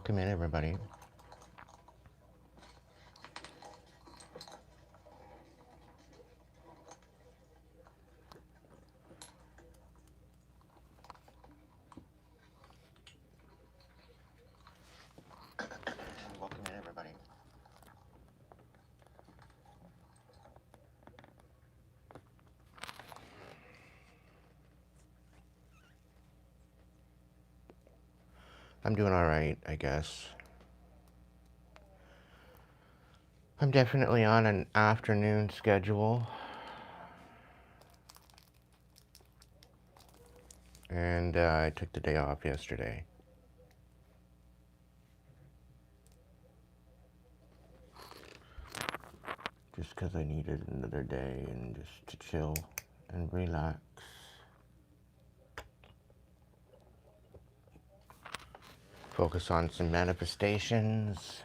Welcome in, everybody. Welcome in, everybody. I'm doing all right, I guess. I'm definitely on an afternoon schedule. And I took the day off yesterday. Just because I needed another day and just to chill and relax. Focus on some manifestations.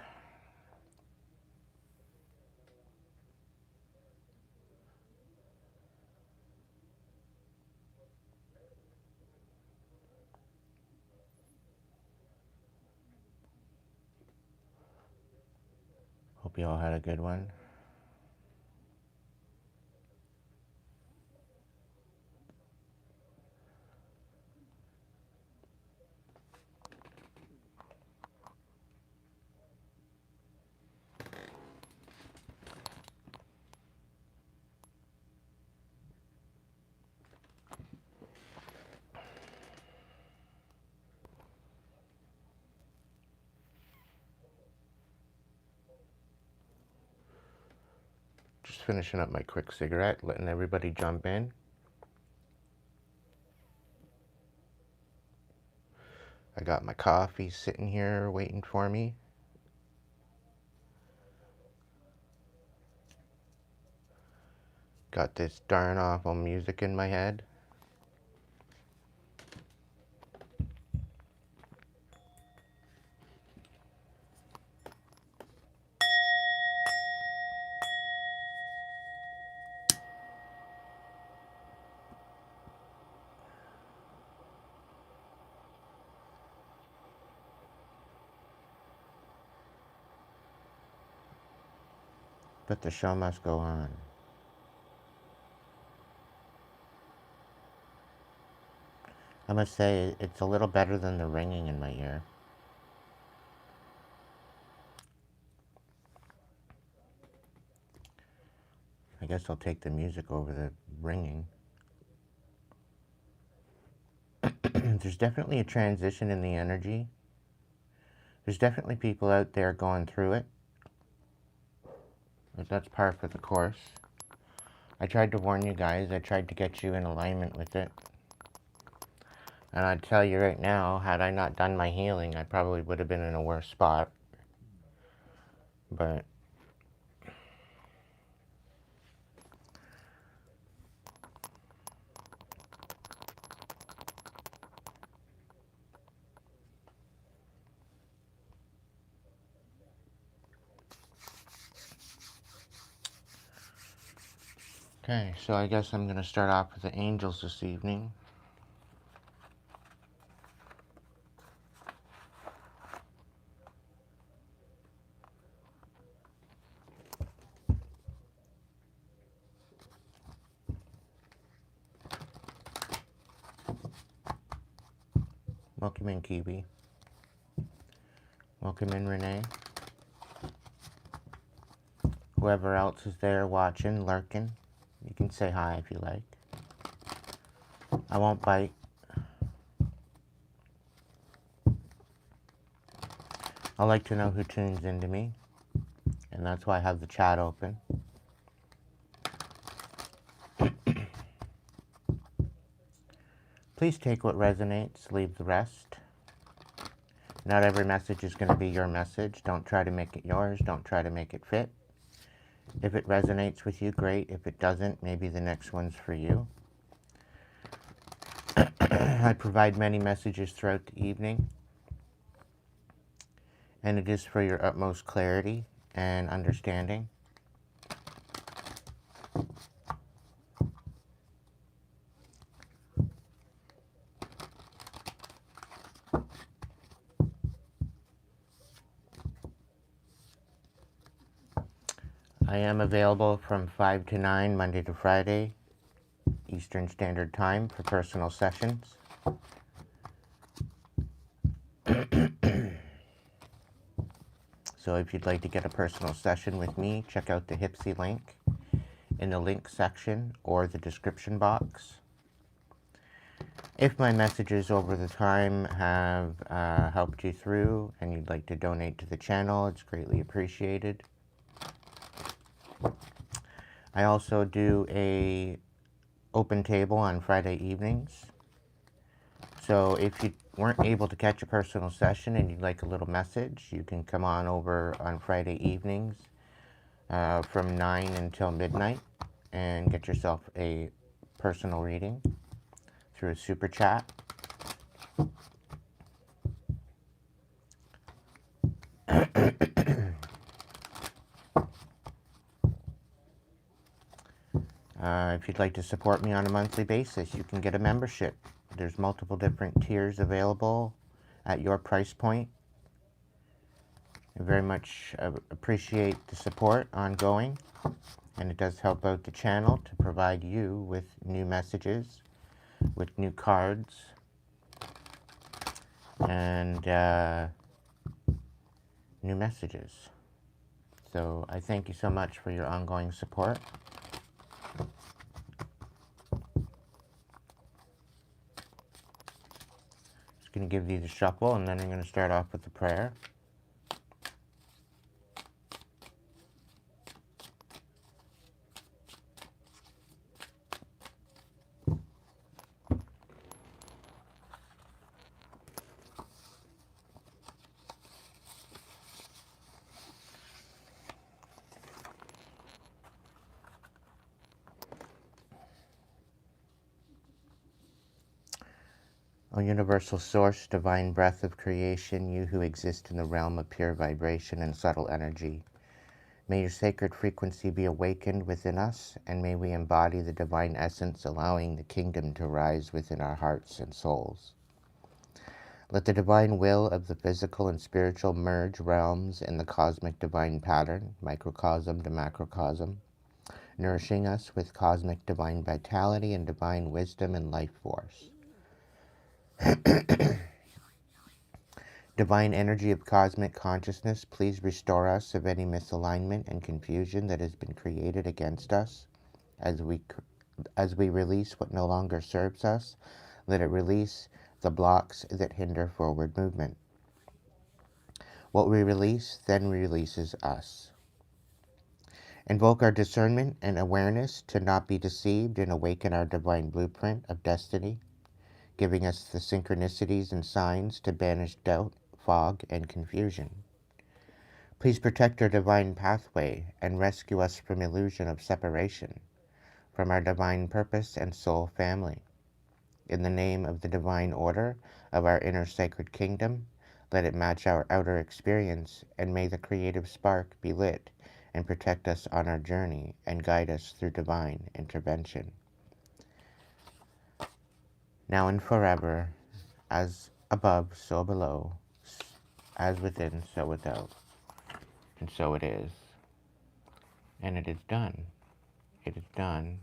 Hope you all had a good one. Just finishing up my quick cigarette, letting everybody jump in. I got my coffee sitting here waiting for me. Got this darn awful music in my head. But the show must go on. I must say, it's a little better than the ringing in my ear. I guess I'll take the music over the ringing. There's definitely a transition in the energy. There's definitely people out there going through it. But that's par for the course. I tried to warn you guys. I tried to get you in alignment with it. And I'd tell you right now, had I not done my healing, I probably would have been in a worse spot. But okay, so I guess I'm going to start off with the angels this evening. Welcome in, Kiwi. Welcome in, Renee. Whoever else is there watching, lurking, you can say hi if you like. I won't bite. I like to know who tunes into me, and that's why I have the chat open. Please take what resonates, leave the rest. Not every message is going to be your message. Don't try to make it yours. Don't try to make it fit. If it resonates with you, great. If it doesn't, maybe the next one's for you. I provide many messages throughout the evening, and it is for your utmost clarity and understanding. I am available from 5 to 9, Monday to Friday, Eastern Standard Time for personal sessions. So if you'd like to get a personal session with me, check out the Hipsy link in the link section or the description box. If my messages over the time have helped you through and you'd like to donate to the channel, it's greatly appreciated. I also do a open table on Friday evenings. So if you weren't able to catch a personal session and you'd like a little message, you can come on over on Friday evenings from 9 until midnight and get yourself a personal reading through a super chat. If you'd like to support me on a monthly basis, you can get a membership. There's multiple different tiers available at your price point. I very much appreciate the support ongoing, and it does help out the channel to provide you with new messages, with new cards, and new messages. So I thank you so much for your ongoing support. Just going to give these a shuffle, and then I'm going to start off with the prayer. O universal source, divine breath of creation, you who exist in the realm of pure vibration and subtle energy, may your sacred frequency be awakened within us, and may we embody the divine essence, allowing the kingdom to rise within our hearts and souls. Let the divine will of the physical and spiritual merge realms in the cosmic divine pattern, microcosm to macrocosm, nourishing us with cosmic divine vitality and divine wisdom and life force. Divine energy of cosmic consciousness, please restore us of any misalignment and confusion that has been created against us. As we release what no longer serves us, let it release the blocks that hinder forward movement. What we release then releases us. Invoke our discernment and awareness to not be deceived and awaken our divine blueprint of destiny, giving us the synchronicities and signs to banish doubt, fog, and confusion. Please protect our divine pathway and rescue us from illusion of separation from our divine purpose and soul family. In the name of the divine order of our inner sacred kingdom, let it match our outer experience, and may the creative spark be lit and protect us on our journey and guide us through divine intervention. Now and forever, as above, so below, as within, so without. And so it is. And it is done. It is done.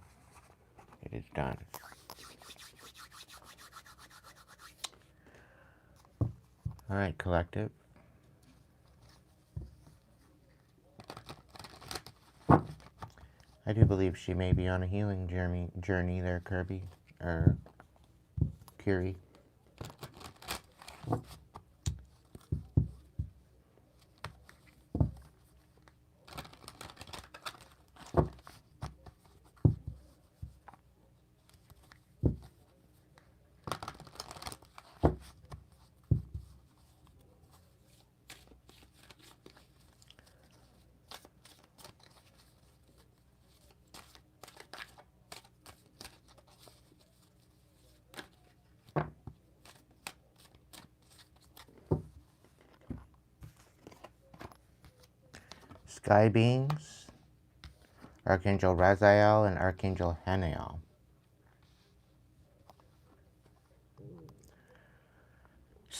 It is done. All right, collective. I do believe she may be on a healing journey there, Kirby. Or Curie. Sky beings, Archangel Raziel and Archangel Haniel.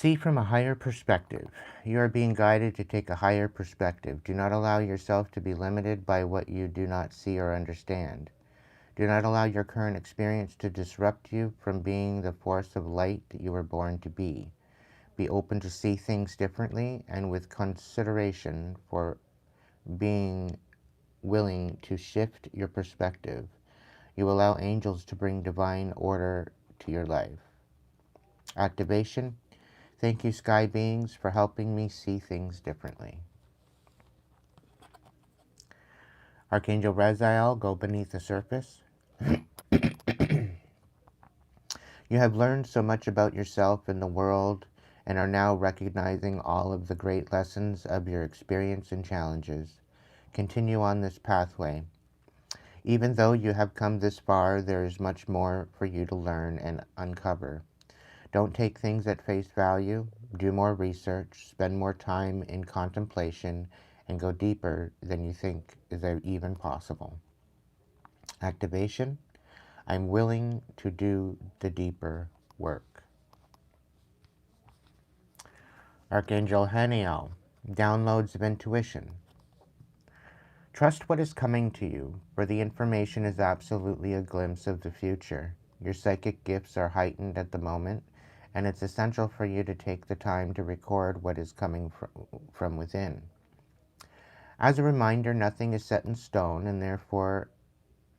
See from a higher perspective. You are being guided to take a higher perspective. Do not allow yourself to be limited by what you do not see or understand. Do not allow your current experience to disrupt you from being the force of light that you were born to be. Be open to see things differently and with consideration for being willing to shift your perspective. You allow angels to bring divine order to your life. Activation. Thank you, sky beings, for helping me see things differently. Archangel Raziel, go beneath the surface. You have learned so much about yourself and the world and are now recognizing all of the great lessons of your experience and challenges. Continue on this pathway. Even though you have come this far, there is much more for you to learn and uncover. Don't take things at face value. Do more research, spend more time in contemplation, and go deeper than you think is even possible. Activation. I'm willing to do the deeper work. Archangel Haniel, downloads of intuition. Trust what is coming to you, for the information is absolutely a glimpse of the future. Your psychic gifts are heightened at the moment, and it's essential for you to take the time to record what is coming from within. As a reminder, nothing is set in stone, and therefore,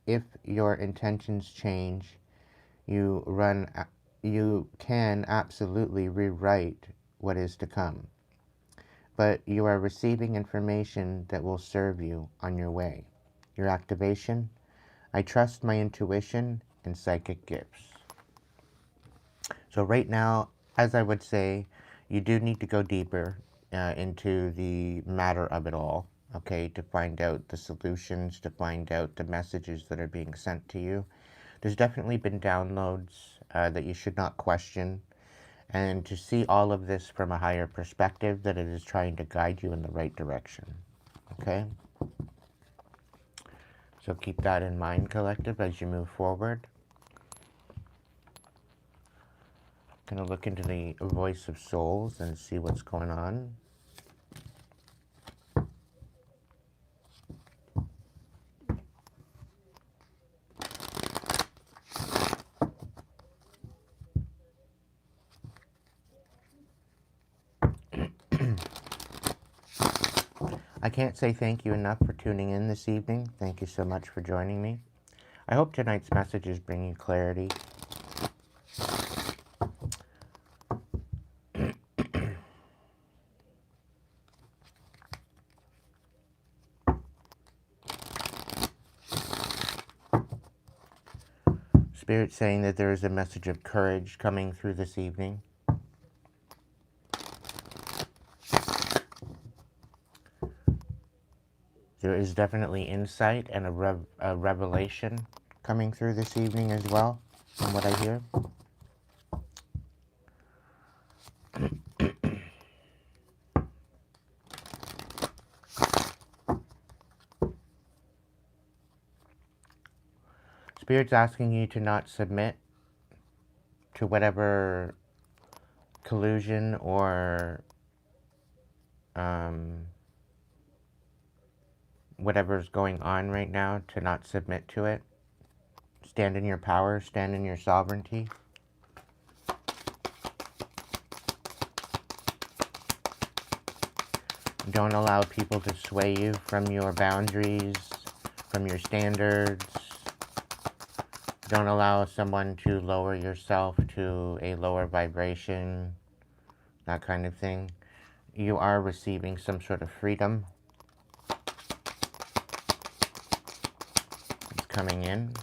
if your intentions change, you can absolutely rewrite what is to come. But you are receiving information that will serve you on your way. Your activation. I trust my intuition and psychic gifts. So right now, as I would say, you do need to go deeper into the matter of it all, okay, to find out the solutions, to find out the messages that are being sent to you. There's definitely been downloads that you should not question, and to see all of this from a higher perspective, that it is trying to guide you in the right direction, okay? So keep that in mind, collective, as you move forward. Going to look into the voice of souls and see what's going on. I can't say thank you enough for tuning in this evening. Thank you so much for joining me. I hope tonight's messages bring you clarity. Spirit saying that there is a message of courage coming through this evening. There is definitely insight and a revelation coming through this evening as well, from what I hear. Spirit's asking you to not submit to whatever collusion or whatever's going on right now, to not submit to it. Stand in your power, stand in your sovereignty. Don't allow people to sway you from your boundaries, from your standards. Don't allow someone to lower yourself to a lower vibration, that kind of thing. You are receiving some sort of freedom. It's coming in.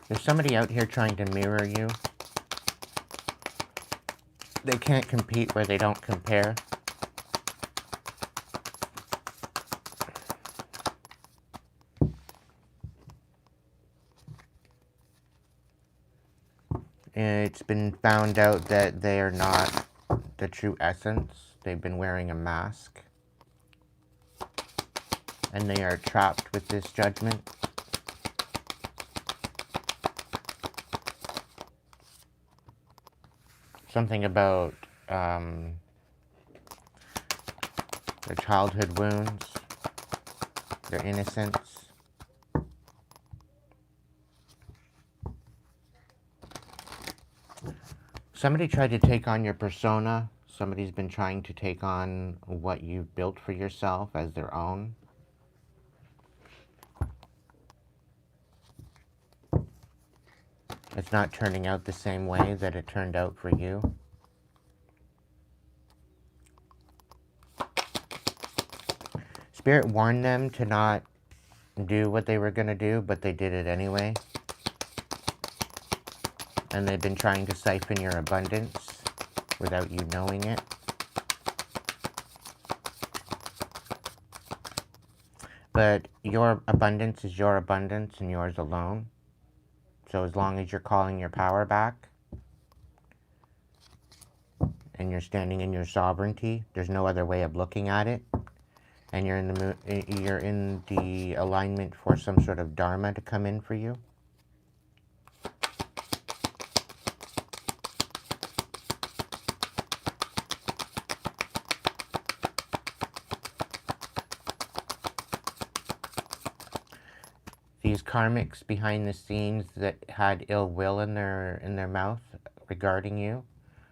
There's somebody out here trying to mirror you. They can't compete where they don't compare. It's been found out that they are not the true essence. They've been wearing a mask. And they are trapped with this judgment. Something about their childhood wounds, their innocence. Somebody tried to take on your persona. Somebody's been trying to take on what you've built for yourself as their own. It's not turning out the same way that it turned out for you. Spirit warned them to not do what they were going to do, but they did it anyway. And they've been trying to siphon your abundance without you knowing it. But your abundance is your abundance and yours alone. So as long as you're calling your power back and you're standing in your sovereignty, there's no other way of looking at it. And you're in the alignment for some sort of dharma to come in for you. These karmics behind the scenes that had ill will in their mouth regarding you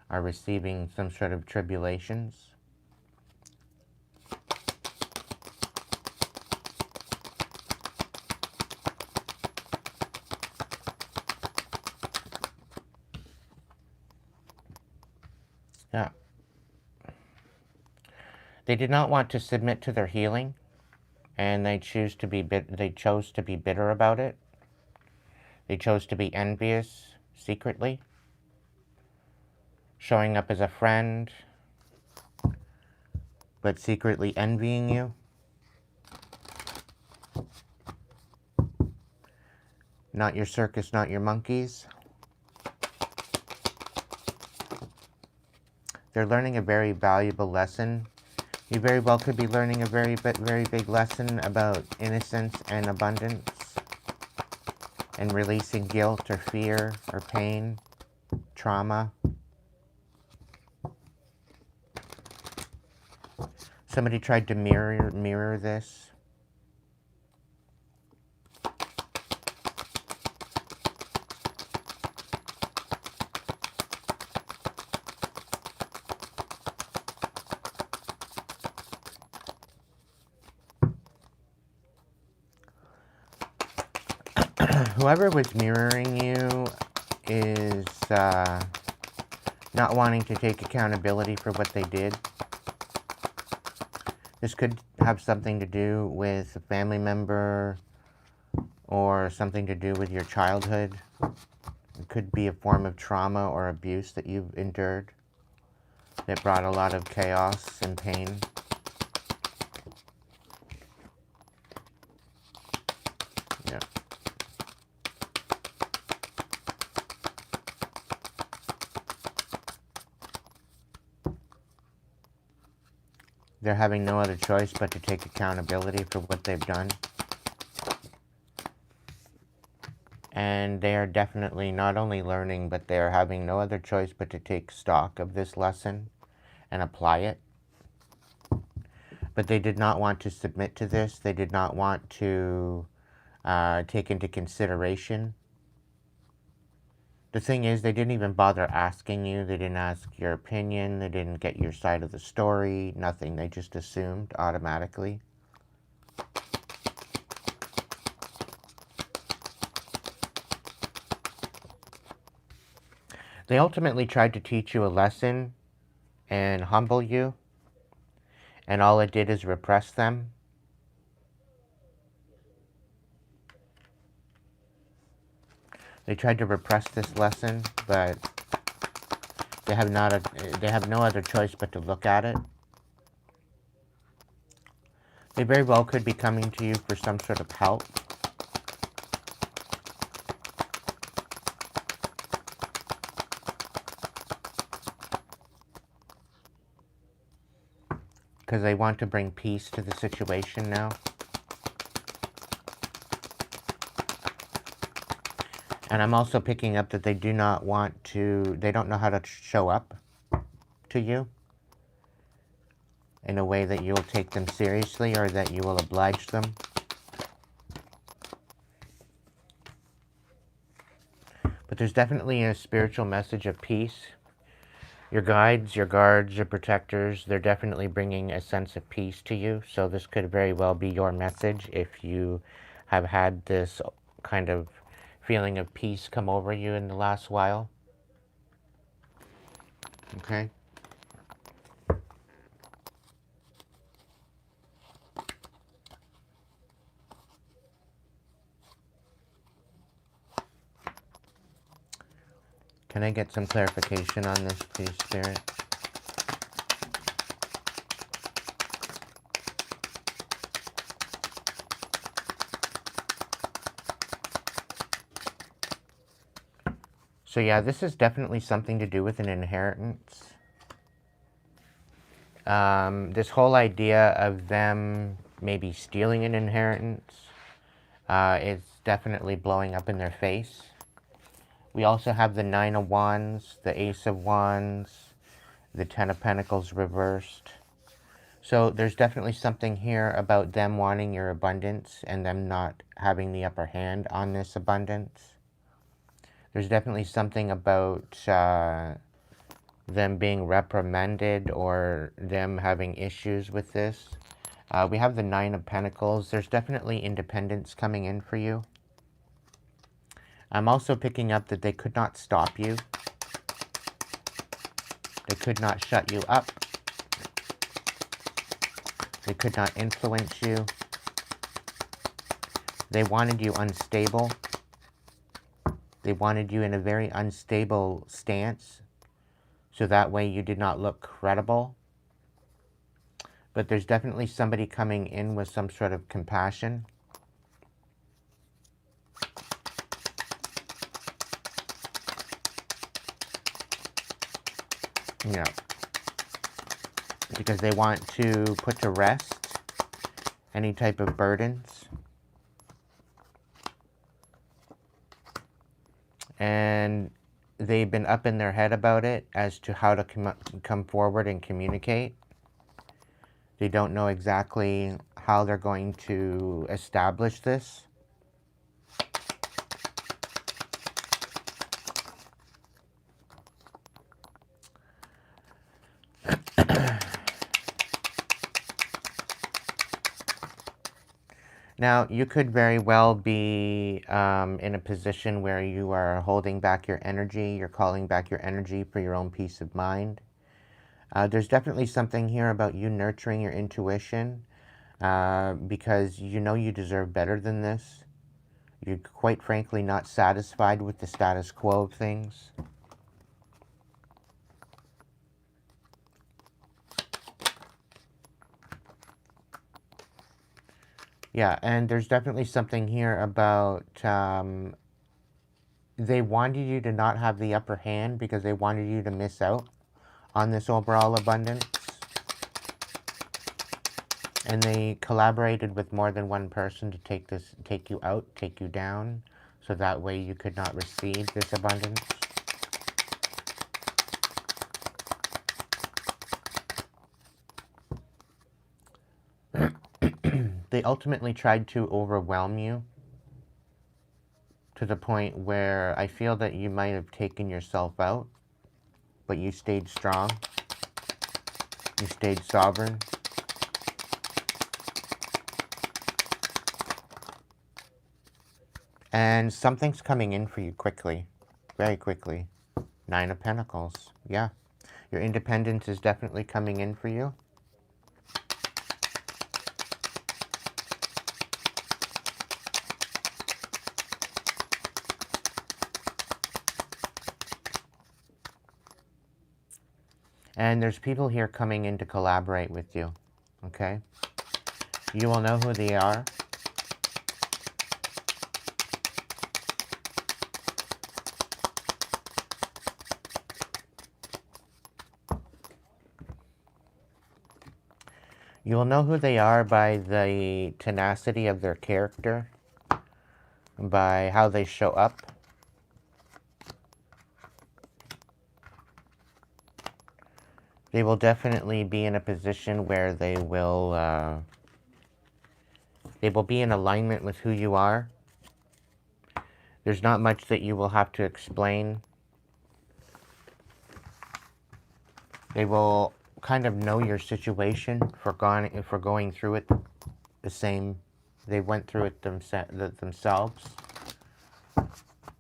are receiving some sort of tribulations. Yeah. They did not want to submit to their healing, and they chose to be bitter about it. They chose to be envious secretly, showing up as a friend, but secretly envying you. Not your circus, not your monkeys. They're learning a very valuable lesson. You very well could be learning a very big lesson about innocence and abundance and releasing guilt or fear or pain, trauma. Somebody tried to mirror this. Whoever was mirroring you is not wanting to take accountability for what they did. This could have something to do with a family member or something to do with your childhood. It could be a form of trauma or abuse that you've endured that brought a lot of chaos and pain. Yeah. They're having no other choice but to take accountability for what they've done. And they are definitely not only learning, but they are having no other choice but to take stock of this lesson and apply it. But they did not want to submit to this. They did not want to take into consideration. The thing is, they didn't even bother asking you. They didn't ask your opinion. They didn't get your side of the story. Nothing. They just assumed automatically. They ultimately tried to teach you a lesson and humble you. And all it did is repress them. They tried to repress this lesson, but they have no other choice but to look at it. They very well could be coming to you for some sort of help. because they want to bring peace to the situation now. And I'm also picking up that they do not want to, they don't know how to show up to you in a way that you'll take them seriously or that you will oblige them. But there's definitely a spiritual message of peace. Your guides, your guards, your protectors, they're definitely bringing a sense of peace to you. So this could very well be your message if you have had this kind of feeling of peace come over you in the last while. Okay? Can I get some clarification on this, please, Spirit? So yeah, this is definitely something to do with an inheritance. This whole idea of them maybe stealing an inheritance is definitely blowing up in their face. We also have the Nine of Wands, the Ace of Wands, the Ten of Pentacles reversed. So there's definitely something here about them wanting your abundance and them not having the upper hand on this abundance. There's definitely something about them being reprimanded or them having issues with this. We have the Nine of Pentacles. There's definitely independence coming in for you. I'm also picking up that they could not stop you. They could not shut you up. They could not influence you. They wanted you unstable. They wanted you in a very unstable stance, so that way you did not look credible. But there's definitely somebody coming in with some sort of compassion. You know, because they want to put to rest any type of burdens. And they've been up in their head about it as to how to come forward and communicate. They don't know exactly how they're going to establish this. Now, you could very well be in a position where you are holding back your energy. You're calling back your energy for your own peace of mind. There's definitely something here about you nurturing your intuition because you know you deserve better than this. You're quite frankly not satisfied with the status quo of things. Yeah, and there's definitely something here about they wanted you to not have the upper hand because they wanted you to miss out on this overall abundance. And they collaborated with more than one person to take you out, take you down, so that way you could not receive this abundance. They ultimately tried to overwhelm you to the point where I feel that you might have taken yourself out, but you stayed strong. You stayed sovereign. And something's coming in for you quickly, very quickly. Nine of Pentacles, yeah. Your independence is definitely coming in for you. And there's people here coming in to collaborate with you, okay? You will know who they are. You will know who they are by the tenacity of their character, by how they show up. They will definitely be in a position where they will be in alignment with who you are. There's not much that you will have to explain. They will kind of know your situation for going through it the same. They went through it themselves.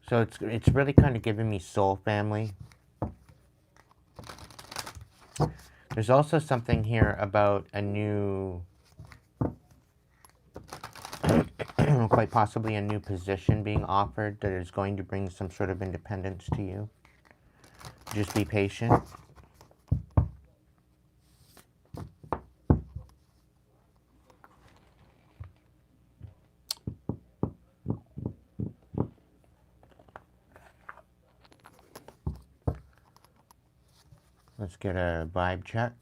So it's really kind of giving me soul family. There's also something here about a new, quite possibly a new position being offered that is going to bring some sort of independence to you. Just be patient. Let's get a vibe check.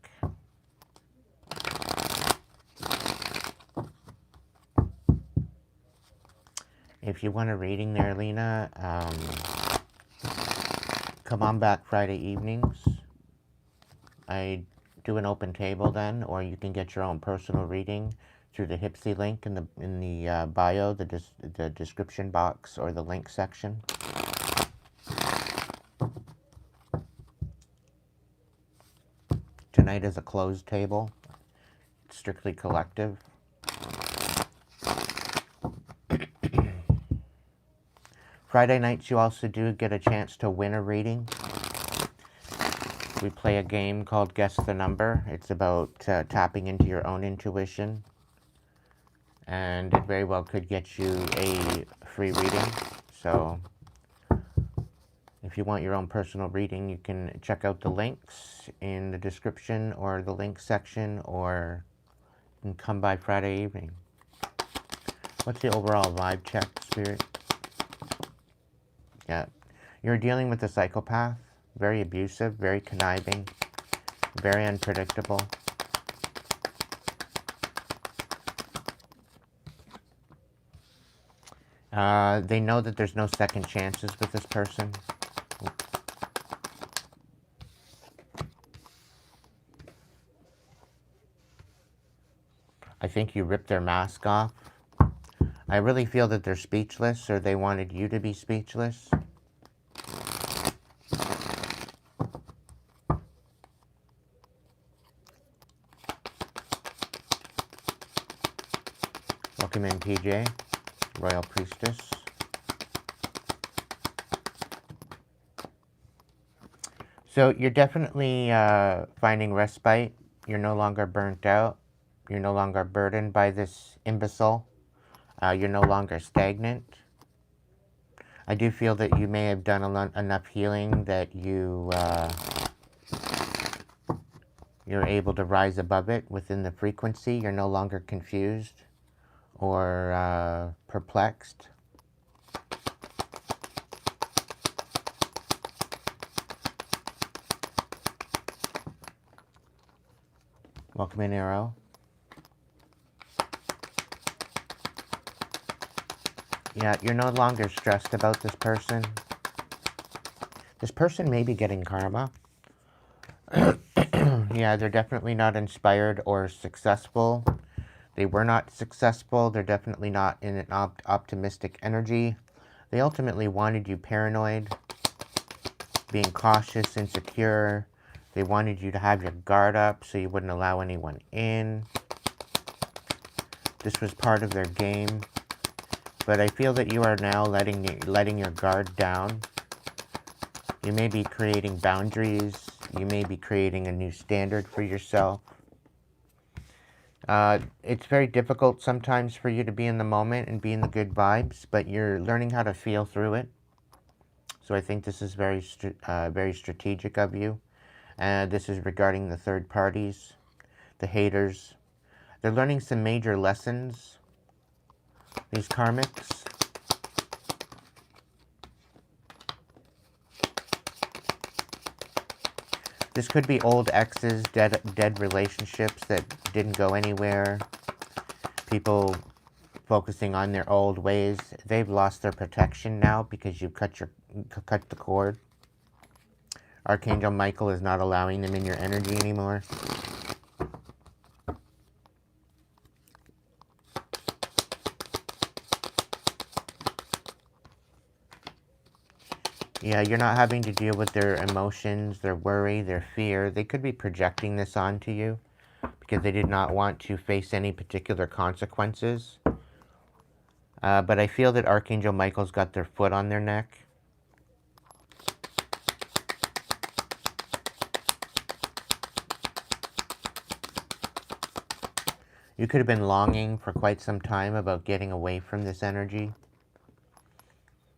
If you want a reading there, Lena, come on back Friday evenings. I do an open table then, or you can get your own personal reading through the Hipsy link in the bio, the description box, or the link section. Tonight is a closed table, strictly collective. Friday nights you also do get a chance to win a reading. We play a game called Guess the Number. It's about tapping into your own intuition. And it very well could get you a free reading. So if you want your own personal reading, you can check out the links in the description or the link section, or you can come by Friday evening. What's the overall vibe check, Spirit? Yeah. You're dealing with a psychopath. Very abusive, very conniving, very unpredictable. They know that there's no second chances with this person. I think you ripped their mask off. I really feel that they're speechless, or they wanted you to be speechless. Welcome in, PJ, Royal Priestess. So you're definitely finding respite. You're no longer burnt out. You're no longer burdened by this imbecile. You're no longer stagnant. I do feel that you may have done enough healing that you're able to rise above it within the frequency. You're no longer confused or perplexed. Welcome in, Arrow. Yeah, you're no longer stressed about this person. This person may be getting karma. Yeah, they're definitely not inspired or successful. They were not successful. They're definitely not in an optimistic energy. They ultimately wanted you paranoid, being cautious, insecure. They wanted you to have your guard up so you wouldn't allow anyone in. This was part of their game. But I feel that you are now letting your guard down. You may be creating boundaries. You may be creating a new standard for yourself. It's very difficult sometimes for you to be in the moment and be in the good vibes, but you're learning how to feel through it. So I think this is very strategic of you. This is regarding the third parties, the haters. They're learning some major lessons, these karmics. This could be old exes, dead relationships that didn't go anywhere. People focusing on their old ways. They've lost their protection now because you cut the cord. Archangel Michael is not allowing them in your energy anymore. Yeah, you're not having to deal with their emotions, their worry, their fear. They could be projecting this onto you because they did not want to face any particular consequences. But I feel that Archangel Michael's got their foot on their neck. You could have been longing for quite some time about getting away from this energy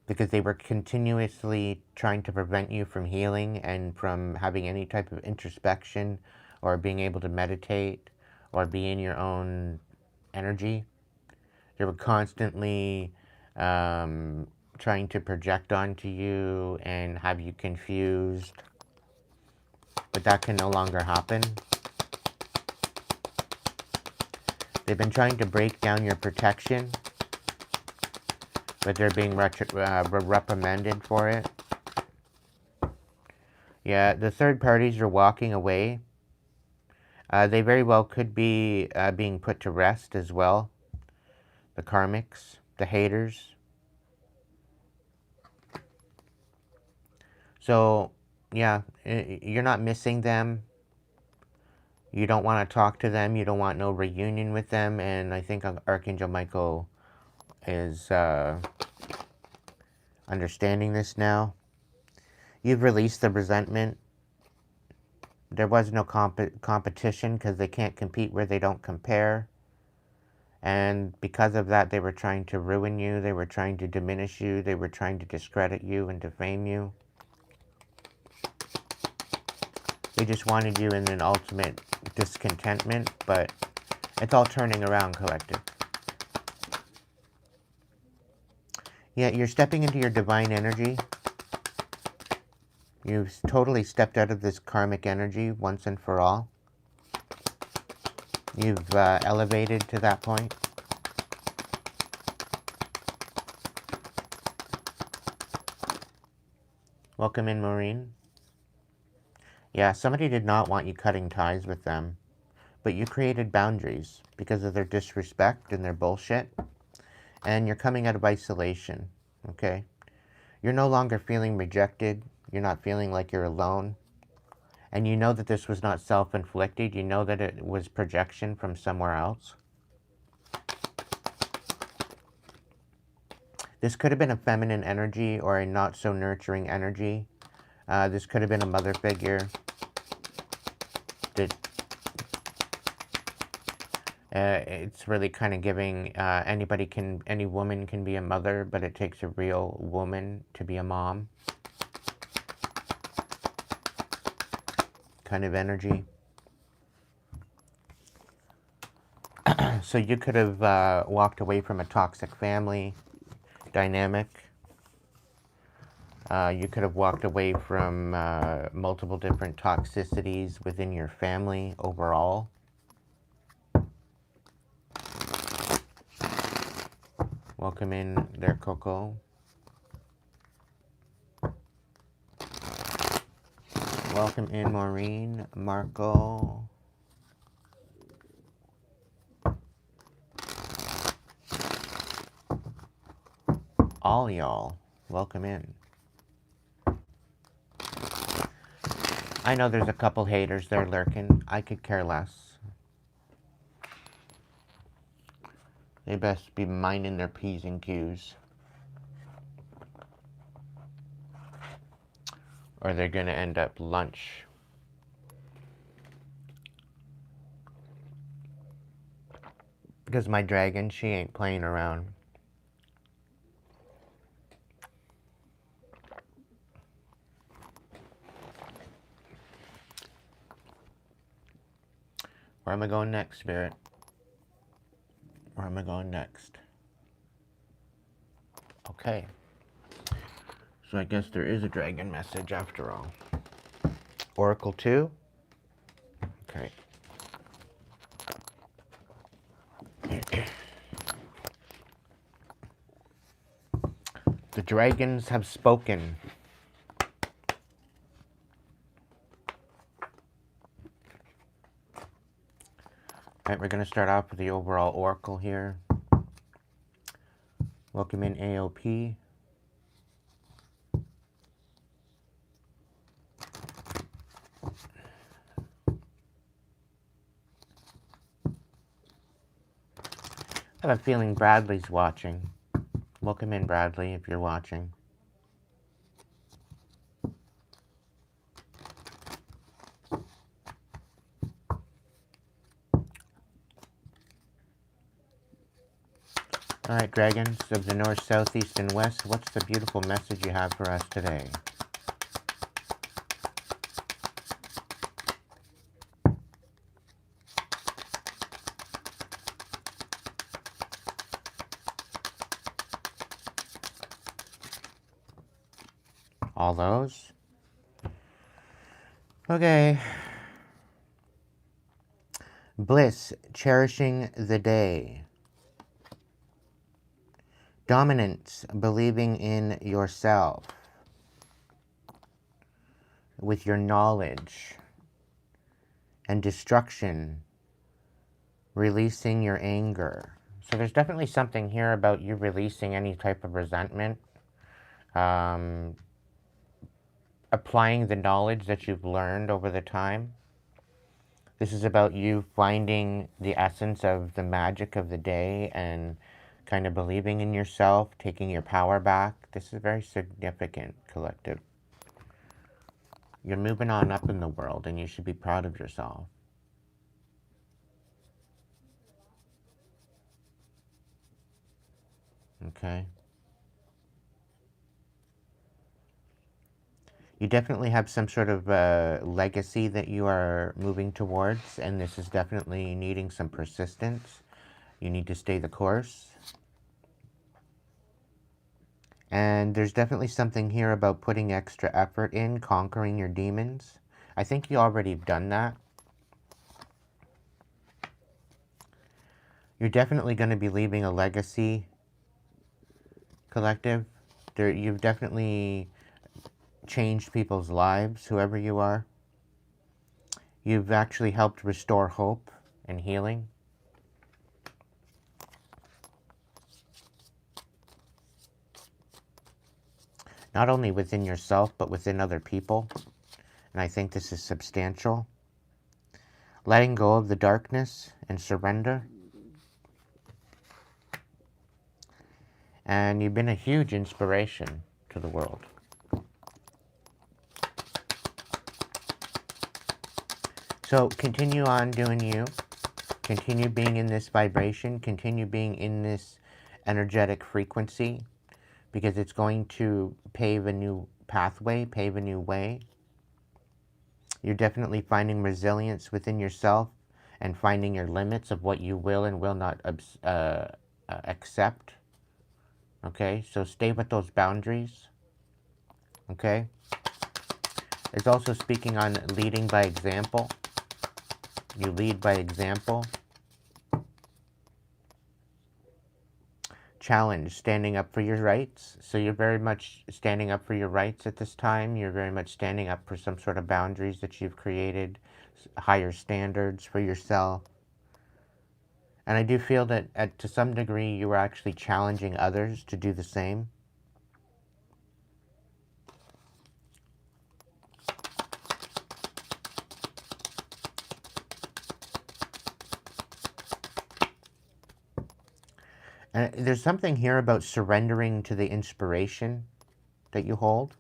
because they were continuously trying to prevent you from healing and from having any type of introspection or being able to meditate or be in your own energy. They were constantly trying to project onto you and have you confused, but that can no longer happen. They've been trying to break down your protection, but they're being reprimanded for it. Yeah, the third parties are walking away. They very well could be being put to rest as well. The karmics, the haters. So, yeah, you're not missing them. You don't want to talk to them. You don't want no reunion with them. And I think Archangel Michael is understanding this now. You've released the resentment. There was no competition because they can't compete where they don't compare. And because of that, they were trying to ruin you. They were trying to diminish you. They were trying to discredit you and defame you. They just wanted you in an ultimate discontentment, but it's all turning around, collective. Yeah, you're stepping into your divine energy. You've totally stepped out of this karmic energy once and for all. You've elevated to that point. Welcome in, Maureen. Yeah, somebody did not want you cutting ties with them, but you created boundaries because of their disrespect and their bullshit, and you're coming out of isolation, okay? You're no longer feeling rejected. You're not feeling like you're alone. And you know that this was not self-inflicted. You know that it was projection from somewhere else. This could have been a feminine energy or a not-so-nurturing energy. This could have been a mother figure. That it's really kind of giving any woman can be a mother, but it takes a real woman to be a mom. Kind of energy. So you could have walked away from a toxic family dynamic. You could have walked away from multiple different toxicities within your family overall. Welcome in there, Coco. Welcome in, Maureen, Marco. All y'all, welcome in. I know there's a couple haters there lurking. I could care less. They best be minding their P's and Q's, or they're gonna end up lunch. Because my dragon, she ain't playing around. Where am I going next, Spirit? Where am I going next? Okay. So I guess there is a dragon message after all. Oracle 2. Okay. The dragons have spoken. All right, we're going to start off with the overall oracle here. Welcome in AOP. I have a feeling Bradley's watching. Welcome in, Bradley, if you're watching. All right, dragons of the north, south, east, and west, what's the beautiful message you have for us today? All those? Okay. Bliss, cherishing the day. Dominance, believing in yourself with your knowledge. And destruction, releasing your anger. So there's definitely something here about you releasing any type of resentment. Applying the knowledge that you've learned over the time. This is about you finding the essence of the magic of the day and kind of believing in yourself, taking your power back. This is very significant, collective. You're moving on up in the world and you should be proud of yourself. Okay? You definitely have some sort of legacy that you are moving towards, and this is definitely needing some persistence. You need to stay the course. And there's definitely something here about putting extra effort in, conquering your demons. I think you already have done that. You're definitely going to be leaving a legacy, collective. You've definitely changed people's lives, whoever you are. You've actually helped restore hope and healing. Not only within yourself, but within other people. And I think this is substantial. Letting go of the darkness and surrender. And you've been a huge inspiration to the world. So continue on doing you. Continue being in this vibration. Continue being in this energetic frequency. Because it's going to pave a new pathway, pave a new way. You're definitely finding resilience within yourself and finding your limits of what you will and will not accept. Okay, so stay with those boundaries. Okay. It's also speaking on leading by example. You lead by example. Challenge, standing up for your rights. So you're very much standing up for your rights at this time. You're very much standing up for some sort of boundaries that you've created, higher standards for yourself. And I do feel that to some degree you are actually challenging others to do the same. And there's something here about surrendering to the inspiration that you hold.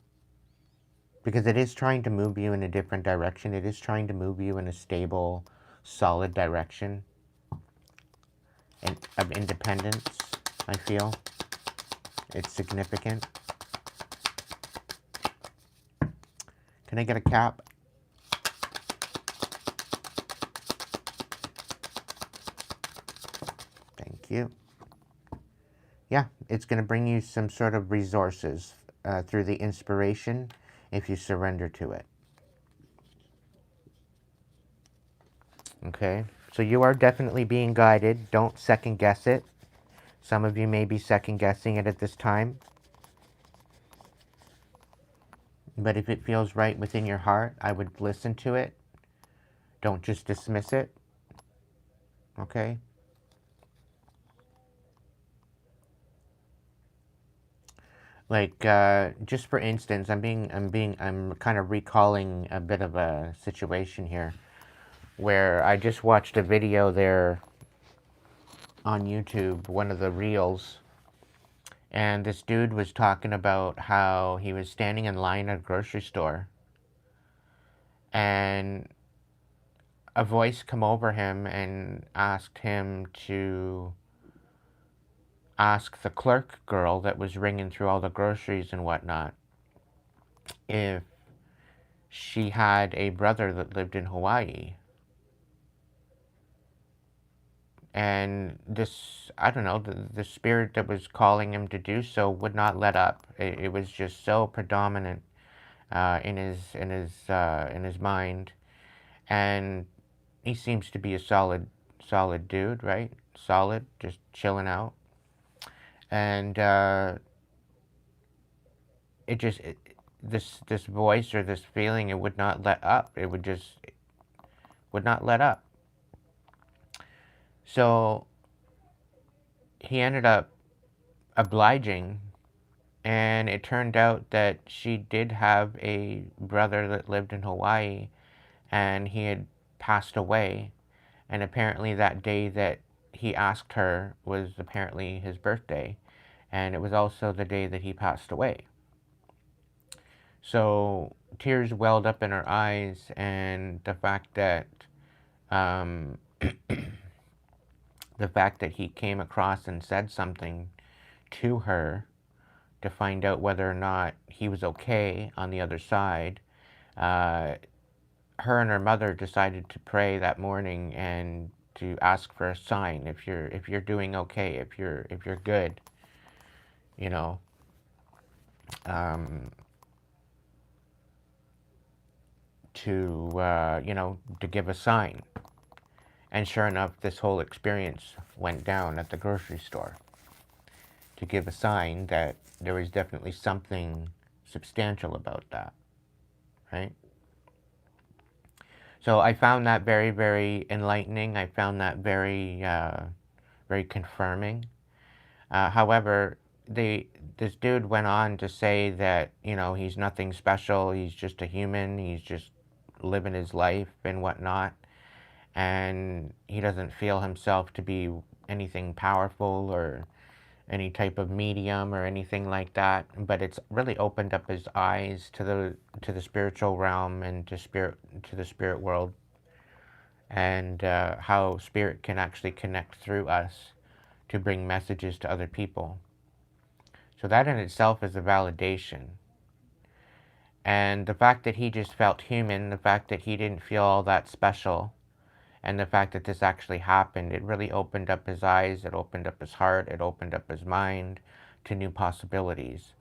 Because it is trying to move you in a different direction. It is trying to move you in a stable, solid direction of independence, I feel. It's significant. Can I get a cap? Thank you. Yeah, it's going to bring you some sort of resources through the inspiration if you surrender to it. Okay? So you are definitely being guided. Don't second guess it. Some of you may be second guessing it at this time. But if it feels right within your heart, I would listen to it. Don't just dismiss it. Okay? Like, just for instance, I'm kind of recalling a bit of a situation here where I just watched a video there on YouTube, one of the reels, and this dude was talking about how he was standing in line at a grocery store, and a voice come over him and asked him to ask the clerk girl that was ringing through all the groceries and whatnot if she had a brother that lived in Hawaii. And this, I don't know, the spirit that was calling him to do so would not let up. It was just so predominant in his mind, and he seems to be a solid dude, right? Solid, just chilling out, and it just this voice or this feeling, it would not let up. It would not let up. So he ended up obliging, and it turned out that she did have a brother that lived in Hawaii, and he had passed away. And apparently that day that he asked her was apparently his birthday, and it was also the day that he passed away. So tears welled up in her eyes, and the fact that um, the fact that he came across and said something to her to find out whether or not he was okay on the other side. Uh, Her and her mother decided to pray that morning and to ask for a sign if you're doing okay, if you're good, you know, um, to give a sign. And sure enough, this whole experience went down at the grocery store to give a sign that there was definitely something substantial about that, right? So I found that very, very enlightening. I found that very confirming. However, this dude went on to say that, he's nothing special. He's just a human. He's just living his life and whatnot. And he doesn't feel himself to be anything powerful or any type of medium or anything like that. But it's really opened up his eyes to the spiritual realm and to the spirit world, and how spirit can actually connect through us to bring messages to other people. So that in itself is a validation. And the fact that he just felt human, the fact that he didn't feel all that special, and the fact that this actually happened, it really opened up his eyes, it opened up his heart, it opened up his mind to new possibilities.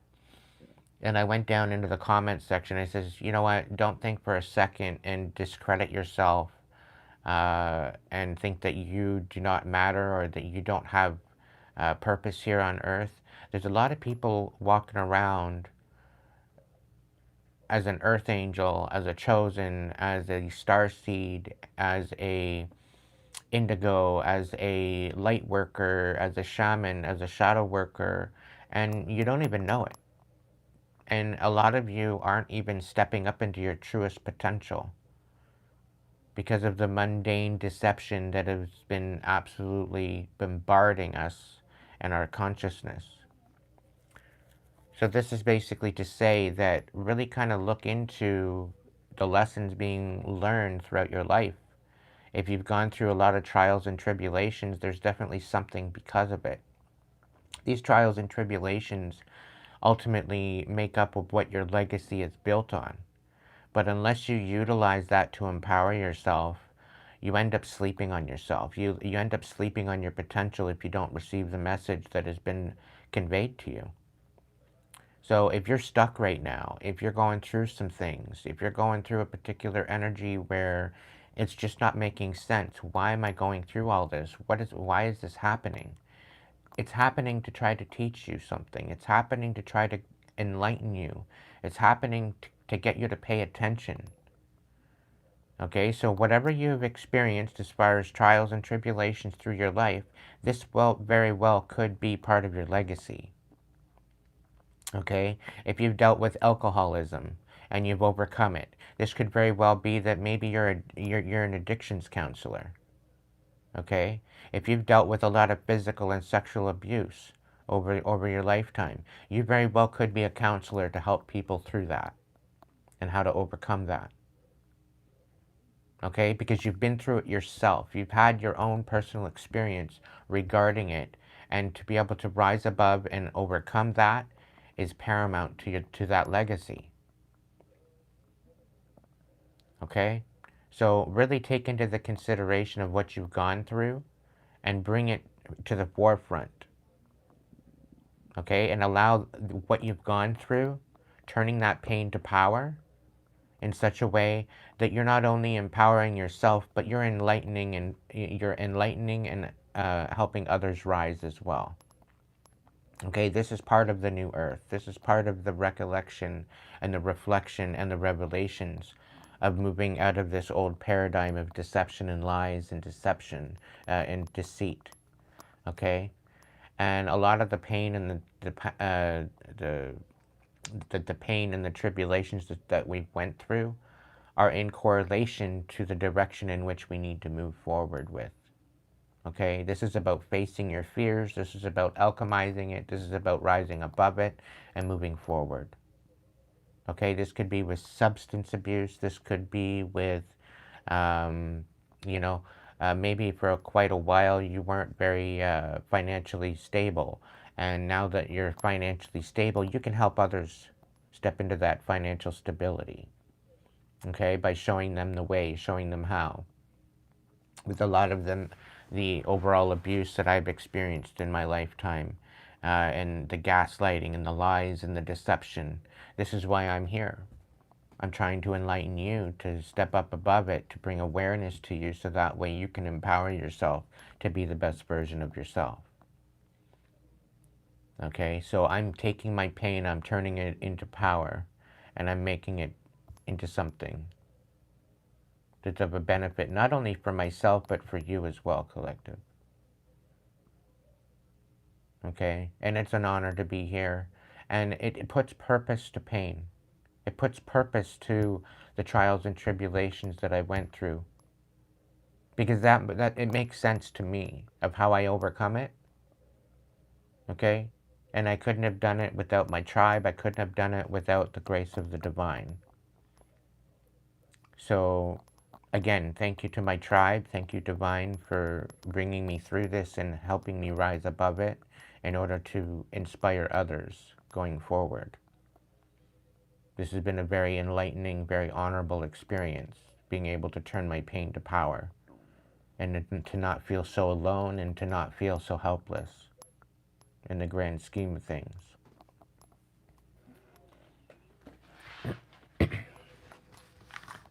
And I went down into the comments section. I says, you know what, don't think for a second and discredit yourself and think that you do not matter or that you don't have purpose here on earth. There's a lot of people walking around as an earth angel, as a chosen, as a star seed, as a indigo, as a light worker, as a shaman, as a shadow worker, and you don't even know it. And a lot of you aren't even stepping up into your truest potential because of the mundane deception that has been absolutely bombarding us and our consciousness. So this is basically to say that really kind of look into the lessons being learned throughout your life. If you've gone through a lot of trials and tribulations, there's definitely something because of it. These trials and tribulations ultimately make up of what your legacy is built on. But unless you utilize that to empower yourself, you end up sleeping on yourself. You end up sleeping on your potential if you don't receive the message that has been conveyed to you. So if you're stuck right now, if you're going through some things, if you're going through a particular energy where It's just not making sense. Why am I going through all this? Why is this happening? It's happening to try to teach you something. It's happening to try to enlighten you. It's happening to get you to pay attention. Okay, so whatever you've experienced as far as trials and tribulations through your life, this very well could be part of your legacy. Okay, if you've dealt with alcoholism and you've overcome it, this could very well be that maybe you're an addictions counselor. Okay, if you've dealt with a lot of physical and sexual abuse over your lifetime, you very well could be a counselor to help people through that and how to overcome that. Okay, because you've been through it yourself. You've had your own personal experience regarding it, and to be able to rise above and overcome that is paramount to that legacy. Okay, so really take into the consideration of what you've gone through and bring it to the forefront. Okay, and allow what you've gone through, turning that pain to power in such a way that you're not only empowering yourself, but you're enlightening and helping others rise as well. Okay, this is part of the new earth. This is part of the recollection and the reflection and the revelations of moving out of this old paradigm of deception and lies and deception and deceit. Okay, and a lot of the pain and the pain and the tribulations that we went through are in correlation to the direction in which we need to move forward with. Okay, this is about facing your fears. This is about alchemizing it. This is about rising above it and moving forward. Okay, this could be with substance abuse. This could be with, maybe for quite a while you weren't very financially stable. And now that you're financially stable, you can help others step into that financial stability. Okay, by showing them the way, showing them how. With a lot of them, the overall abuse that I've experienced in my lifetime, and the gaslighting and the lies and the deception, this is why I'm here. I'm trying to enlighten you to step up above it, to bring awareness to you so that way you can empower yourself to be the best version of yourself. Okay, so I'm taking my pain, I'm turning it into power, and I'm making it into something that's of a benefit, not only for myself, but for you as well, collective. Okay, and it's an honor to be here, and it puts purpose to pain. It puts purpose to the trials and tribulations that I went through, because that it makes sense to me of how I overcome it. Okay, and I couldn't have done it without my tribe. I couldn't have done it without the grace of the divine. So again, thank you to my tribe. Thank you, divine, for bringing me through this and helping me rise above it in order to inspire others going forward. This has been a very enlightening, very honorable experience, being able to turn my pain to power and to not feel so alone and to not feel so helpless in the grand scheme of things.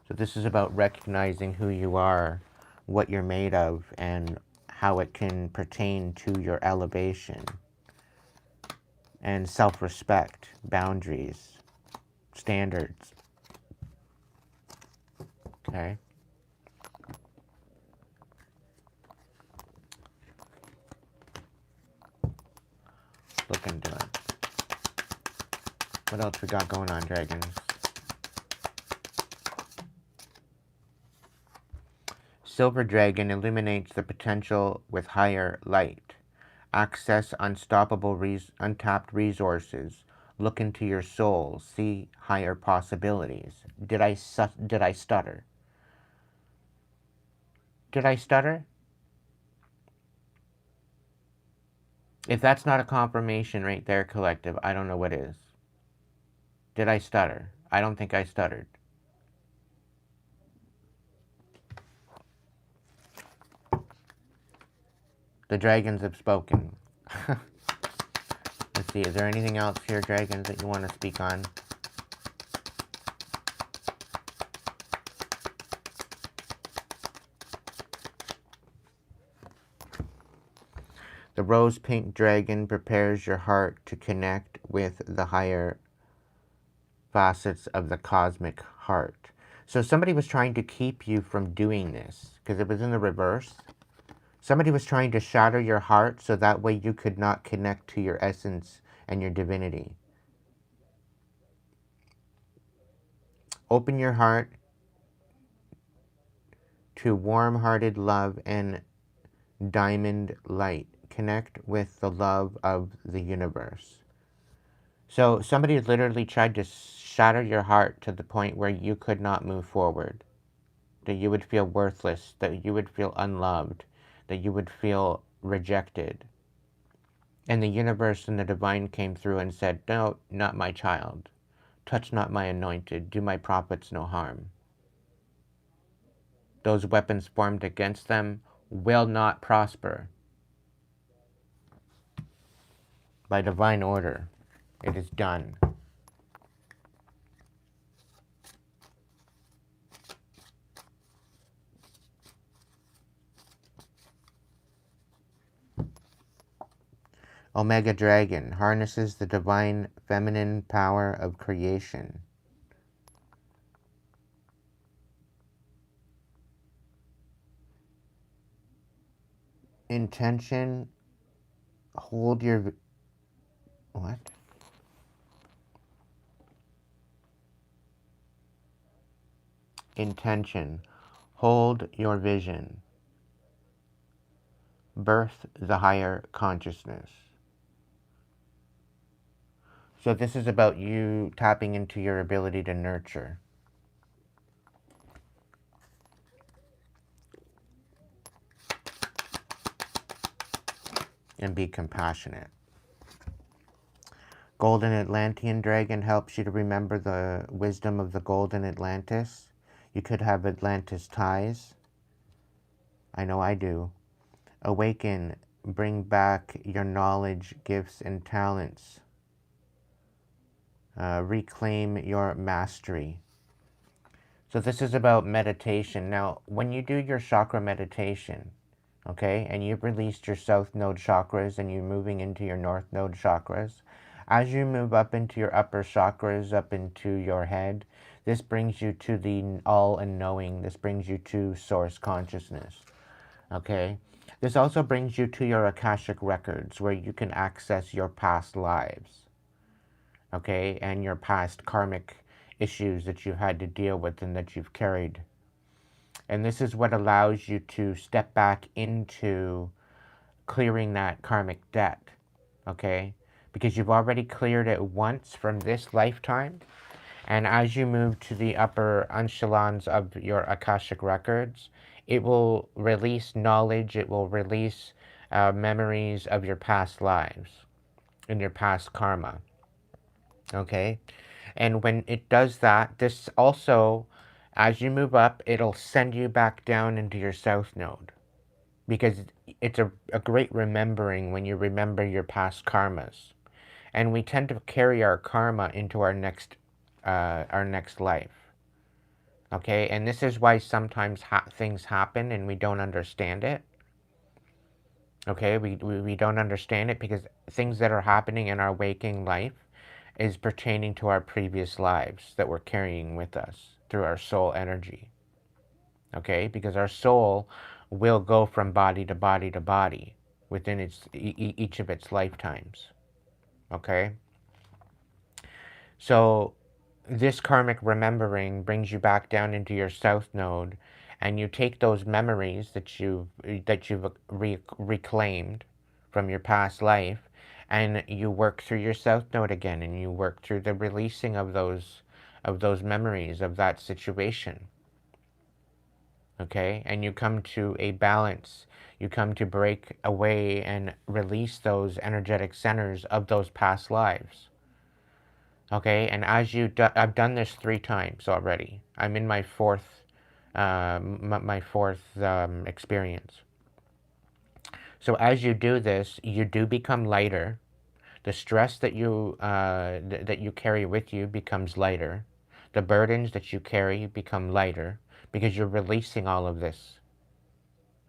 So this is about recognizing who you are, what you're made of, and how it can pertain to your elevation and self-respect, boundaries, standards. Okay? Look into it. What else we got going on, dragons? Silver Dragon illuminates the potential with higher light. Access unstoppable untapped resources. Look into your soul. See higher possibilities. Did I stutter? Did I stutter? If that's not a confirmation right there, collective, I don't know what is. Did I stutter? I don't think I stuttered. The dragons have spoken. Let's see, is there anything else here, dragons, that you want to speak on? The rose pink dragon prepares your heart to connect with the higher facets of the cosmic heart. So somebody was trying to keep you from doing this because it was in the reverse. Somebody was trying to shatter your heart so that way you could not connect to your essence and your divinity. Open your heart to warm-hearted love and diamond light. Connect with the love of the universe. So somebody literally tried to shatter your heart to the point where you could not move forward. That you would feel worthless, that you would feel unloved, that you would feel rejected. And the universe and the divine came through and said, no, not my child. Touch not my anointed. Do my prophets no harm. Those weapons formed against them will not prosper. By divine order, it is done. Omega Dragon harnesses the divine feminine power of creation. Intention, hold your... What? Intention, hold your vision. Birth the higher consciousness. So this is about you tapping into your ability to nurture. And be compassionate. Golden Atlantean Dragon helps you to remember the wisdom of the Golden Atlantis. You could have Atlantis ties. I know I do. Awaken, bring back your knowledge, gifts, and talents. Reclaim your mastery. So this is about meditation. Now, when you do your chakra meditation, okay, and you've released your south node chakras and you're moving into your north node chakras, as you move up into your upper chakras, up into your head, this brings you to the all and knowing. This brings you to source consciousness, okay? This also brings you to your Akashic records where you can access your past lives, okay, and your past karmic issues that you've had to deal with and that you've carried. And this is what allows you to step back into clearing that karmic debt, okay? Because you've already cleared it once from this lifetime. And as you move to the upper echelons of your Akashic records, it will release knowledge, it will release memories of your past lives and your past karma, okay? And when it does that, this also, as you move up, it'll send you back down into your south node. Because it's a great remembering when you remember your past karmas. And we tend to carry our karma into our next life. Okay, and this is why sometimes things happen and we don't understand it. Okay, we don't understand it because things that are happening in our waking life is pertaining to our previous lives that we're carrying with us through our soul energy. Okay, because our soul will go from body to body to body within each of its lifetimes. Okay, so this karmic remembering brings you back down into your south node, and you take those memories that you've reclaimed from your past life, and you work through your south node again, and you work through the releasing of those memories of that situation. Okay, and you come to a balance. You come to break away and release those energetic centers of those past lives. Okay, and as I've done this 3 times already. I'm in my fourth, experience. So as you do this, you do become lighter. The stress that you carry with you becomes lighter. The burdens that you carry become lighter because you're releasing all of this.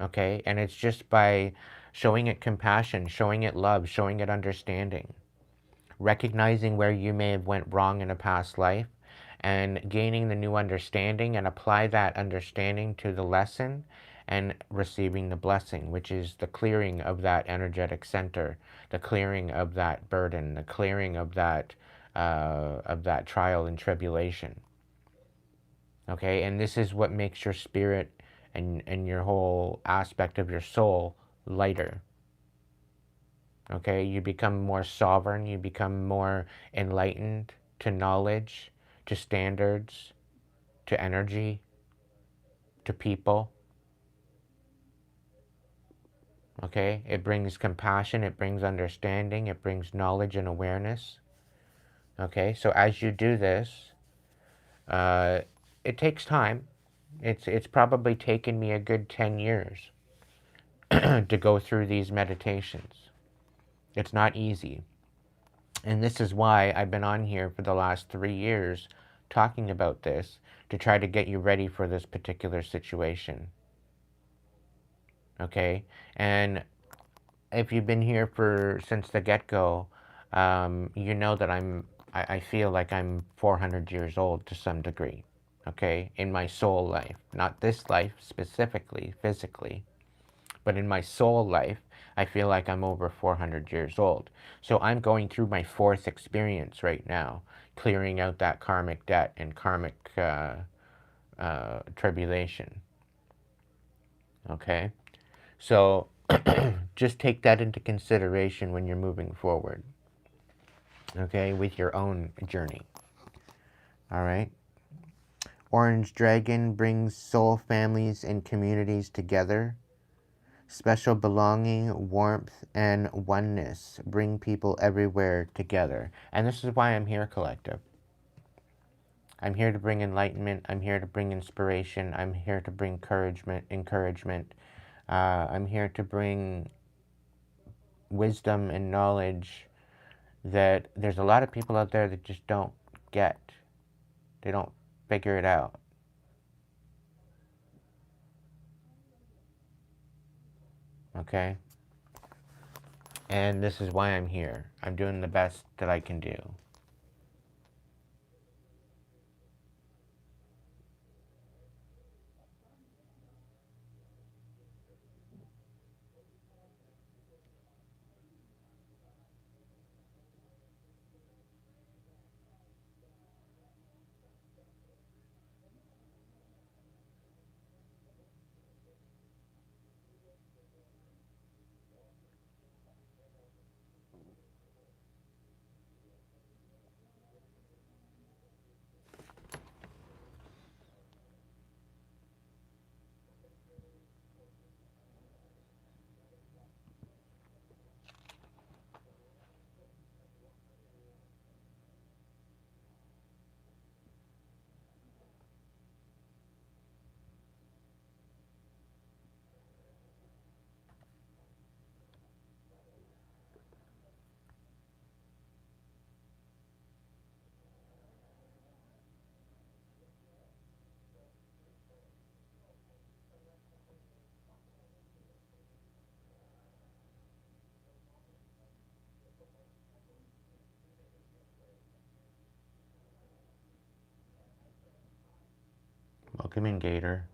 Okay, and it's just by showing it compassion, showing it love, showing it understanding, recognizing where you may have went wrong in a past life, and gaining the new understanding and apply that understanding to the lesson and receiving the blessing, which is the clearing of that energetic center, the clearing of that burden, the clearing of that trial and tribulation. Okay, and this is what makes your spirit and your whole aspect of your soul lighter. Okay, you become more sovereign, you become more enlightened to knowledge, to standards, to energy, to people. Okay, it brings compassion, it brings understanding, it brings knowledge and awareness. Okay, so as you do this, uh, it takes time. It's probably taken me a good 10 years to go through these meditations. It's not easy. And this is why I've been on here for the last 3 years talking about this, to try to get you ready for this particular situation. Okay? And if you've been here since the get-go, you know that I feel like I'm 400 years old to some degree. Okay? In my soul life. Not this life specifically, physically. But in my soul life, I feel like I'm over 400 years old. So I'm going through my fourth experience right now, clearing out that karmic debt and karmic tribulation. Okay? So just take that into consideration when you're moving forward. Okay? With your own journey. All right? Orange Dragon brings soul families and communities together. Special belonging, warmth, and oneness bring people everywhere together. And this is why I'm here, collective. I'm here to bring enlightenment. I'm here to bring inspiration. I'm here to bring encouragement. I'm here to bring wisdom and knowledge that there's a lot of people out there that just don't get. They don't figure it out. Okay? And this is why I'm here. I'm doing the best that I can do. Welcome in, Gator.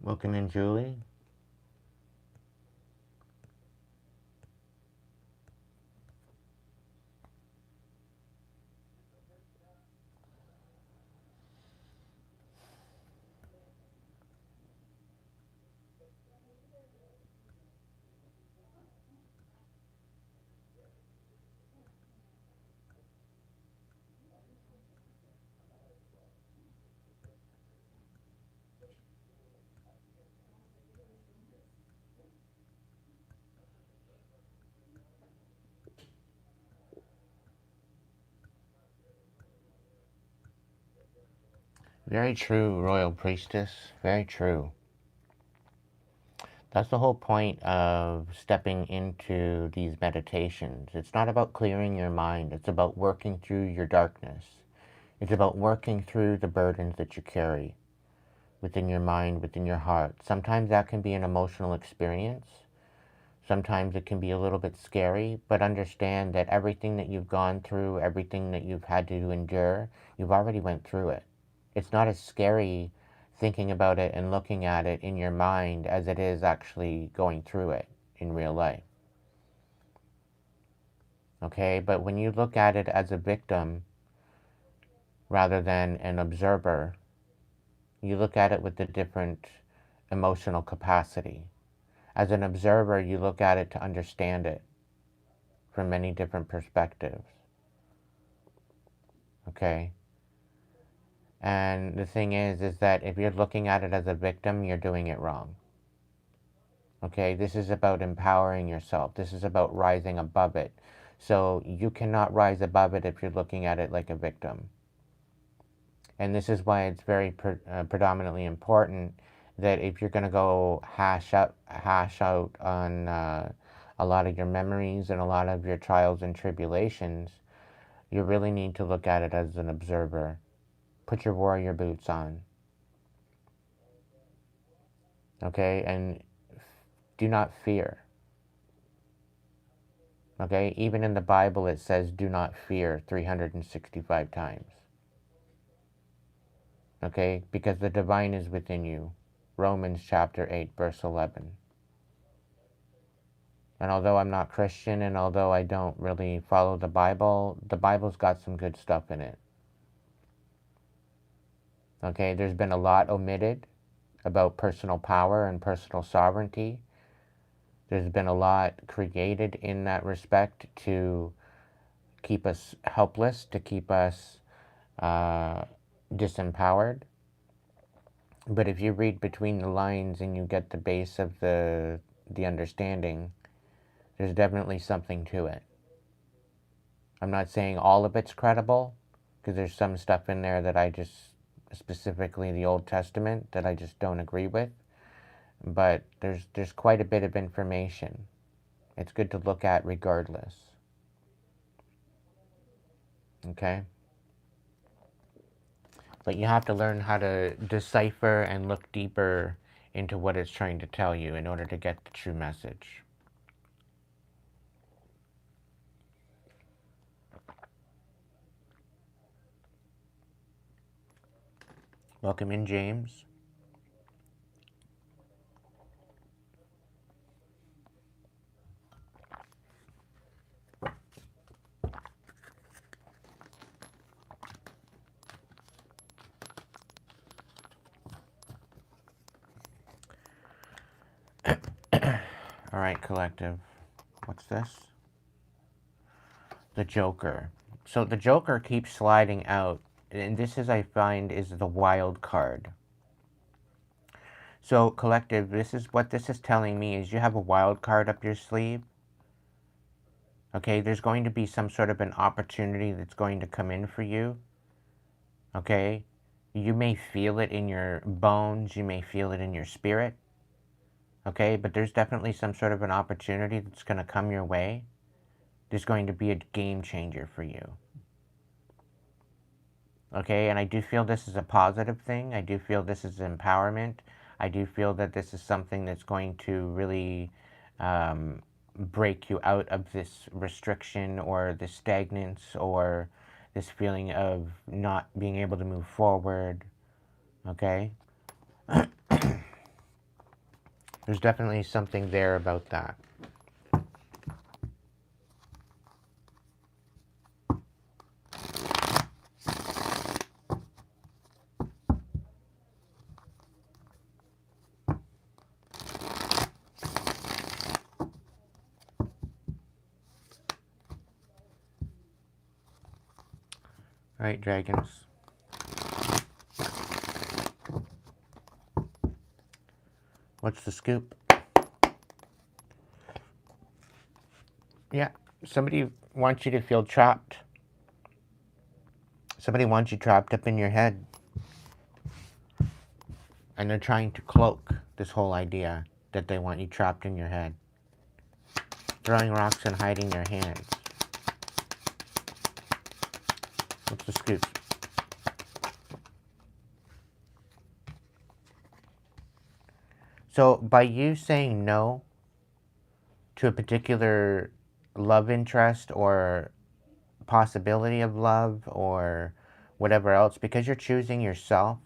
Welcome in, Julie. Very true, Royal Priestess. Very true. That's the whole point of stepping into these meditations. It's not about clearing your mind. It's about working through your darkness. It's about working through the burdens that you carry within your mind, within your heart. Sometimes that can be an emotional experience. Sometimes it can be a little bit scary, but understand that everything that you've gone through, everything that you've had to endure, you've already went through it. It's not as scary thinking about it and looking at it in your mind as it is actually going through it in real life. Okay, but when you look at it as a victim rather than an observer, you look at it with a different emotional capacity. As an observer, you look at it to understand it from many different perspectives. Okay? And the thing is that if you're looking at it as a victim, you're doing it wrong. Okay? This is about empowering yourself. This is about rising above it. So you cannot rise above it if you're looking at it like a victim. And this is why it's very predominantly important that if you're going to go hash out on a lot of your memories and a lot of your trials and tribulations, you really need to look at it as an observer. Put your warrior boots on. Okay? And do not fear. Okay? Even in the Bible it says do not fear 365 times. Okay? Because the divine is within you. Romans chapter 8 verse 11. And although I'm not Christian and although I don't really follow the Bible's got some good stuff in it. Okay? There's been a lot omitted about personal power and personal sovereignty. There's been a lot created in that respect to keep us helpless, to keep us disempowered. But if you read between the lines and you get the base of the understanding, there's definitely something to it. I'm not saying all of it's credible, because there's some stuff in there that I just, specifically the Old Testament, that I just don't agree with. But there's quite a bit of information. It's good to look at regardless. Okay? But you have to learn how to decipher and look deeper into what it's trying to tell you in order to get the true message. Welcome in, James. All right, collective. What's this? The Joker. So the Joker keeps sliding out, and this is, I find, is the wild card. So collective, this is what this is telling me is you have a wild card up your sleeve. Okay, there's going to be some sort of an opportunity that's going to come in for you. Okay, you may feel it in your bones, you may feel it in your spirit. Okay, but there's definitely some sort of an opportunity that's going to come your way. There's going to be a game changer for you. Okay, and I do feel this is a positive thing. I do feel this is empowerment. I do feel that this is something that's going to really break you out of this restriction or this stagnance or this feeling of not being able to move forward. Okay? There's definitely something there about that. Right, dragons. What's the scoop? Yeah, somebody wants you to feel trapped. Somebody wants you trapped up in your head. And they're trying to cloak this whole idea that they want you trapped in your head. Throwing rocks and hiding their hands. What's the scoop? So by you saying no to a particular love interest or possibility of love or whatever else, because you're choosing yourself,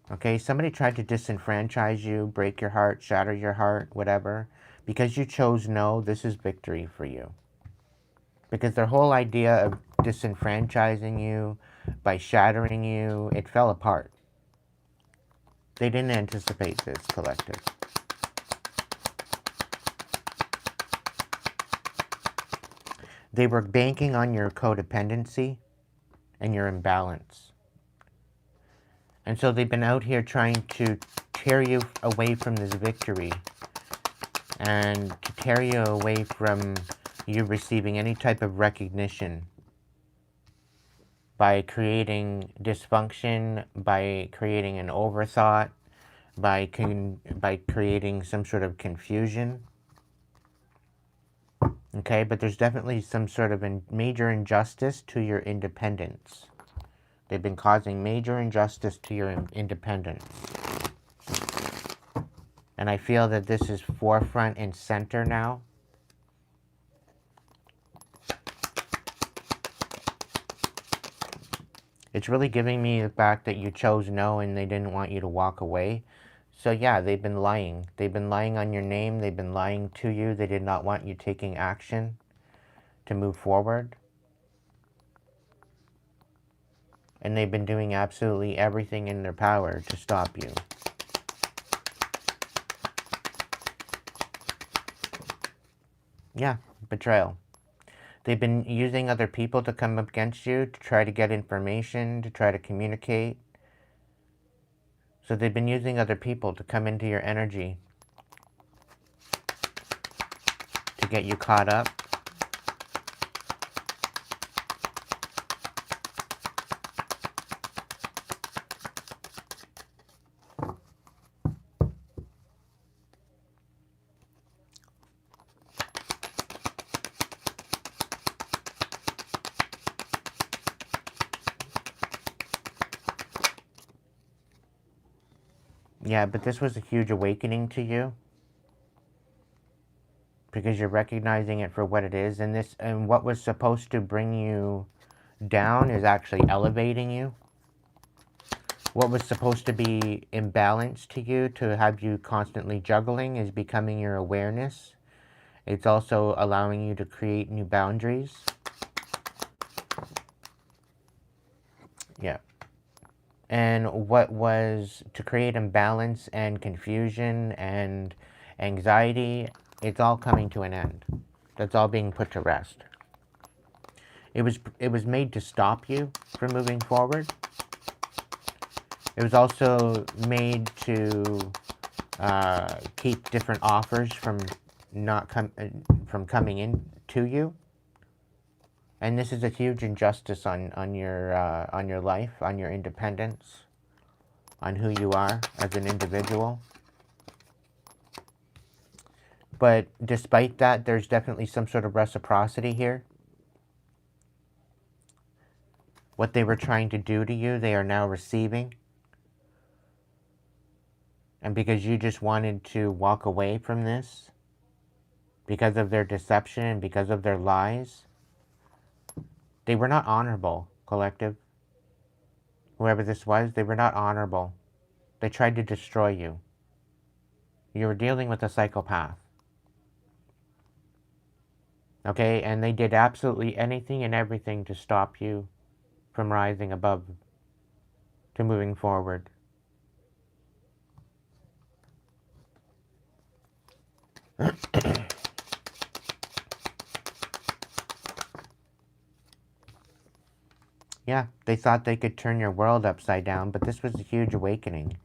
okay, somebody tried to disenfranchise you, break your heart, shatter your heart, whatever. Because you chose no, this is victory for you. Because their whole idea of disenfranchising you, by shattering you, it fell apart. They didn't anticipate this, collective. They were banking on your codependency and your imbalance. And so they've been out here trying to tear you away from this victory and to tear you away from you receiving any type of recognition by creating dysfunction, by creating an overthought, by creating some sort of confusion. Okay, but there's definitely some sort of major injustice to your independence. They've been causing major injustice to your independence. And I feel that this is forefront and center now. It's really giving me the fact that you chose no and they didn't want you to walk away. So yeah, they've been lying. They've been lying on your name. They've been lying to you. They did not want you taking action to move forward. And they've been doing absolutely everything in their power to stop you. Yeah, betrayal. They've been using other people to come up against you, to try to get information, to try to communicate. So they've been using other people to come into your energy, to get you caught up. Yeah, but this was a huge awakening to you. Because you're recognizing it for what it is. And what was supposed to bring you down is actually elevating you. What was supposed to be imbalanced to you, to have you constantly juggling, is becoming your awareness. It's also allowing you to create new boundaries. Yeah. And what was to create imbalance and confusion and anxiety, it's all coming to an end. That's all being put to rest. It was made to stop you from moving forward. It was also made to keep different offers from coming in to you. And this is a huge injustice on your life, on your independence, on who you are as an individual. But despite that, there's definitely some sort of reciprocity here. What they were trying to do to you, they are now receiving. And because you just wanted to walk away from this, because of their deception and because of their lies, they were not honorable, collective. Whoever this was, they were not honorable. They tried to destroy you. You were dealing with a psychopath. Okay, and they did absolutely anything and everything to stop you from rising above, to moving forward. Yeah, they thought they could turn your world upside down, but this was a huge awakening.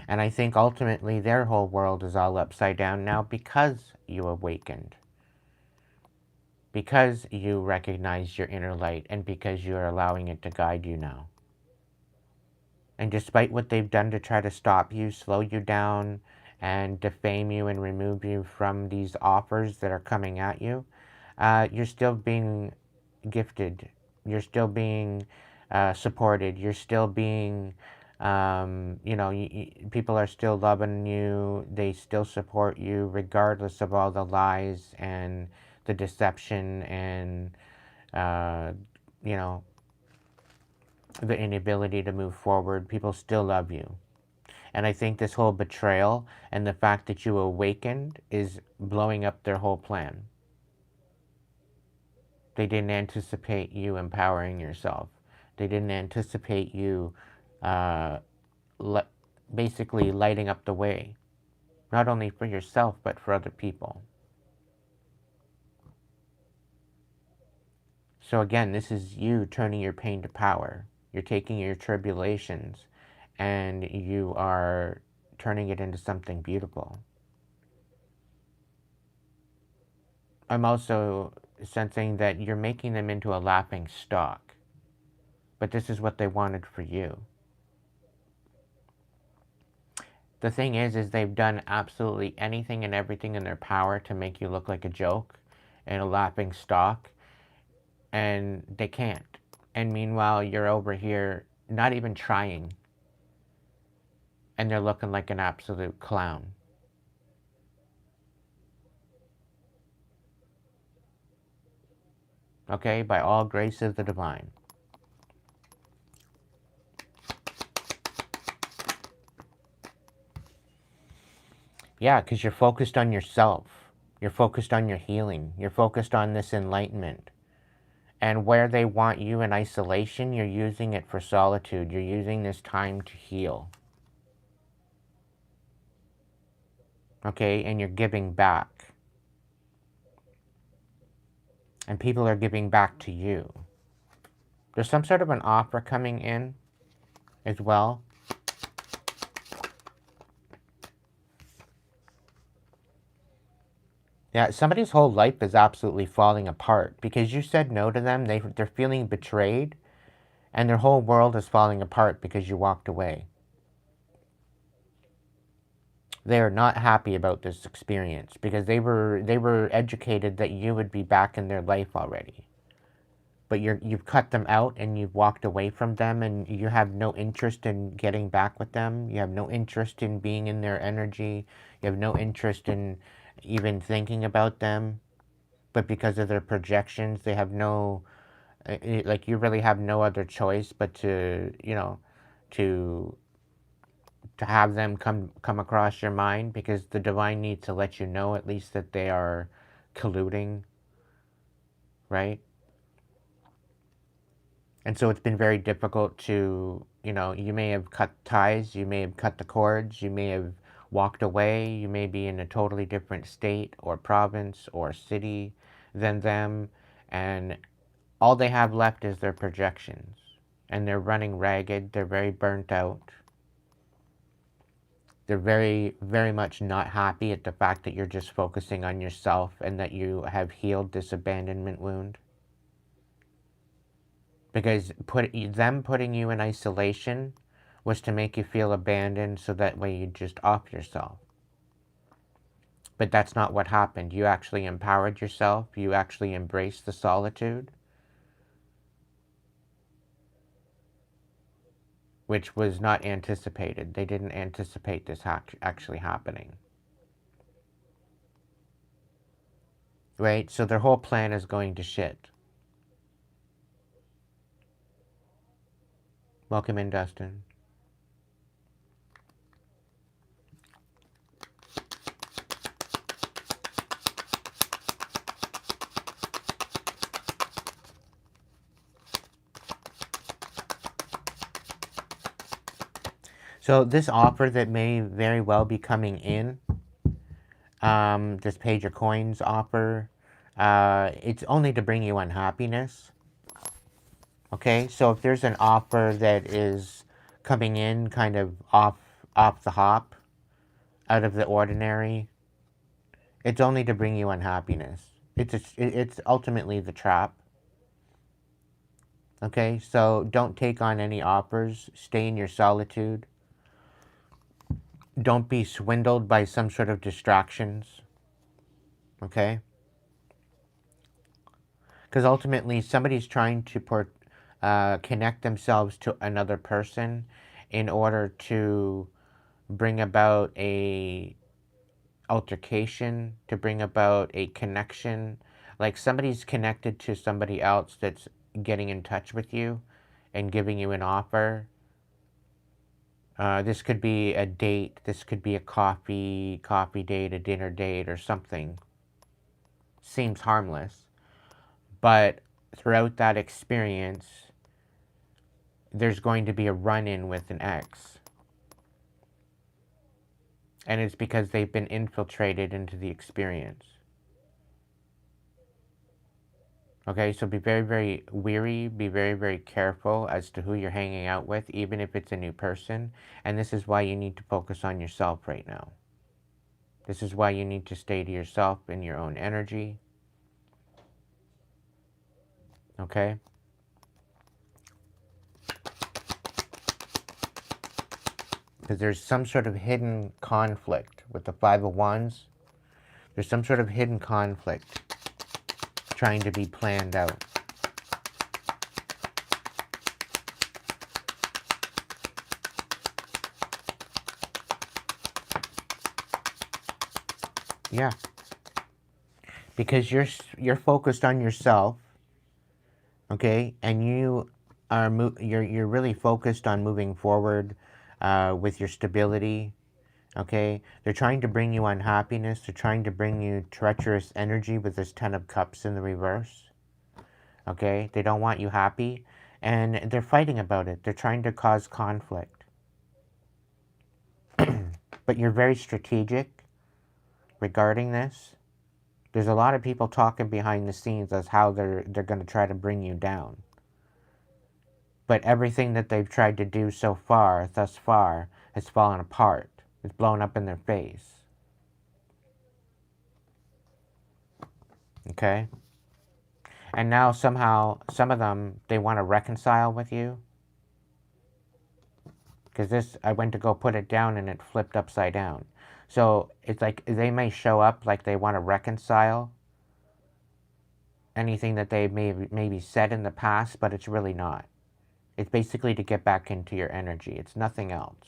And I think ultimately their whole world is all upside down now because you awakened. Because you recognized your inner light and because you're allowing it to guide you now. And despite what they've done to try to stop you, slow you down, and defame you and remove you from these offers that are coming at you, you're still being gifted. You're still being supported. You're still being, people are still loving you. They still support you regardless of all the lies and the deception and, uh, you know, the inability to move forward. People still love you. And I think this whole betrayal and the fact that you awakened is blowing up their whole plan. They didn't anticipate you empowering yourself. They didn't anticipate you uh, le- basically lighting up the way, not only for yourself, but for other people. So again, this is you turning your pain to power. You're taking your tribulations and you are turning it into something beautiful. I'm also sensing that you're making them into a laughing stock. But this is what they wanted for you. The thing is they've done absolutely anything and everything in their power to make you look like a joke and a laughing stock, and they can't. And meanwhile, you're over here not even trying, and they're looking like an absolute clown. Okay, by all grace of the divine. Yeah, because you're focused on yourself. You're focused on your healing. You're focused on this enlightenment. And where they want you in isolation, you're using it for solitude. You're using this time to heal. Okay, and you're giving back. And people are giving back to you. There's some sort of an offer coming in as well. Yeah, somebody's whole life is absolutely falling apart because you said no to them. They're feeling betrayed, and their whole world is falling apart because you walked away. They are not happy about this experience because they were educated that you would be back in their life already. But you've cut them out and you've walked away from them and you have no interest in getting back with them. You have no interest in being in their energy. You have no interest in even thinking about them. But because of their projections, they have no, like you really have no other choice but to to have them come across your mind because the divine needs to let you know at least that they are colluding, right? And so it's been very difficult to, you may have cut ties, you may have cut the cords, you may have walked away, you may be in a totally different state or province or city than them, and all they have left is their projections. And they're running ragged, they're very burnt out. They're very, very much not happy at the fact that you're just focusing on yourself and that you have healed this abandonment wound. Because them putting you in isolation was to make you feel abandoned so that way you just off yourself. But that's not what happened. You actually empowered yourself. You actually embraced the solitude, which was not anticipated. They didn't anticipate this actually happening. Right? So their whole plan is going to shit. Welcome in, Dustin. So this offer that may very well be coming in, this Page of Coins offer, it's only to bring you unhappiness. Okay, so if there's an offer that is coming in kind of off the hop, out of the ordinary, it's only to bring you unhappiness. It's ultimately the trap. Okay, so don't take on any offers. Stay in your solitude. Don't be swindled by some sort of distractions. Okay? Because ultimately, somebody's trying to connect themselves to another person in order to bring about a altercation, to bring about a connection. Like somebody's connected to somebody else that's getting in touch with you and giving you an offer. This could be a date. This could be a coffee date, a dinner date, or something. Seems harmless. But throughout that experience, there's going to be a run-in with an ex. And it's because they've been infiltrated into the experience. Okay, so be very, very wary, be very, very careful as to who you're hanging out with, even if it's a new person. And this is why you need to focus on yourself right now. This is why you need to stay to yourself in your own energy. Okay? Because there's some sort of hidden conflict with the Five of Wands. There's some sort of hidden conflict trying to be planned out. Yeah. Because you're focused on yourself, okay? And you're really focused on moving forward with your stability, okay? They're trying to bring you unhappiness. They're trying to bring you treacherous energy with this Ten of Cups in the reverse, okay? They don't want you happy, and they're fighting about it. They're trying to cause conflict. But you're very strategic regarding this. There's a lot of people talking behind the scenes as how they're going to try to bring you down. But everything that they've tried to do so far, thus far, has fallen apart. It's blown up in their face. Okay? And now somehow, some of them, they want to reconcile with you. Because this, I went to go put it down and it flipped upside down. So it's like they may show up like they want to reconcile anything that they maybe said in the past, but it's really not. It's basically to get back into your energy. It's nothing else.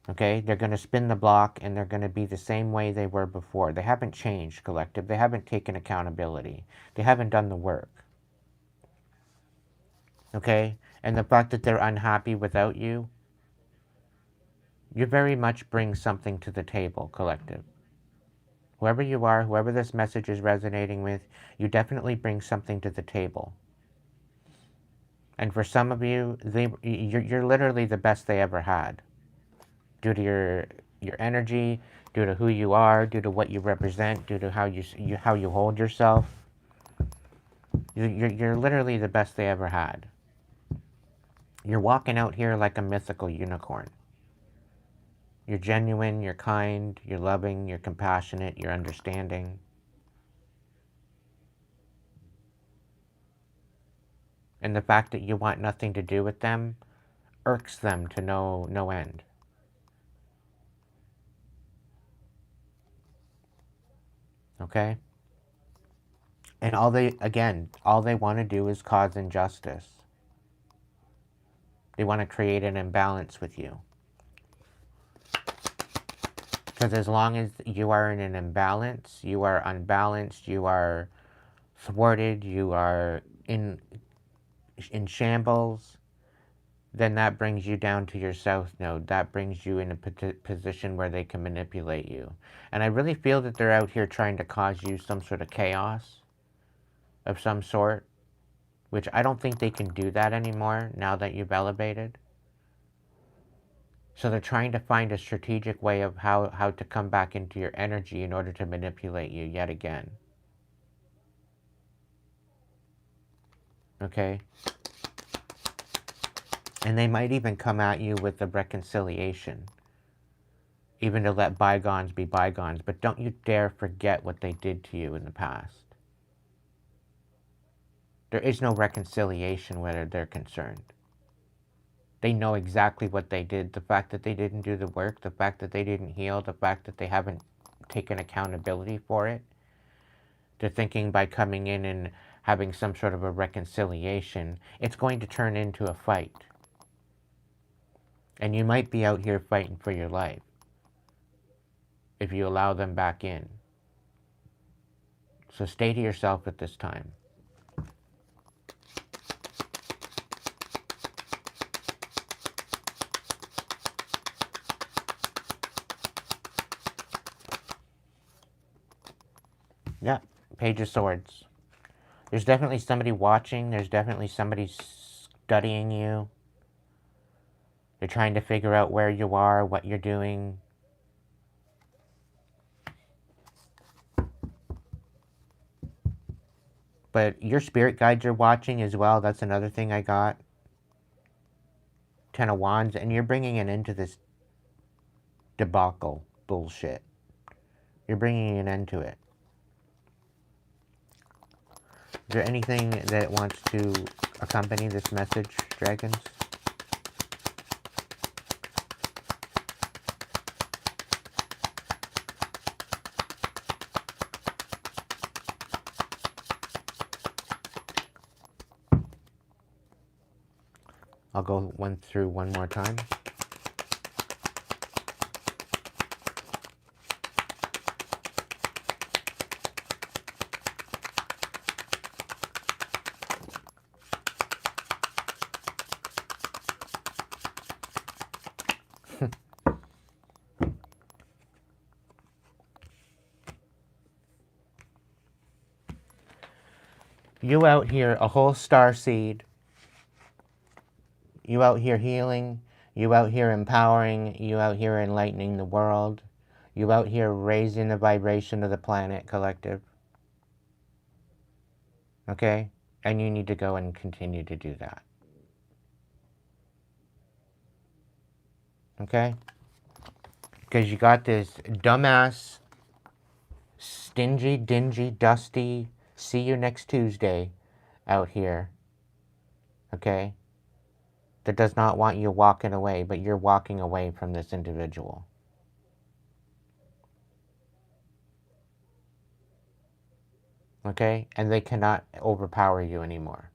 Okay? They're going to spin the block and they're going to be the same way they were before. They haven't changed, collective. They haven't taken accountability. They haven't done the work. Okay? And the fact that they're unhappy without you, you very much bring something to the table, collective. Whoever you are, whoever this message is resonating with, you definitely bring something to the table. And for some of you, you're literally the best they ever had. Due to your energy, due to who you are, due to what you represent, due to how you hold yourself. You're literally the best they ever had. You're walking out here like a mythical unicorn. You're genuine, you're kind, you're loving, you're compassionate, you're understanding. And the fact that you want nothing to do with them irks them to no end. Okay? And all they want to do is cause injustice. They want to create an imbalance with you. Because as long as you are in an imbalance, you are unbalanced, you are thwarted, you are in shambles, then that brings you down to your south node. That brings you in a position where they can manipulate you. And I really feel that they're out here trying to cause you some sort of chaos of some sort, which I don't think they can do that anymore now that you've elevated. So they're trying to find a strategic way of how to come back into your energy in order to manipulate you yet again. Okay? And they might even come at you with a reconciliation. Even to let bygones be bygones. But don't you dare forget what they did to you in the past. There is no reconciliation where they're concerned. They know exactly what they did. The fact that they didn't do the work, the fact that they didn't heal, the fact that they haven't taken accountability for it. They're thinking by coming in and having some sort of a reconciliation, it's going to turn into a fight. And you might be out here fighting for your life if you allow them back in. So stay to yourself at this time. Yeah, Page of Swords. There's definitely somebody watching. There's definitely somebody studying you. They're trying to figure out where you are, what you're doing. But your spirit guides are watching as well. That's another thing I got. Ten of Wands. And you're bringing it into this debacle bullshit. You're bringing an end to it. Is there anything that wants to accompany this message, dragons? I'll go through one more time. You out here, a whole star seed. You out here healing. You out here empowering. You out here enlightening the world. You out here raising the vibration of the planet collective. Okay? And you need to go and continue to do that. Okay? Because you got this dumbass, stingy, dingy, dusty, see you next Tuesday out here. Okay? That does not want you walking away, but you're walking away from this individual. Okay? And they cannot overpower you anymore.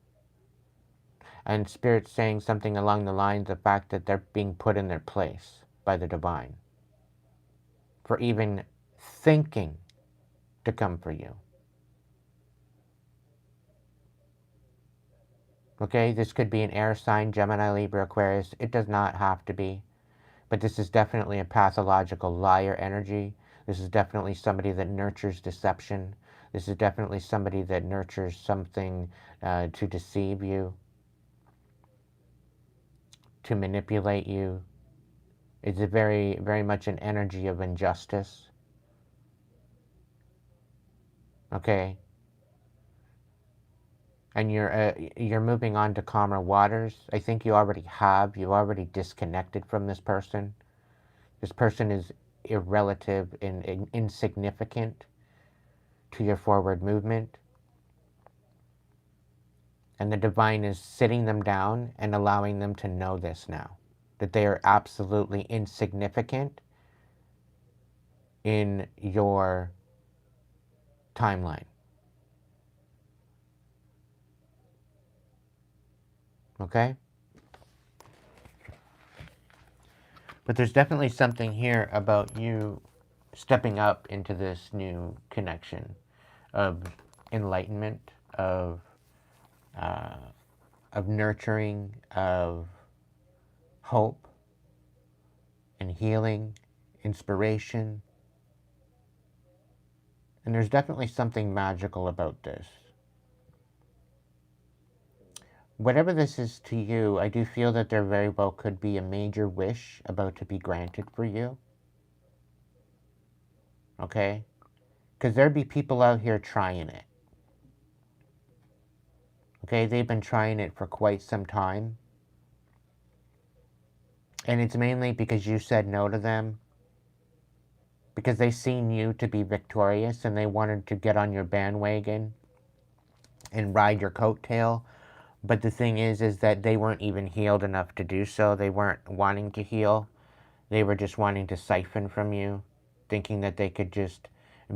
And Spirit's saying something along the lines of the fact that they're being put in their place by the divine for even thinking to come for you. Okay? This could be an air sign, Gemini, Libra, Aquarius. It does not have to be. But this is definitely a pathological liar energy. This is definitely somebody that nurtures deception. This is definitely somebody that nurtures something to deceive you, to manipulate you. It's a very, very much an energy of injustice. Okay? And you're moving on to calmer waters. I think you already have. You've already disconnected from this person. This person is irrelative and insignificant to your forward movement. And the divine is sitting them down and allowing them to know this now. That they are absolutely insignificant in your timeline. Okay? But there's definitely something here about you stepping up into this new connection of enlightenment, of nurturing, of hope and healing, inspiration. And there's definitely something magical about this. Whatever this is to you, I do feel that there very well could be a major wish about to be granted for you. Okay? Because there'd be people out here trying it. Okay? They've been trying it for quite some time. And it's mainly because you said no to them. Because they've seen you to be victorious and they wanted to get on your bandwagon and ride your coattail. But the thing is that they weren't even healed enough to do so. They weren't wanting to heal. They were just wanting to siphon from you, thinking that they could just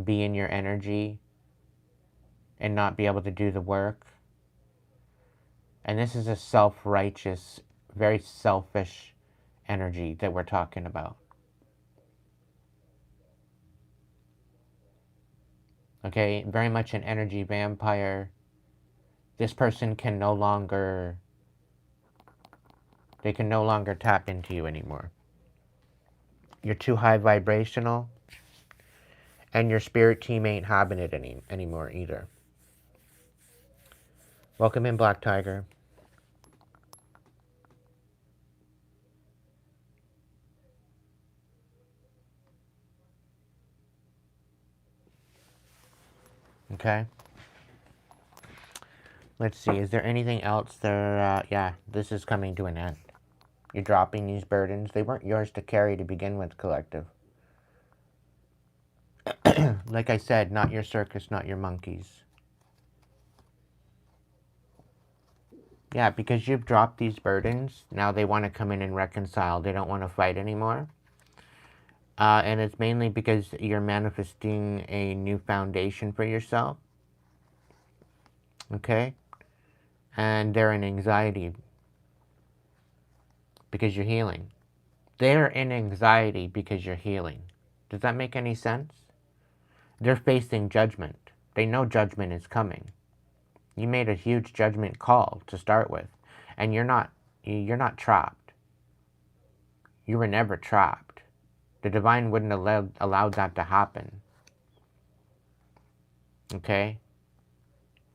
be in your energy and not be able to do the work. And this is a self-righteous, very selfish energy that we're talking about. Okay, very much an energy vampire. This person can no longer, they can no longer tap into you anymore. You're too high vibrational, and your spirit team ain't having it anymore either. Welcome in, Black Tiger. Okay. Let's see, is there anything else there? Yeah, this is coming to an end. You're dropping these burdens. They weren't yours to carry to begin with, collective. Like I said, not your circus, not your monkeys. Yeah, because you've dropped these burdens, now they want to come in and reconcile. They don't want to fight anymore. And it's mainly because you're manifesting a new foundation for yourself. Okay? And they're in anxiety because you're healing. They're in anxiety because you're healing. Does that make any sense? They're facing judgment. They know judgment is coming. You made a huge judgment call to start with, and you're not trapped. You were never trapped. The divine wouldn't have allowed that to happen. Okay?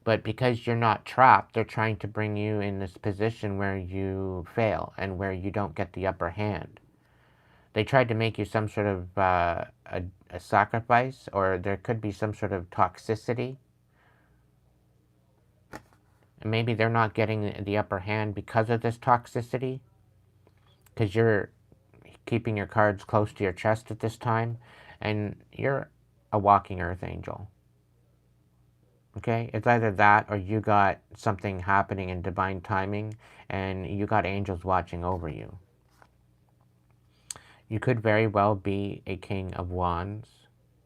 But because you're not trapped, they're trying to bring you in this position where you fail and where you don't get the upper hand. They tried to make you some sort of a sacrifice, or there could be some sort of toxicity. And maybe they're not getting the upper hand because of this toxicity, because you're keeping your cards close to your chest at this time, and you're a walking earth angel. Okay? It's either that or you got something happening in divine timing and you got angels watching over you. You could very well be a King of Wands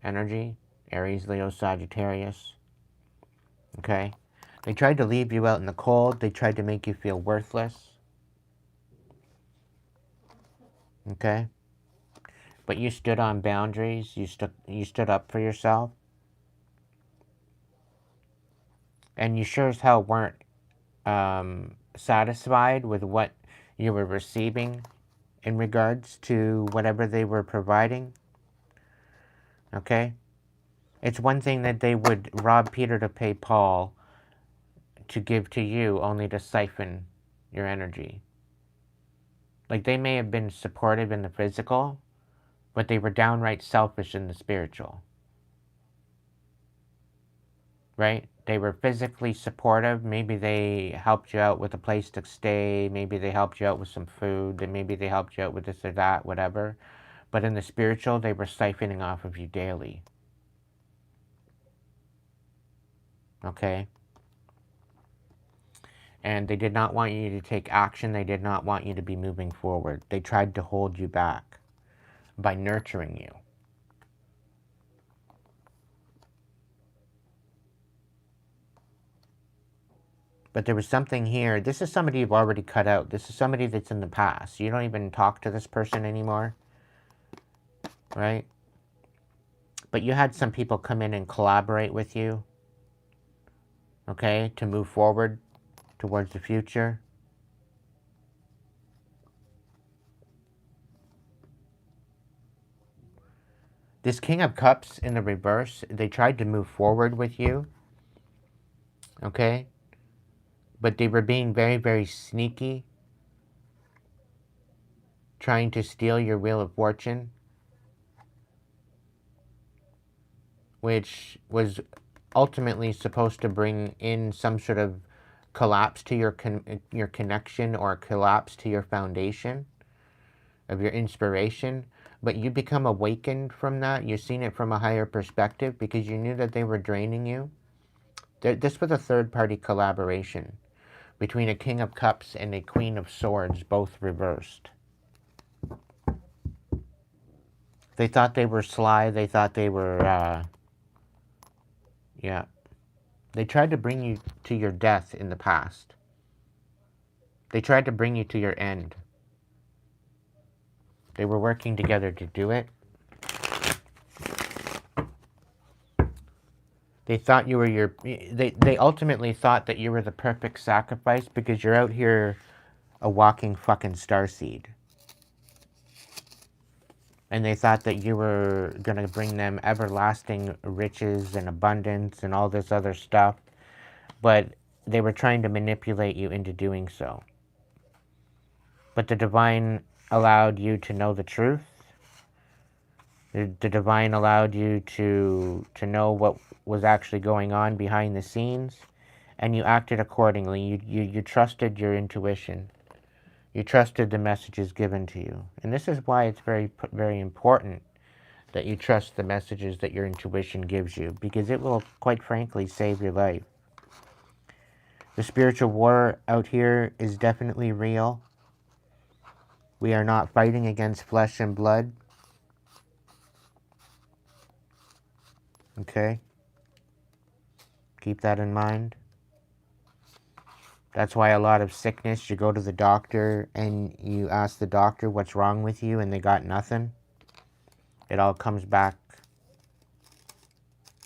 energy, Aries, Leo, Sagittarius. Okay? They tried to leave you out in the cold. They tried to make you feel worthless. Okay? But you stood on boundaries. You stood up for yourself. And you sure as hell weren't satisfied with what you were receiving in regards to whatever they were providing. Okay? It's one thing that they would rob Peter to pay Paul to give to you, only to siphon your energy. Like, they may have been supportive in the physical, but they were downright selfish in the spiritual. Right? They were physically supportive. Maybe they helped you out with a place to stay. Maybe they helped you out with some food. Maybe they helped you out with this or that, whatever. But in the spiritual, they were siphoning off of you daily. Okay? And they did not want you to take action. They did not want you to be moving forward. They tried to hold you back by nurturing you. But there was something here. This is somebody you've already cut out. This is somebody that's in the past. You don't even talk to this person anymore. Right? But you had some people come in and collaborate with you. Okay? To move forward towards the future. This King of Cups in the reverse, they tried to move forward with you. Okay? But they were being very, very sneaky. Trying to steal your Wheel of Fortune. Which was ultimately supposed to bring in some sort of collapse to your connection, or collapse to your foundation of your inspiration. But you become awakened from that. You've seen it from a higher perspective because you knew that they were draining you. This was a third-party collaboration between a King of Cups and a Queen of Swords, both reversed. They thought they were sly. They thought they were, yeah. They tried to bring you to your death in the past. They tried to bring you to your end. They were working together to do it. They thought you were they ultimately thought that you were the perfect sacrifice because you're out here a walking fucking starseed. And they thought that you were going to bring them everlasting riches and abundance and all this other stuff. But they were trying to manipulate you into doing so. But the divine allowed you to know the truth. The divine allowed you to know what was actually going on behind the scenes. And you acted accordingly. You trusted your intuition. You trusted the messages given to you. And this is why it's very, very important that you trust the messages that your intuition gives you, because it will, quite frankly, save your life. The spiritual war out here is definitely real. We are not fighting against flesh and blood. Okay? Keep that in mind. That's why a lot of sickness, you go to the doctor and you ask the doctor what's wrong with you and they got nothing. It all comes back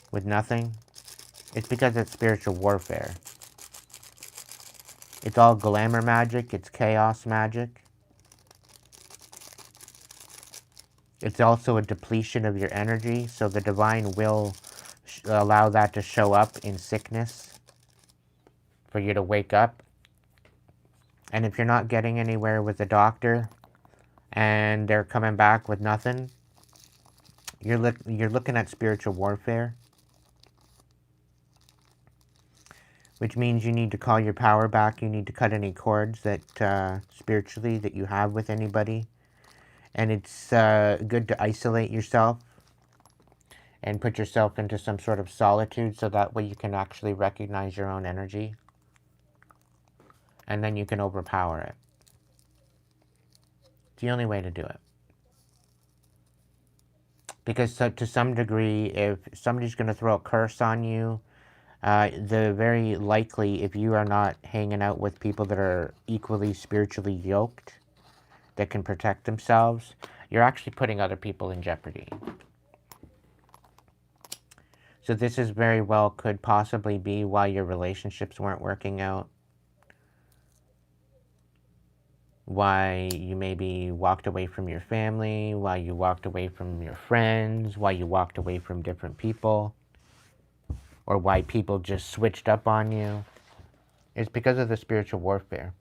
with nothing. It's because it's spiritual warfare. It's all glamour magic. It's chaos magic. It's also a depletion of your energy. So the divine will allow that to show up in sickness for you to wake up. And if you're not getting anywhere with the doctor and they're coming back with nothing, you're looking at spiritual warfare. Which means you need to call your power back. You need to cut any cords that spiritually that you have with anybody. And it's good to isolate yourself and put yourself into some sort of solitude so that way you can actually recognize your own energy. And then you can overpower it. It's the only way to do it. Because to some degree, if somebody's going to throw a curse on you, the very likely, if you are not hanging out with people that are equally spiritually yoked, that can protect themselves, you're actually putting other people in jeopardy. So this is very well could possibly be why your relationships weren't working out. Why you maybe walked away from your family, why you walked away from your friends, why you walked away from different people, or why people just switched up on you. It's because of the spiritual warfare.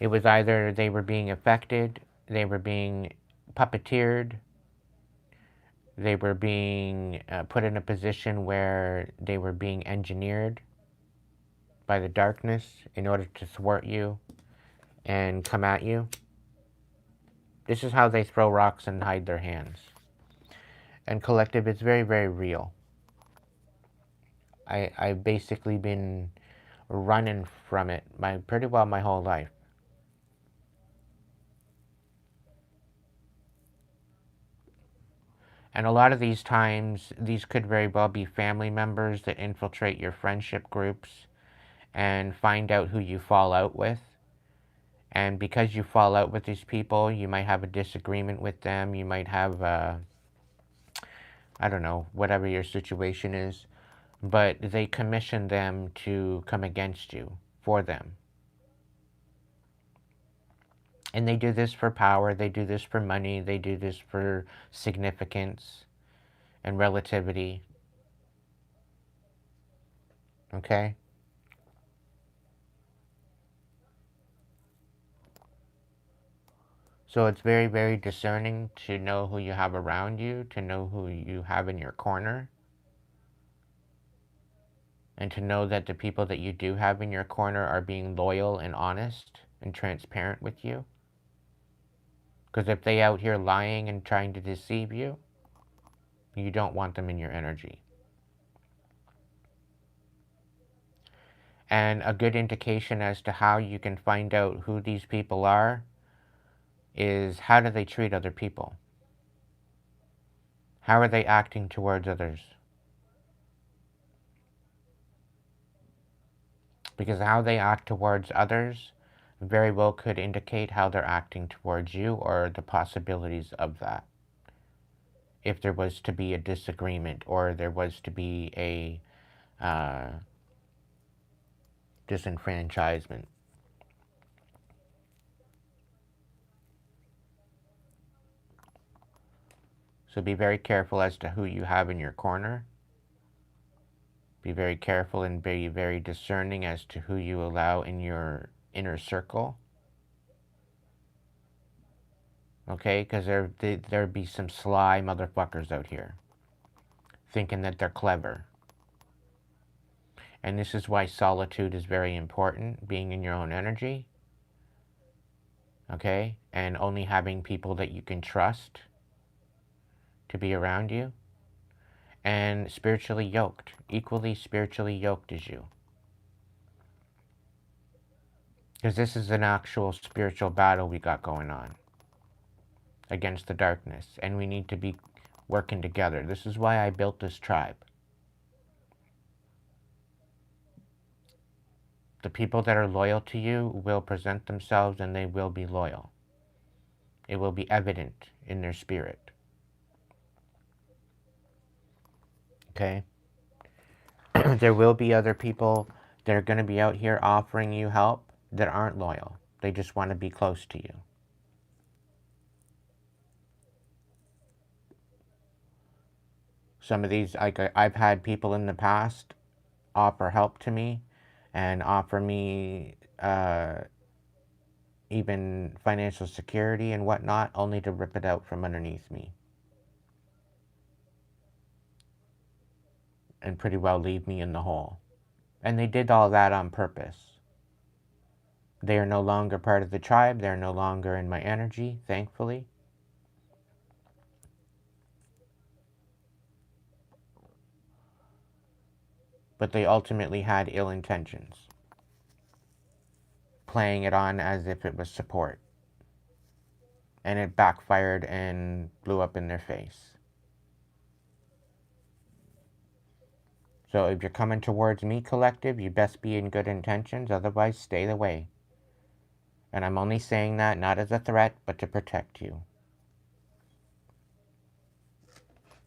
It was either they were being affected, they were being puppeteered, they were being put in a position where they were being engineered by the darkness in order to thwart you and come at you. This is how they throw rocks and hide their hands. And collective, it's very, very real. I've basically been running from it pretty well my whole life. And a lot of these times, these could very well be family members that infiltrate your friendship groups and find out who you fall out with. And because you fall out with these people, you might have a disagreement with them. You might have, I don't know, whatever your situation is. But they commission them to come against you for them. And they do this for power, they do this for money, they do this for significance and relativity. Okay? So it's very, very discerning to know who you have around you, to know who you have in your corner, and to know that the people that you do have in your corner are being loyal and honest and transparent with you. Because if they out here lying and trying to deceive you, you don't want them in your energy. And a good indication as to how you can find out who these people are is, how do they treat other people? How are they acting towards others? Because how they act towards others very well could indicate how they're acting towards you, or the possibilities of that. If there was to be a disagreement, or there was to be a disenfranchisement. So be very careful as to who you have in your corner. Be very careful and be very discerning as to who you allow in your inner circle. Okay? Because there'd be some sly motherfuckers out here thinking that they're clever. And this is why solitude is very important, being in your own energy. Okay? And only having people that you can trust to be around you. And spiritually yoked, equally spiritually yoked as you. Because this is an actual spiritual battle we got going on against the darkness. And we need to be working together. This is why I built this tribe. The people that are loyal to you will present themselves, and they will be loyal. It will be evident in their spirit. Okay? There will be other people that are going to be out here offering you help that aren't loyal. They just want to be close to you. Some of these, like, I've had people in the past offer help to me and offer me even financial security and whatnot, only to rip it out from underneath me and pretty well leave me in the hole. And they did all that on purpose. They are no longer part of the tribe. They're no longer in my energy, thankfully. But they ultimately had ill intentions, playing it on as if it was support. And it backfired and blew up in their face. So if you're coming towards me, collective, you best be in good intentions, otherwise stay away. And I'm only saying that not as a threat, but to protect you.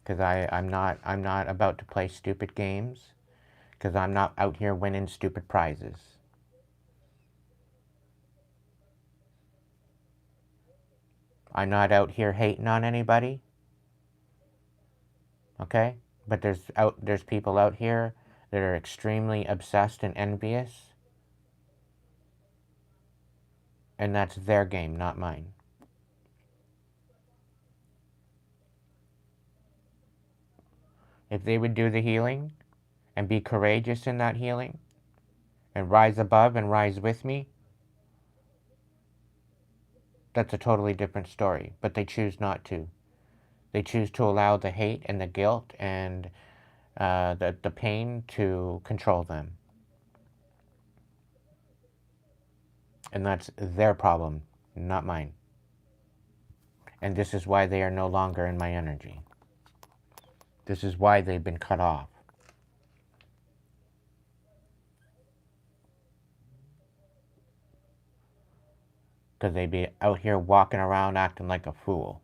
Because I'm not about to play stupid games. Because I'm not out here winning stupid prizes. I'm not out here hating on anybody. Okay? But there's people out here that are extremely obsessed and envious. And that's their game, not mine. If they would do the healing and be courageous in that healing and rise above and rise with me, that's a totally different story. But they choose not to. They choose to allow the hate and the guilt and the pain to control them. And that's their problem, not mine. And this is why they are no longer in my energy. This is why they've been cut off. Because they'd be out here walking around acting like a fool.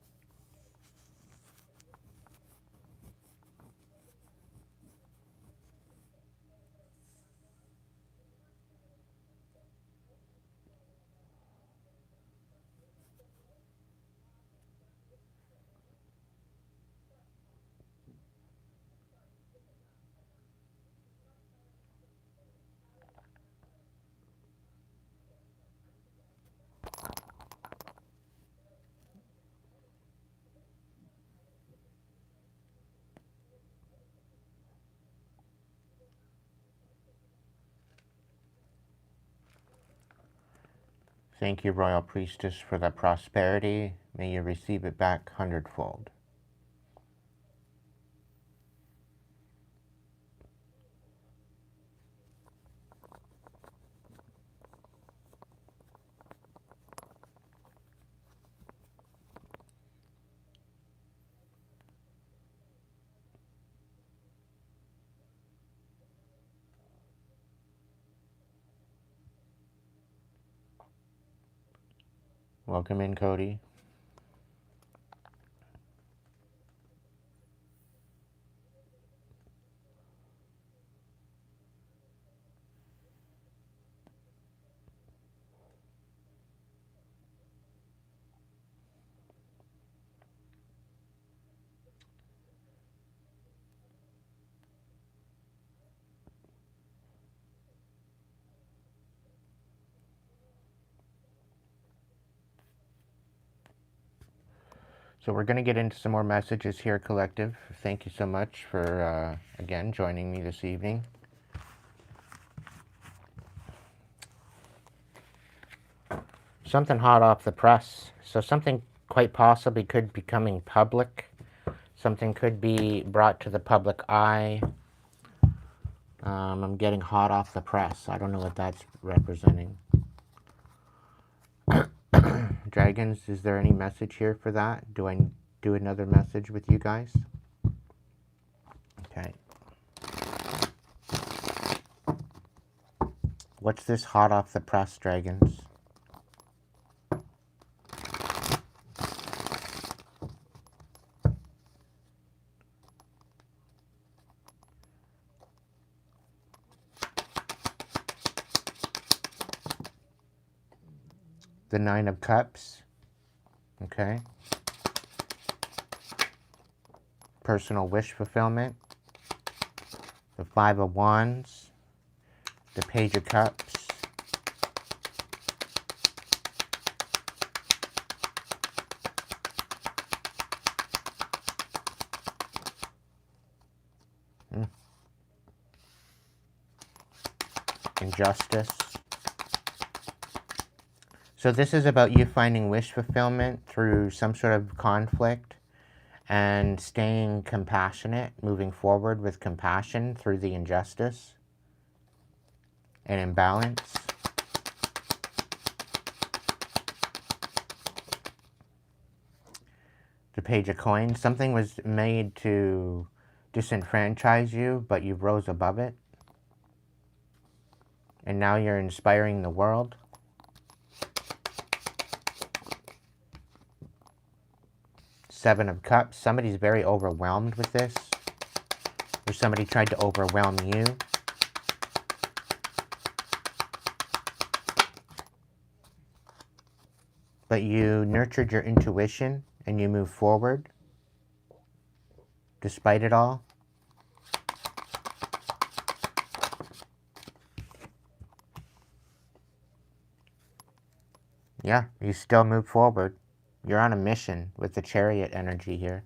Thank you, Royal Priestess, for that prosperity. May you receive it back hundredfold. Welcome in, Cody. So we're going to get into some more messages here, collective. Thank you so much for, again, joining me this evening. Something hot off the press. So something quite possibly could be coming public. Something could be brought to the public eye. I'm getting hot off the press. I don't know what that's representing. Dragons, is there any message here for that? Do I do another message with you guys? Okay. What's this hot off the press, dragons? The Nine of Cups. Okay. Personal wish fulfillment. The Five of Wands. The Page of Cups. Injustice. So this is about you finding wish fulfillment through some sort of conflict and staying compassionate, moving forward with compassion through the injustice and imbalance. The Page of Coins. Something was made to disenfranchise you, but you rose above it. And now you're inspiring the world. Seven of Cups. Somebody's very overwhelmed with this. Or somebody tried to overwhelm you. But you nurtured your intuition and you moved forward despite it all. Yeah, you still move forward. You're on a mission with the Chariot energy here.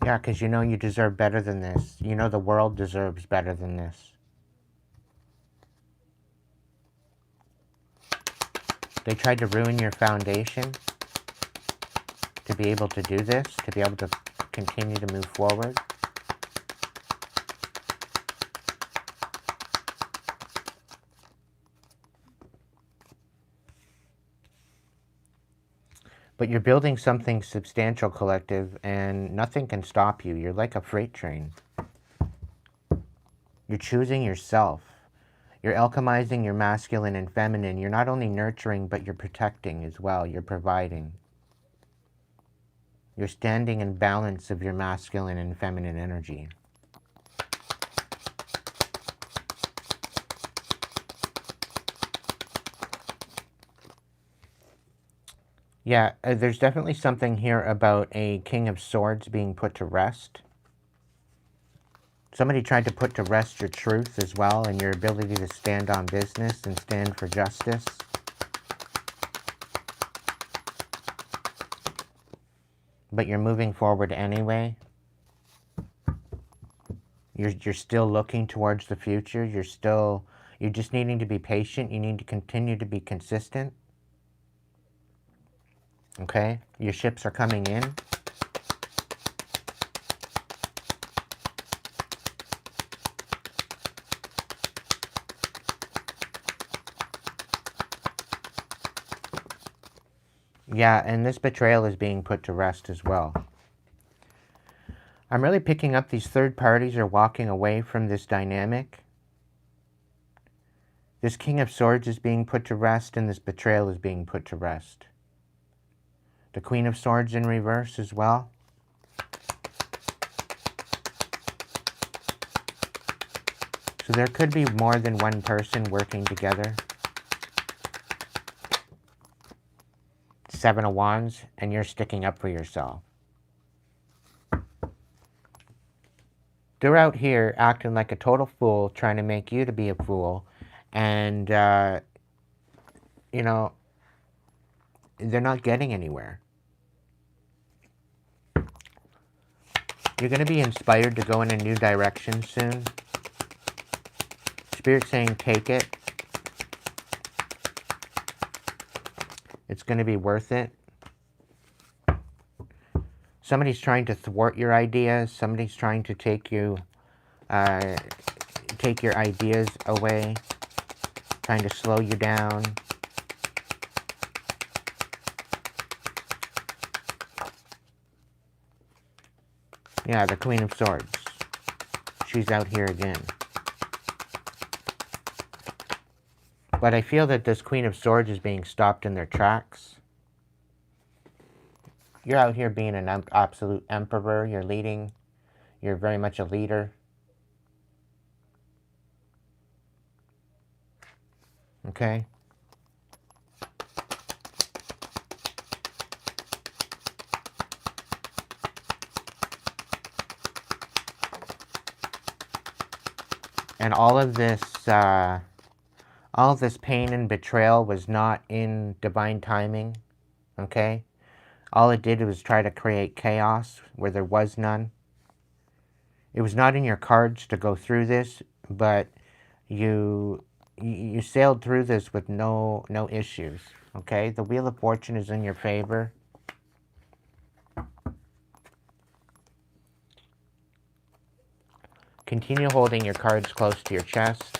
Yeah, because you know you deserve better than this. You know the world deserves better than this. They tried to ruin your foundation to be able to do this, to be able to continue to move forward. But you're building something substantial, collective, and nothing can stop you. You're like a freight train. You're choosing yourself. You're alchemizing your masculine and feminine. You're not only nurturing, but you're protecting as well. You're providing. You're standing in balance of your masculine and feminine energy. Yeah, there's definitely something here about a King of Swords being put to rest. Somebody tried to put to rest your truth as well and your ability to stand on business and stand for justice. But you're moving forward anyway. You're still looking towards the future. You're just needing to be patient. You need to continue to be consistent. Okay? Your ships are coming in. Yeah, and this betrayal is being put to rest as well. I'm really picking up these third parties are walking away from this dynamic. This King of Swords is being put to rest, and this betrayal is being put to rest. The Queen of Swords in reverse as well. So there could be more than one person working together. Seven of Wands, and you're sticking up for yourself. They're out here acting like a total fool, trying to make you to be a fool. And, you know, they're not getting anywhere. You're going to be inspired to go in a new direction soon. Spirit saying take it. It's going to be worth it. Somebody's trying to thwart your ideas. Somebody's trying to take your ideas away. Trying to slow you down. Yeah, the Queen of Swords. She's out here again. But I feel that this Queen of Swords is being stopped in their tracks. You're out here being an absolute emperor. You're leading. You're very much a leader. Okay? And all of this pain and betrayal was not in divine timing. Okay? All it did was try to create chaos where there was none. It was not in your cards to go through this, but you sailed through this with no issues. Okay? The Wheel of Fortune is in your favor. Continue holding your cards close to your chest.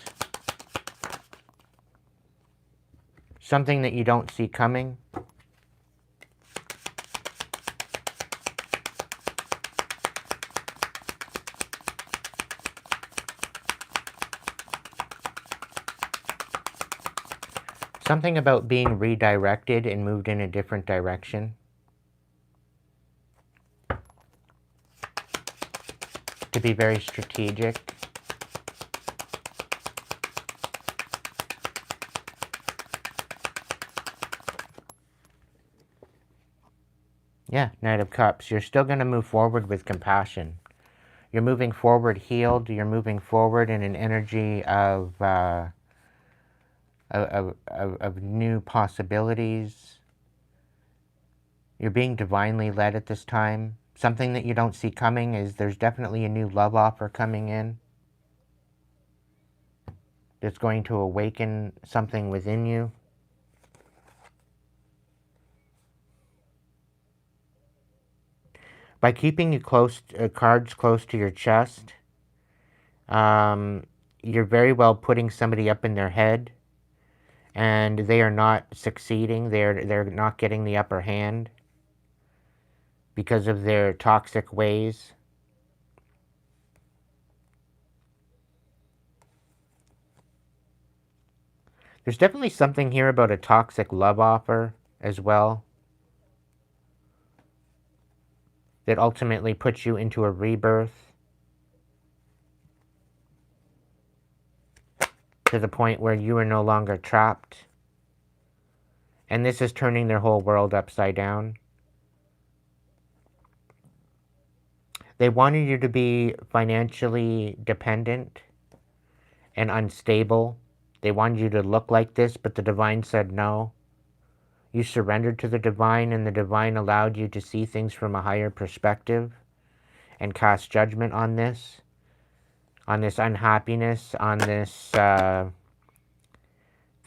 Something that you don't see coming. Something about being redirected and moved in a different direction. To be very strategic. Yeah, Knight of Cups. You're still going to move forward with compassion. You're moving forward healed. You're moving forward in an energy of new possibilities. You're being divinely led at this time. Something that you don't see coming is there's definitely a new love offer coming in. That's going to awaken something within you. By keeping your cards close to your chest, you're very well putting somebody up in their head, and they are not succeeding. They're not getting the upper hand because of their toxic ways. There's definitely something here about a toxic love offer as well that ultimately puts you into a rebirth to the point where you are no longer trapped. And this is turning their whole world upside down. They wanted you to be financially dependent and unstable. They wanted you to look like this, but the divine said no. You surrendered to the divine, and the divine allowed you to see things from a higher perspective and cast judgment on this unhappiness, on this, the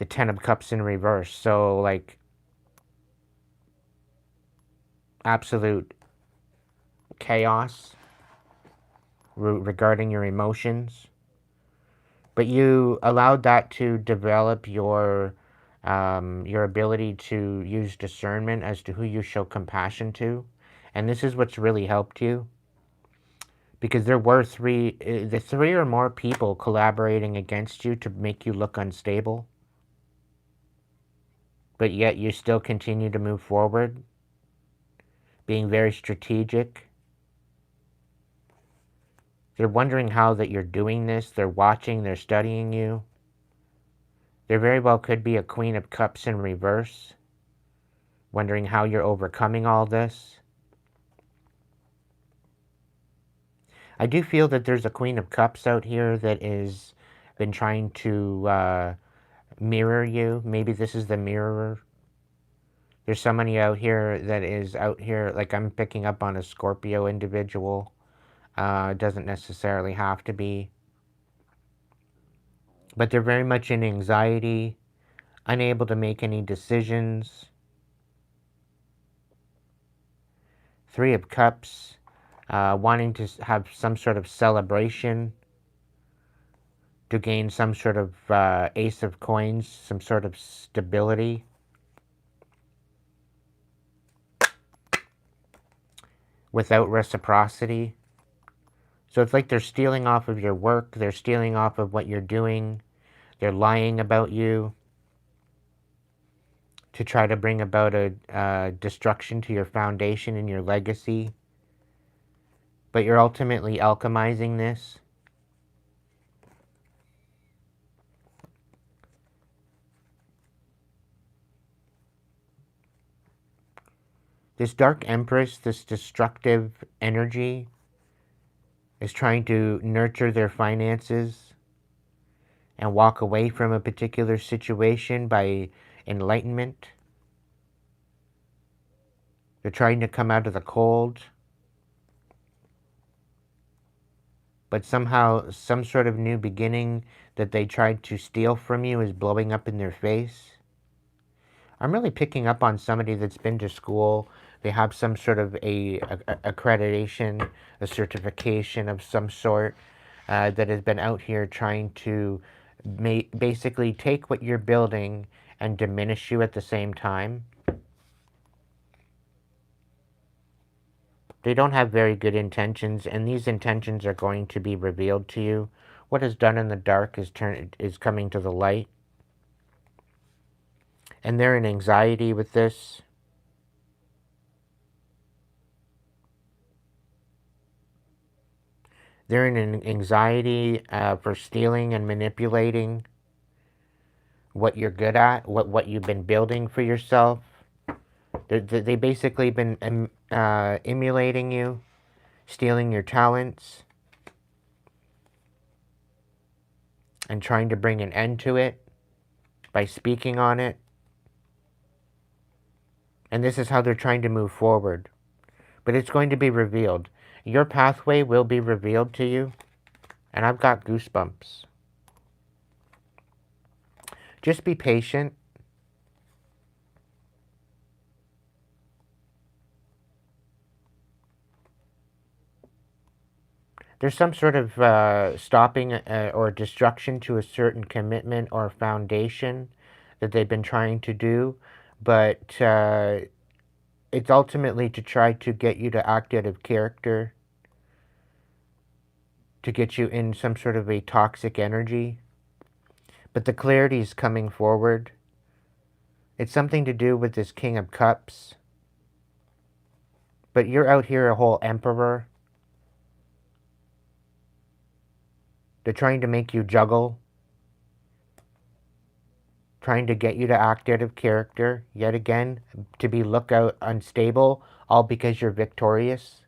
Ten of Cups in reverse. So, like, absolute chaos regarding your emotions. But you allowed that to develop your your ability to use discernment as to who you show compassion to. And this is what's really helped you. Because there were the three or more people collaborating against you to make you look unstable. But yet you still continue to move forward, being very strategic. They're wondering how that you're doing this. They're watching, they're studying you. There very well could be a Queen of Cups in reverse, wondering how you're overcoming all this. I do feel that there's a Queen of Cups out here that is been trying to mirror you. Maybe this is the mirror. There's somebody out here that is out here, like I'm picking up on a Scorpio individual. Doesn't necessarily have to be. But they're very much in anxiety, unable to make any decisions. Three of Cups, wanting to have some sort of celebration, to gain some sort of Ace of Coins, some sort of stability. Without reciprocity. So it's like they're stealing off of your work, they're stealing off of what you're doing, they're lying about you to try to bring about a destruction to your foundation and your legacy. But you're ultimately alchemizing this. This Dark Empress, this destructive energy, is trying to nurture their finances and walk away from a particular situation by enlightenment. They're trying to come out of the cold. But somehow, some sort of new beginning that they tried to steal from you is blowing up in their face. I'm really picking up on somebody that's been to school. They have some sort of a accreditation, a certification of some sort that has been out here trying to basically take what you're building and diminish you at the same time. They don't have very good intentions, and these intentions are going to be revealed to you. What is done in the dark is coming to the light. And they're in anxiety with this. They're in an anxiety for stealing and manipulating what you're good at, what you've been building for yourself. They basically been emulating you, stealing your talents, and trying to bring an end to it by speaking on it. And this is how they're trying to move forward. But it's going to be revealed. Your pathway will be revealed to you. And I've got goosebumps. Just be patient. There's some sort of stopping or destruction to a certain commitment or foundation that they've been trying to do. But it's ultimately to try to get you to act out of character, to get you in some sort of a toxic energy. But the clarity is coming forward. It's something to do with this King of Cups. But you're out here a whole emperor. They're trying to make you juggle. Trying to get you to act out of character. Yet again, to be looked out unstable. All because you're victorious.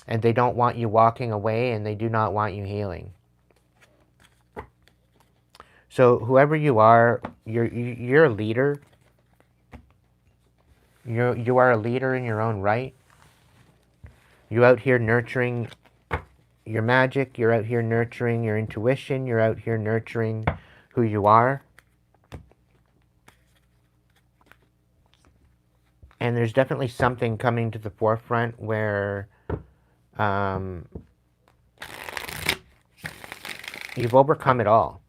And they don't want you walking away, and they do not want you healing. So whoever you are, you're a leader. You are a leader in your own right. You're out here nurturing your magic. You're out here nurturing your intuition. You're out here nurturing who you are. And there's definitely something coming to the forefront where you've overcome it all.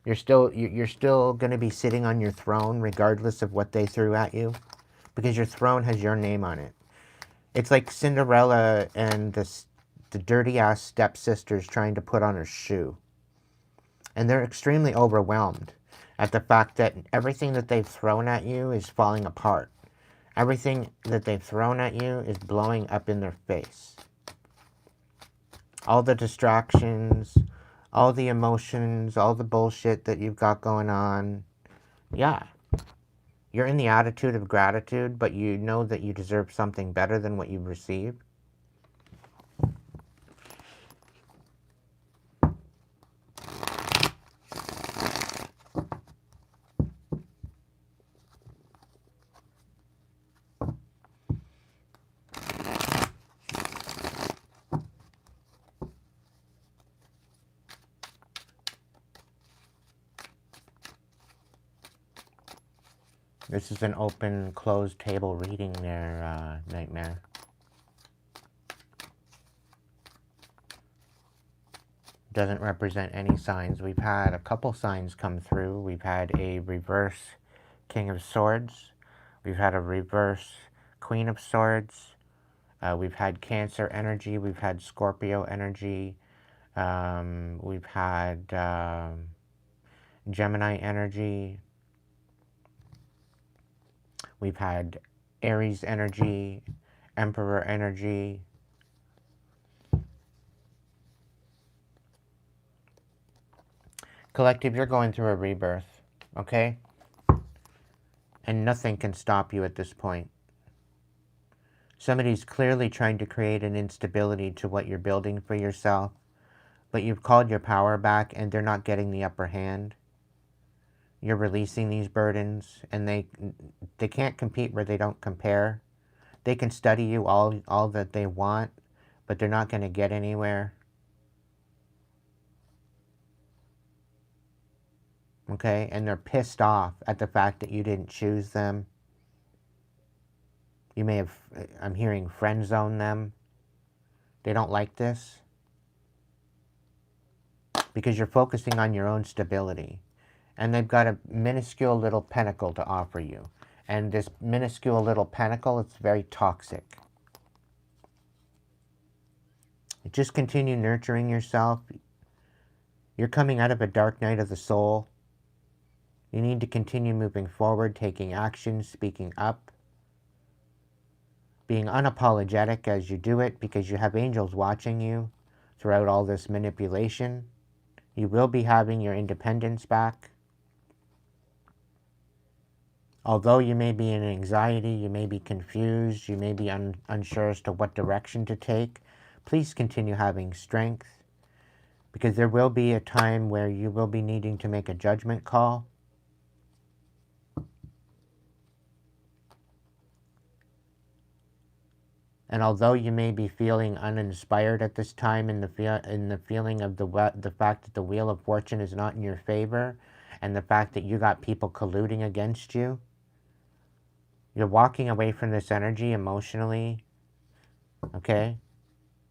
You're still going to be sitting on your throne regardless of what they threw at you, because your throne has your name on it. It's like Cinderella and the dirty ass stepsisters trying to put on her shoe. And they're extremely overwhelmed at the fact that everything that they've thrown at you is falling apart. Everything that they've thrown at you is blowing up in their face. All the distractions, all the emotions, all the bullshit that you've got going on. Yeah. You're in the attitude of gratitude, but you know that you deserve something better than what you've received. This is an open, closed table reading there, Nightmare. Doesn't represent any signs. We've had a couple signs come through. We've had a reverse King of Swords. We've had a reverse Queen of Swords. We've had Cancer energy. We've had Scorpio energy. We've had Gemini energy. We've had Aries energy, Emperor energy. Collective, you're going through a rebirth, okay? And nothing can stop you at this point. Somebody's clearly trying to create an instability to what you're building for yourself, but you've called your power back and they're not getting the upper hand. You're releasing these burdens, and they can't compete where they don't compare. They can study you all that they want, but they're not going to get anywhere. Okay? And they're pissed off at the fact that you didn't choose them. You may have, I'm hearing, friend zone them. They don't like this because you're focusing on your own stability. And they've got a minuscule little pentacle to offer you. And this minuscule little pentacle, it's very toxic. Just continue nurturing yourself. You're coming out of a dark night of the soul. You need to continue moving forward, taking action, speaking up, being unapologetic as you do it, because you have angels watching you throughout all this manipulation. You will be having your independence back. Although you may be in anxiety, you may be confused, you may be unsure as to what direction to take, please continue having strength, because there will be a time where you will be needing to make a judgment call. And although you may be feeling uninspired at this time in the feeling of the fact that the Wheel of Fortune is not in your favor, and the fact that you got people colluding against you, you're walking away from this energy emotionally, okay?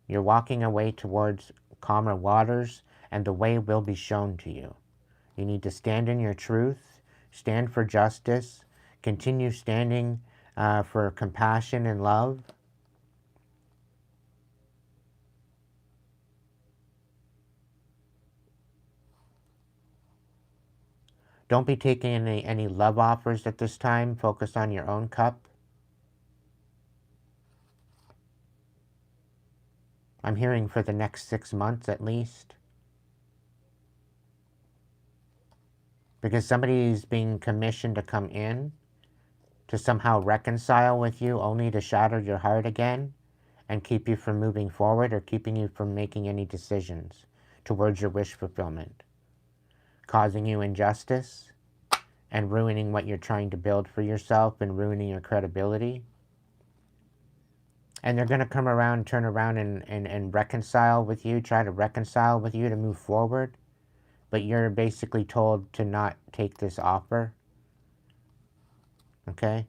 You're walking away towards calmer waters, and the way will be shown to you. You need to stand in your truth, stand for justice, continue standing for compassion and love. Don't be taking any love offers at this time. Focus on your own cup. I'm hearing for the next 6 months at least. Because somebody is being commissioned to come in to somehow reconcile with you, only to shatter your heart again and keep you from moving forward, or keeping you from making any decisions towards your wish fulfillment, causing you injustice and ruining what you're trying to build for yourself and ruining your credibility. And they're going to come around, turn around and reconcile with you, try to reconcile with you to move forward. But you're basically told to not take this offer. Okay?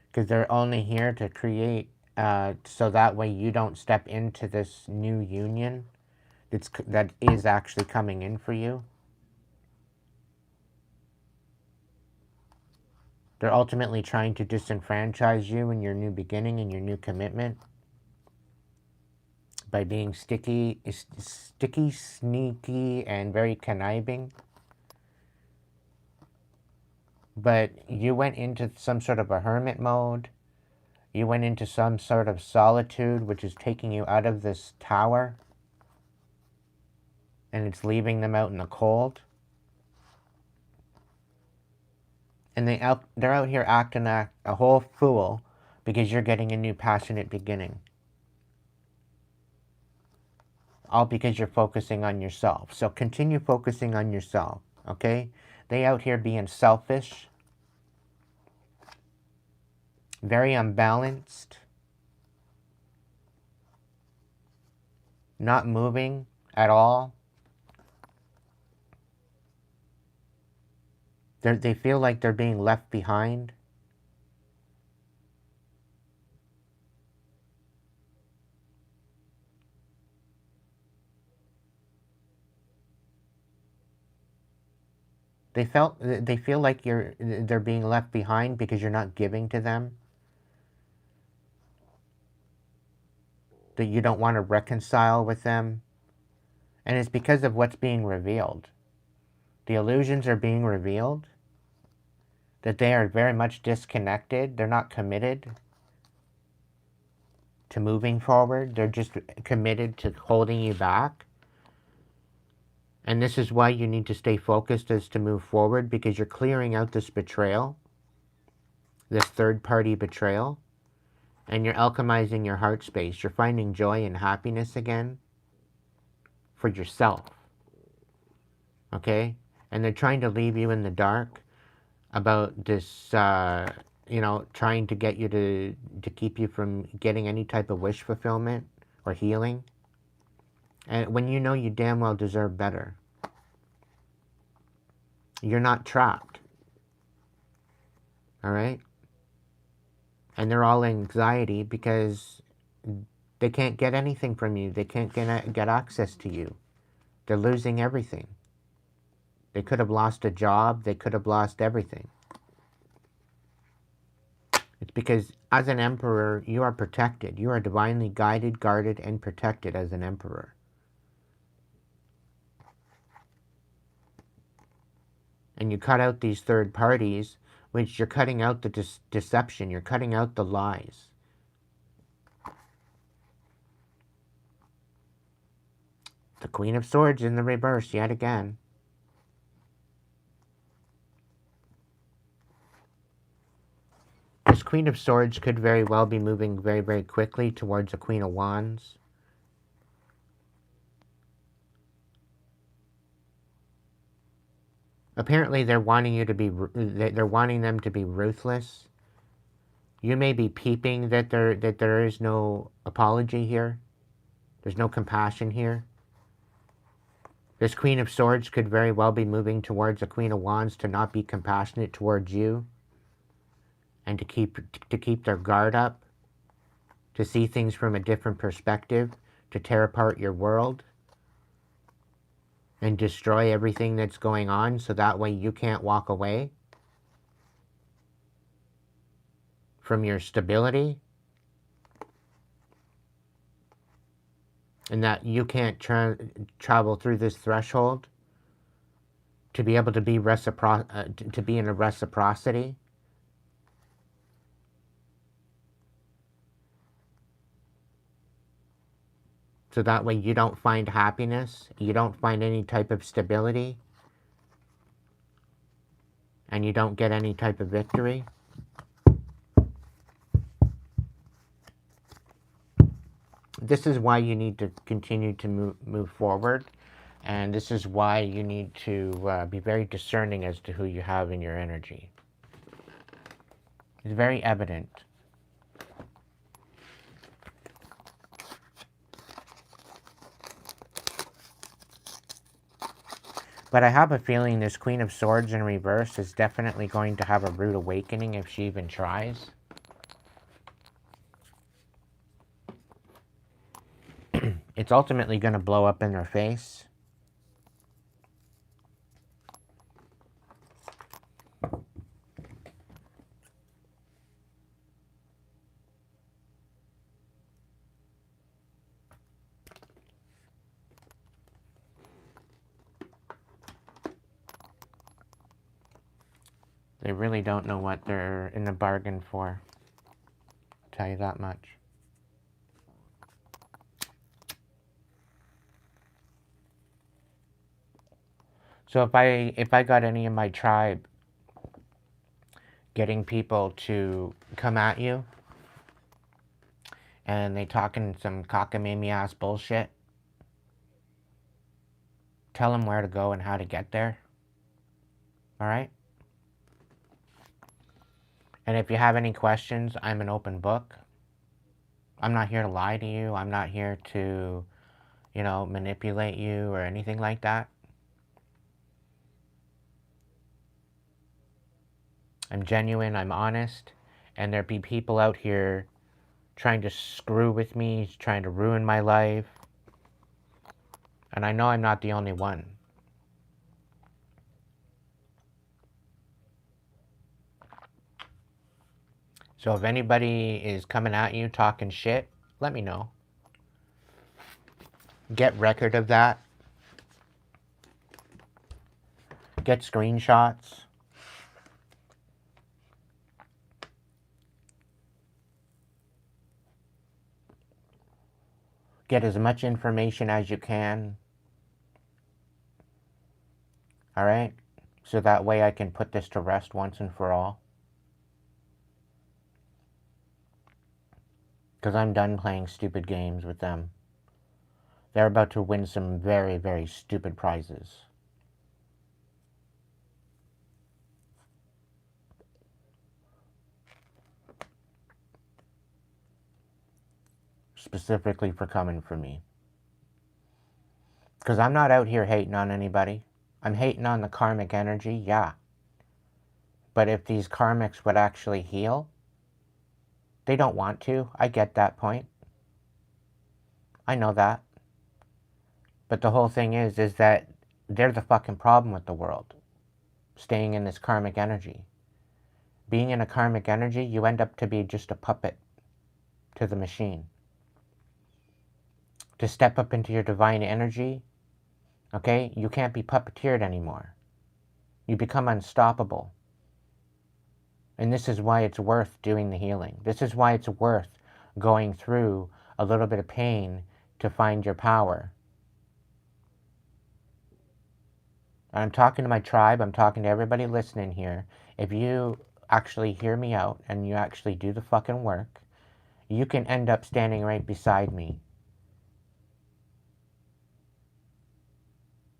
Because they're only here to create, so that way you don't step into this new union that is actually coming in for you. They're ultimately trying to disenfranchise you in your new beginning and your new commitment by being sticky, sneaky, and very conniving. But you went into some sort of a hermit mode. You went into some sort of solitude, which is taking you out of this tower. And it's leaving them out in the cold. And they're out here acting a whole fool because you're getting a new passionate beginning. All because you're focusing on yourself. So continue focusing on yourself, okay? They out here being selfish, very unbalanced, not moving at all. They feel like they're being left behind. They feel like they're being left behind because you're not giving to them. That you don't want to reconcile with them. And it's because of what's being revealed. The illusions are being revealed. That they are very much disconnected. They're not committed to moving forward. They're just committed to holding you back. And this is why you need to stay focused as to move forward, because you're clearing out this betrayal, this third-party betrayal, and you're alchemizing your heart space. You're finding joy and happiness again for yourself, okay? And they're trying to leave you in the dark about this, trying to get you to keep you from getting any type of wish fulfillment or healing. And when you know you damn well deserve better. You're not trapped. All right? And they're all anxiety because they can't get anything from you. They can't get access to you. They're losing everything. They could have lost a job. They could have lost everything. It's because as an emperor, you are protected. You are divinely guided, guarded, and protected as an emperor. And you cut out these third parties, which you're cutting out the deception. You're cutting out the lies. The Queen of Swords in the reverse yet again. This Queen of Swords could very well be moving very, very quickly towards the Queen of Wands. Apparently, they're wanting them to be ruthless. You may be peeping that there is no apology here. There's no compassion here. This Queen of Swords could very well be moving towards the Queen of Wands to not be compassionate towards you, and to keep their guard up, to see things from a different perspective, to tear apart your world and destroy everything that's going on, so that way you can't walk away from your stability, and that you can't travel through this threshold to be able to be to be in a reciprocity. So that way you don't find happiness, you don't find any type of stability, and you don't get any type of victory. This is why you need to continue to move forward, and this is why you need to be very discerning as to who you have in your energy. It's very evident. But I have a feeling this Queen of Swords in reverse is definitely going to have a rude awakening if she even tries. It's ultimately going to blow up in her face. They really don't know what they're in the bargain for. I'll tell you that much. So if I got any of my tribe getting people to come at you and they talking some cockamamie ass bullshit, tell them where to go and how to get there. All right? And if you have any questions, I'm an open book. I'm not here to lie to you. I'm not here to, manipulate you or anything like that. I'm genuine, I'm honest, and there be people out here trying to screw with me, trying to ruin my life. And I know I'm not the only one. So if anybody is coming at you talking shit, let me know. Get record of that. Get screenshots. Get as much information as you can. All right? So that way I can put this to rest once and for all. Because I'm done playing stupid games with them. They're about to win some very, very stupid prizes. Specifically for coming for me. Because I'm not out here hating on anybody. I'm hating on the karmic energy, yeah. But if these karmics would actually heal, they don't want to. I get that point. I know that. But the whole thing is that they're the fucking problem with the world. Staying in this karmic energy. Being in a karmic energy, you end up to be just a puppet to the machine. To step up into your divine energy, okay, you can't be puppeteered anymore. You become unstoppable. And this is why it's worth doing the healing. This is why it's worth going through a little bit of pain to find your power. And I'm talking to my tribe. I'm talking to everybody listening here. If you actually hear me out and you actually do the fucking work, you can end up standing right beside me.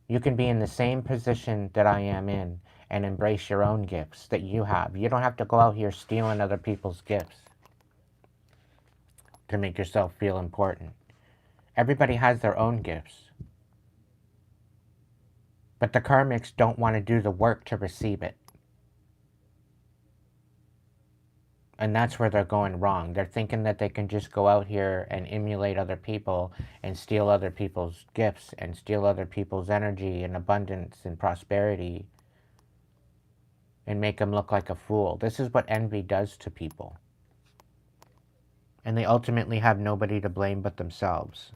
You can be in the same position that I am in and embrace your own gifts that you have. You don't have to go out here stealing other people's gifts to make yourself feel important. Everybody has their own gifts. But the karmics don't want to do the work to receive it. And that's where they're going wrong. They're thinking that they can just go out here and emulate other people and steal other people's gifts and steal other people's energy and abundance and prosperity and make them look like a fool. This is what envy does to people. And they ultimately have nobody to blame but themselves.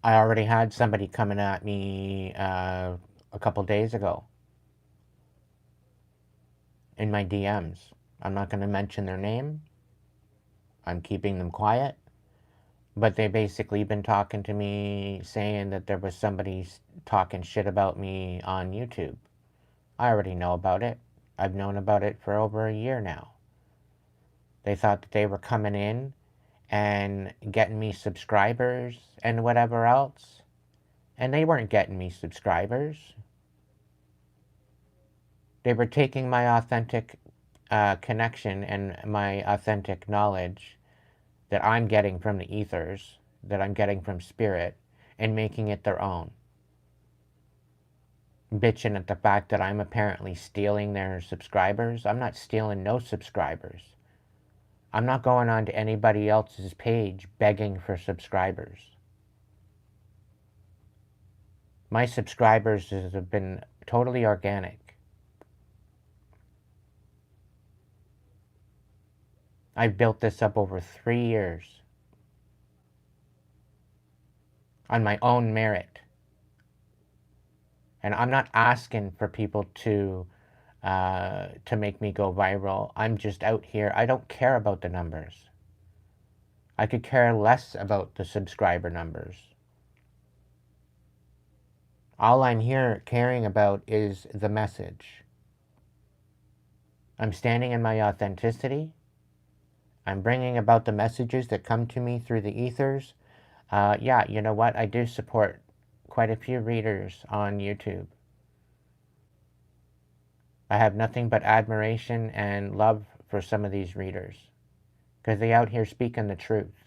I already had somebody coming at me a couple days ago in my DMs. I'm not going to mention their name. I'm keeping them quiet. But they basically been talking to me saying that there was somebody talking shit about me on YouTube. I already know about it. I've known about it for over a year now. They thought that they were coming in and getting me subscribers and whatever else. And they weren't getting me subscribers. They were taking my authentic connection and my authentic knowledge that I'm getting from the ethers, that I'm getting from spirit, and making it their own. Bitching at the fact that I'm apparently stealing their subscribers. I'm not stealing no subscribers. I'm not going on to anybody else's page begging for subscribers. My subscribers have been totally organic. I've built this up over 3 years. on my own merit. And I'm not asking for people to make me go viral. I'm just out here. I don't care about the numbers. I could care less about the subscriber numbers. All I'm here caring about is the message. I'm standing in my authenticity. I'm bringing about the messages that come to me through the ethers. Yeah, you know what? I do support quite a few readers on YouTube. I have nothing but admiration and love for some of these readers because they out here speaking the truth.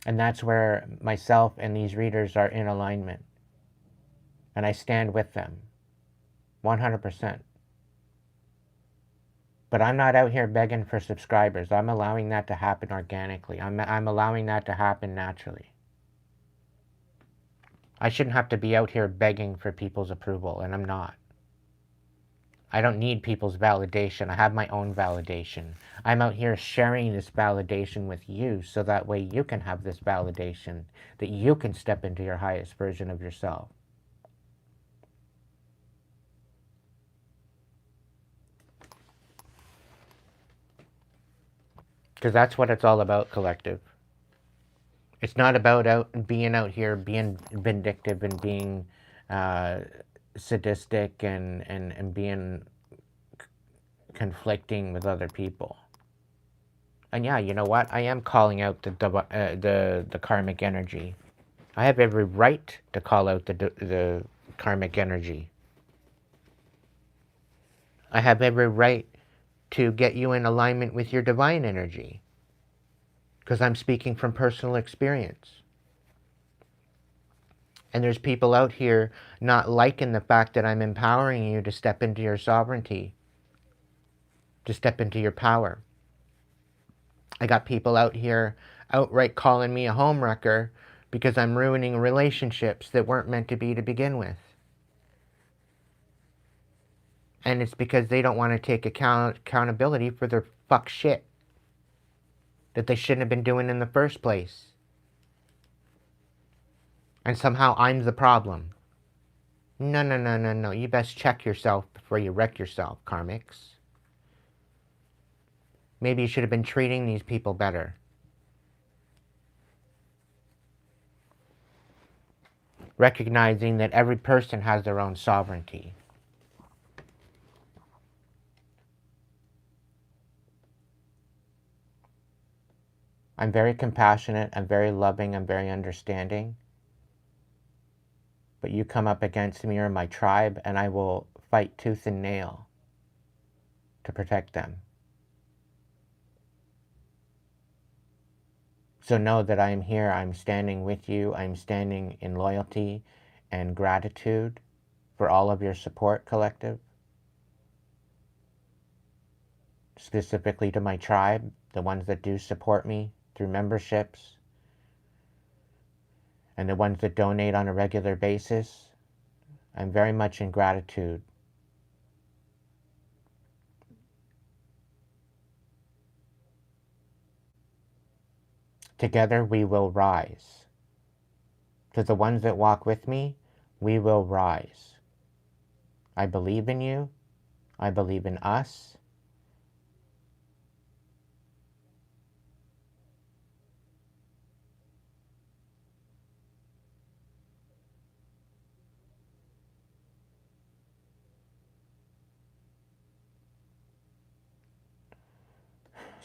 And that's where myself and these readers are in alignment. And I stand with them 100%. But I'm not out here begging for subscribers. I'm allowing that to happen organically. I'm allowing that to happen naturally. I shouldn't have to be out here begging for people's approval, and I'm not. I don't need people's validation. I have my own validation. I'm out here sharing this validation with you so that way you can have this validation, that you can step into your highest version of yourself. Because that's what it's all about, collective. It's not about being out here being vindictive and being sadistic and being conflicting with other people. And yeah, you know what? I am calling out the karmic energy. I have every right to call out the karmic energy. I have every right to get you in alignment with your divine energy. Because I'm speaking from personal experience. And there's people out here not liking the fact that I'm empowering you to step into your sovereignty, to step into your power. I got people out here outright calling me a homewrecker because I'm ruining relationships that weren't meant to be to begin with. And it's because they don't want to take accountability for their fuck shit that they shouldn't have been doing in the first place. And somehow I'm the problem. No, no, no, no, no. You best check yourself before you wreck yourself, karmics. Maybe you should have been treating these people better. Recognizing that every person has their own sovereignty. I'm very compassionate, I'm very loving, I'm very understanding. But you come up against me or my tribe and I will fight tooth and nail to protect them. So know that I am here, I'm standing with you, I'm standing in loyalty and gratitude for all of your support, collective. Specifically to my tribe, the ones that do support me through memberships, and the ones that donate on a regular basis. I'm very much in gratitude. Together we will rise. To the ones that walk with me, we will rise. I believe in you. I believe in us.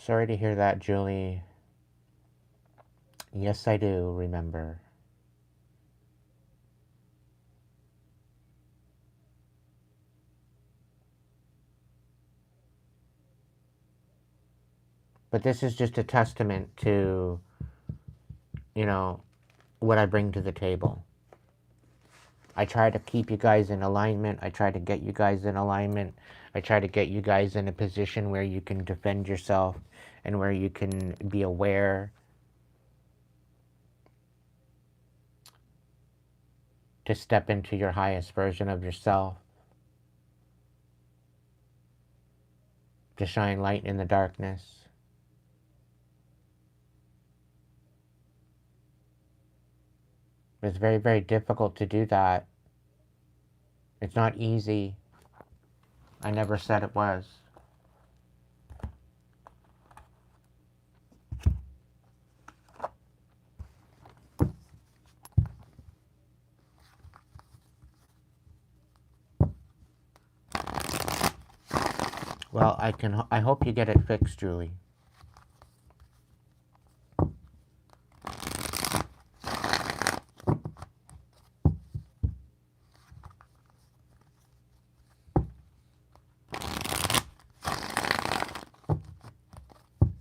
Sorry to hear that, Julie. Yes, I do remember. But this is just a testament to, you know, what I bring to the table. I try to keep you guys in alignment. I try to get you guys in alignment. I try to get you guys in a position where you can defend yourself and where you can be aware to step into your highest version of yourself, to shine light in the darkness. It's very, very difficult to do that. It's not easy. I never said it was. Well, I hope you get it fixed, Julie.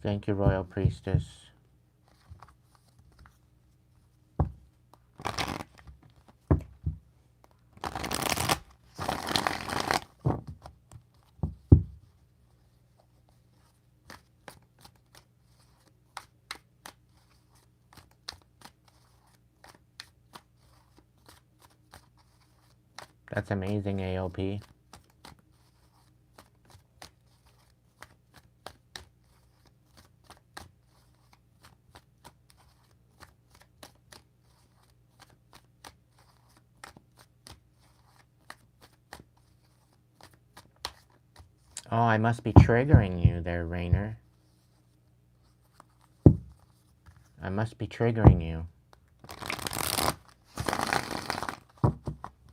Thank you, Royal Priestess. That's amazing, AOP. Oh, I must be triggering you there, Rainer. I must be triggering you.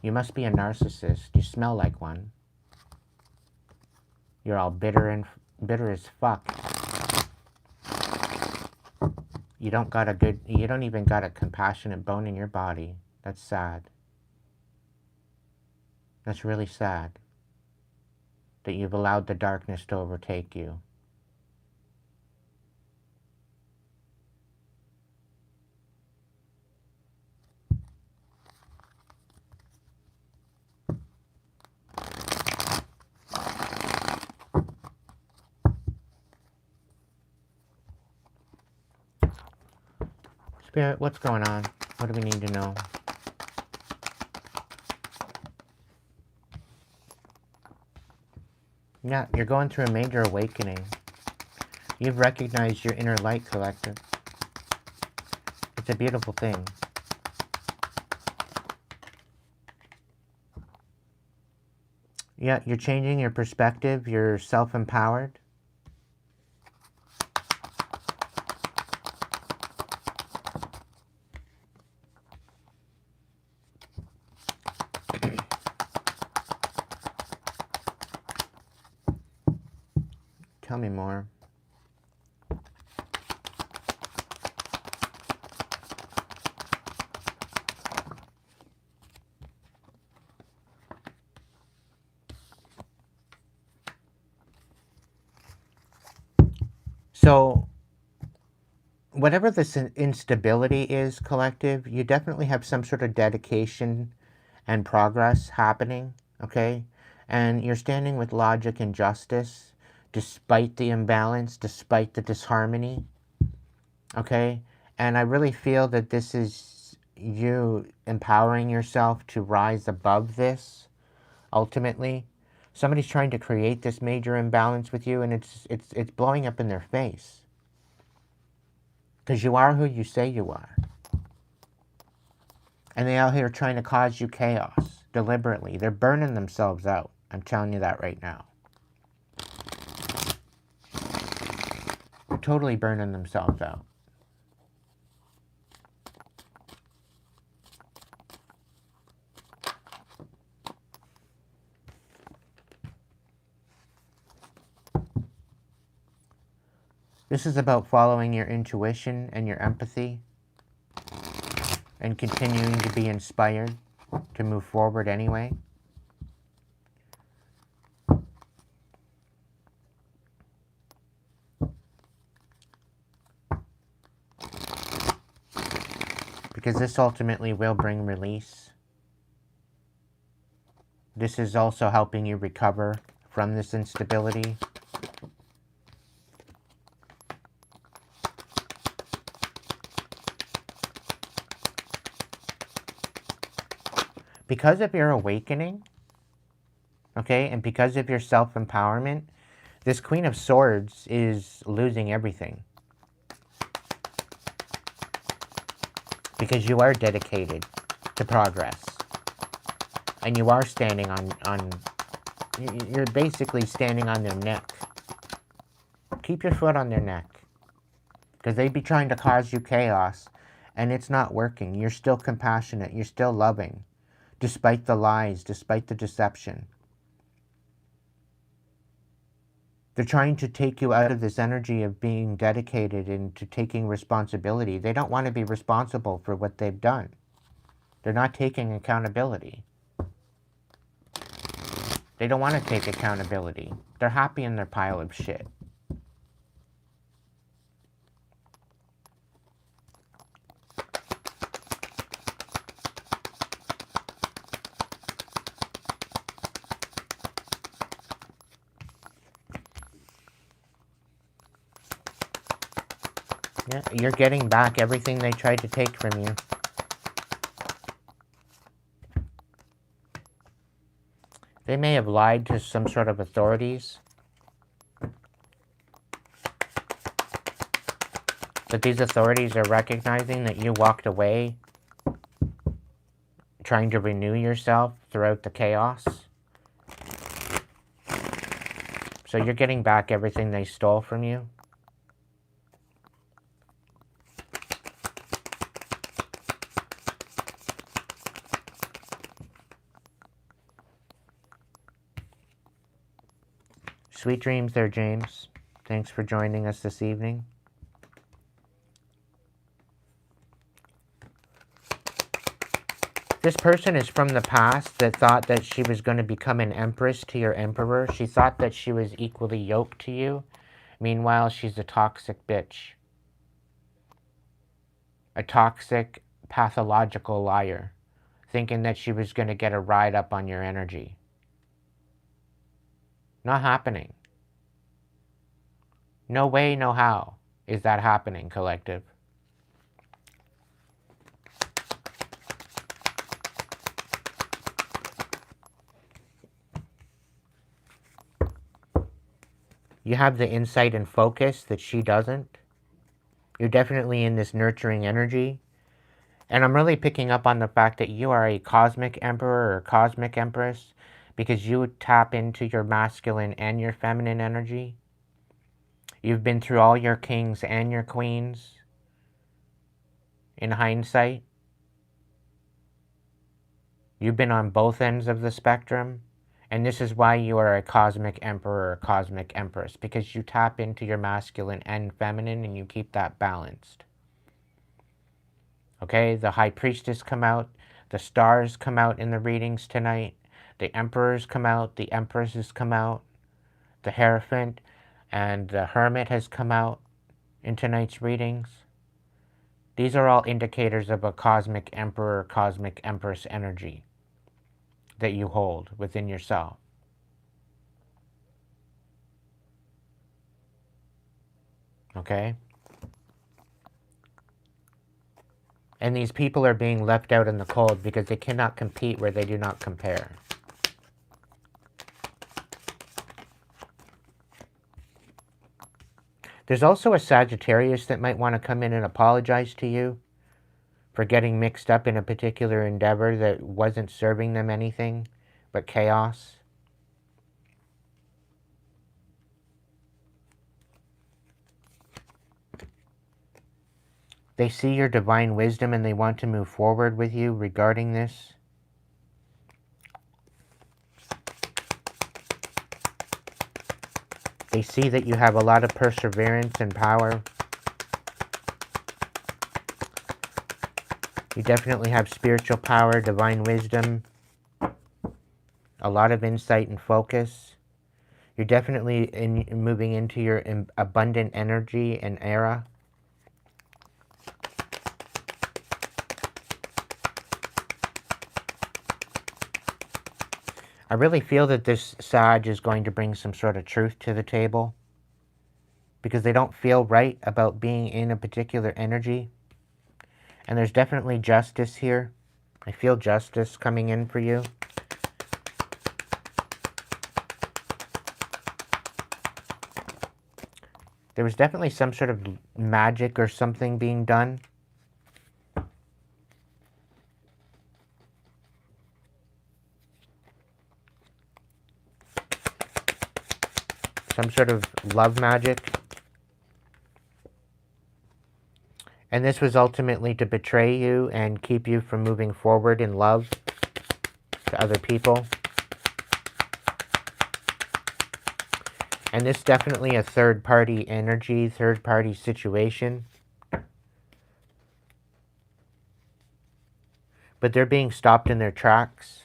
You must be a narcissist. You smell like one. You're all bitter as fuck. You don't even got a compassionate bone in your body. That's sad. That's really sad. That you've allowed the darkness to overtake you. Spirit, what's going on? What do we need to know? Yeah, you're going through a major awakening. You've recognized your inner light, Collective. It's a beautiful thing. Yeah, you're changing your perspective. You're self-empowered. Tell me more. So, whatever this instability is, Collective, you definitely have some sort of dedication and progress happening, okay? And you're standing with logic and justice, despite the imbalance, despite the disharmony, okay? And I really feel that this is you empowering yourself to rise above this, ultimately. Somebody's trying to create this major imbalance with you, and it's blowing up in their face. Because you are who you say you are. And they out here trying to cause you chaos, deliberately. They're burning themselves out. I'm telling you that right now. They're totally burning themselves out. This is about following your intuition and your empathy and continuing to be inspired to move forward anyway. Because this ultimately will bring release. This is also helping you recover from this instability. Because of your awakening, okay, and because of your self-empowerment, this Queen of Swords is losing everything. Because you are dedicated. to progress. And you are standing you're basically standing on their neck. Keep your foot on their neck. Because they'd be trying to cause you chaos, and it's not working. You're still compassionate. You're still loving, despite the lies, despite the deception. They're trying to take you out of this energy of being dedicated into taking responsibility. They don't want to be responsible for what they've done. They're not taking accountability. They don't want to take accountability. They're happy in their pile of shit. Yeah, you're getting back everything they tried to take from you. They may have lied to some sort of authorities. But these authorities are recognizing that you walked away, trying to renew yourself throughout the chaos. So you're getting back everything they stole from you. Sweet dreams there, James. Thanks for joining us this evening. This person is from the past that thought that she was going to become an empress to your emperor. She thought that she was equally yoked to you. Meanwhile, she's a toxic bitch. A toxic, pathological liar. Thinking that she was going to get a ride up on your energy. Not happening. No way, no how is that happening, collective. You have the insight and focus that she doesn't. You're definitely in this nurturing energy. And I'm really picking up on the fact that you are a cosmic emperor or cosmic empress because you tap into your masculine and your feminine energy. You've been through all your kings and your queens in hindsight. You've been on both ends of the spectrum. And this is why you are a cosmic emperor or cosmic empress, because you tap into your masculine and feminine and you keep that balanced. Okay, the High Priestess come out, the stars come out in the readings tonight, the emperors come out, the empresses come out, the Hierophant and the Hermit has come out in tonight's readings. These are all indicators of a cosmic emperor, cosmic empress energy that you hold within yourself. Okay? And these people are being left out in the cold because they cannot compete where they do not compare. There's also a Sagittarius that might want to come in and apologize to you for getting mixed up in a particular endeavor that wasn't serving them anything but chaos. They see your divine wisdom and they want to move forward with you regarding this. They see that you have a lot of perseverance and power. You definitely have spiritual power, divine wisdom, a lot of insight and focus. You're definitely moving into your abundant energy and era. I really feel that this Sag is going to bring some sort of truth to the table because they don't feel right about being in a particular energy. And there's definitely justice here. I feel justice coming in for you. There was definitely some sort of magic or something being done. some sort of love magic. And this was ultimately to betray you and keep you from moving forward in love to other people. And this is definitely a third-party energy, third-party situation. But they're being stopped in their tracks.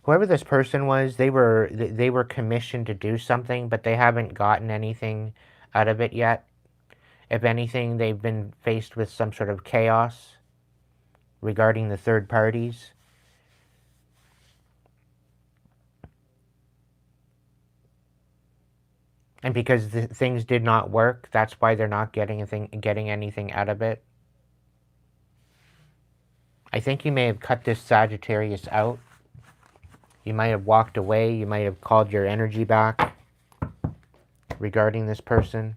Whoever this person was, they were commissioned to do something, but they haven't gotten anything out of it yet. If anything, they've been faced with some sort of chaos regarding the third parties. And because things did not work, that's why they're not getting anything out of it. I think you may have cut this Sagittarius out. You might have walked away. You might have called your energy back regarding this person.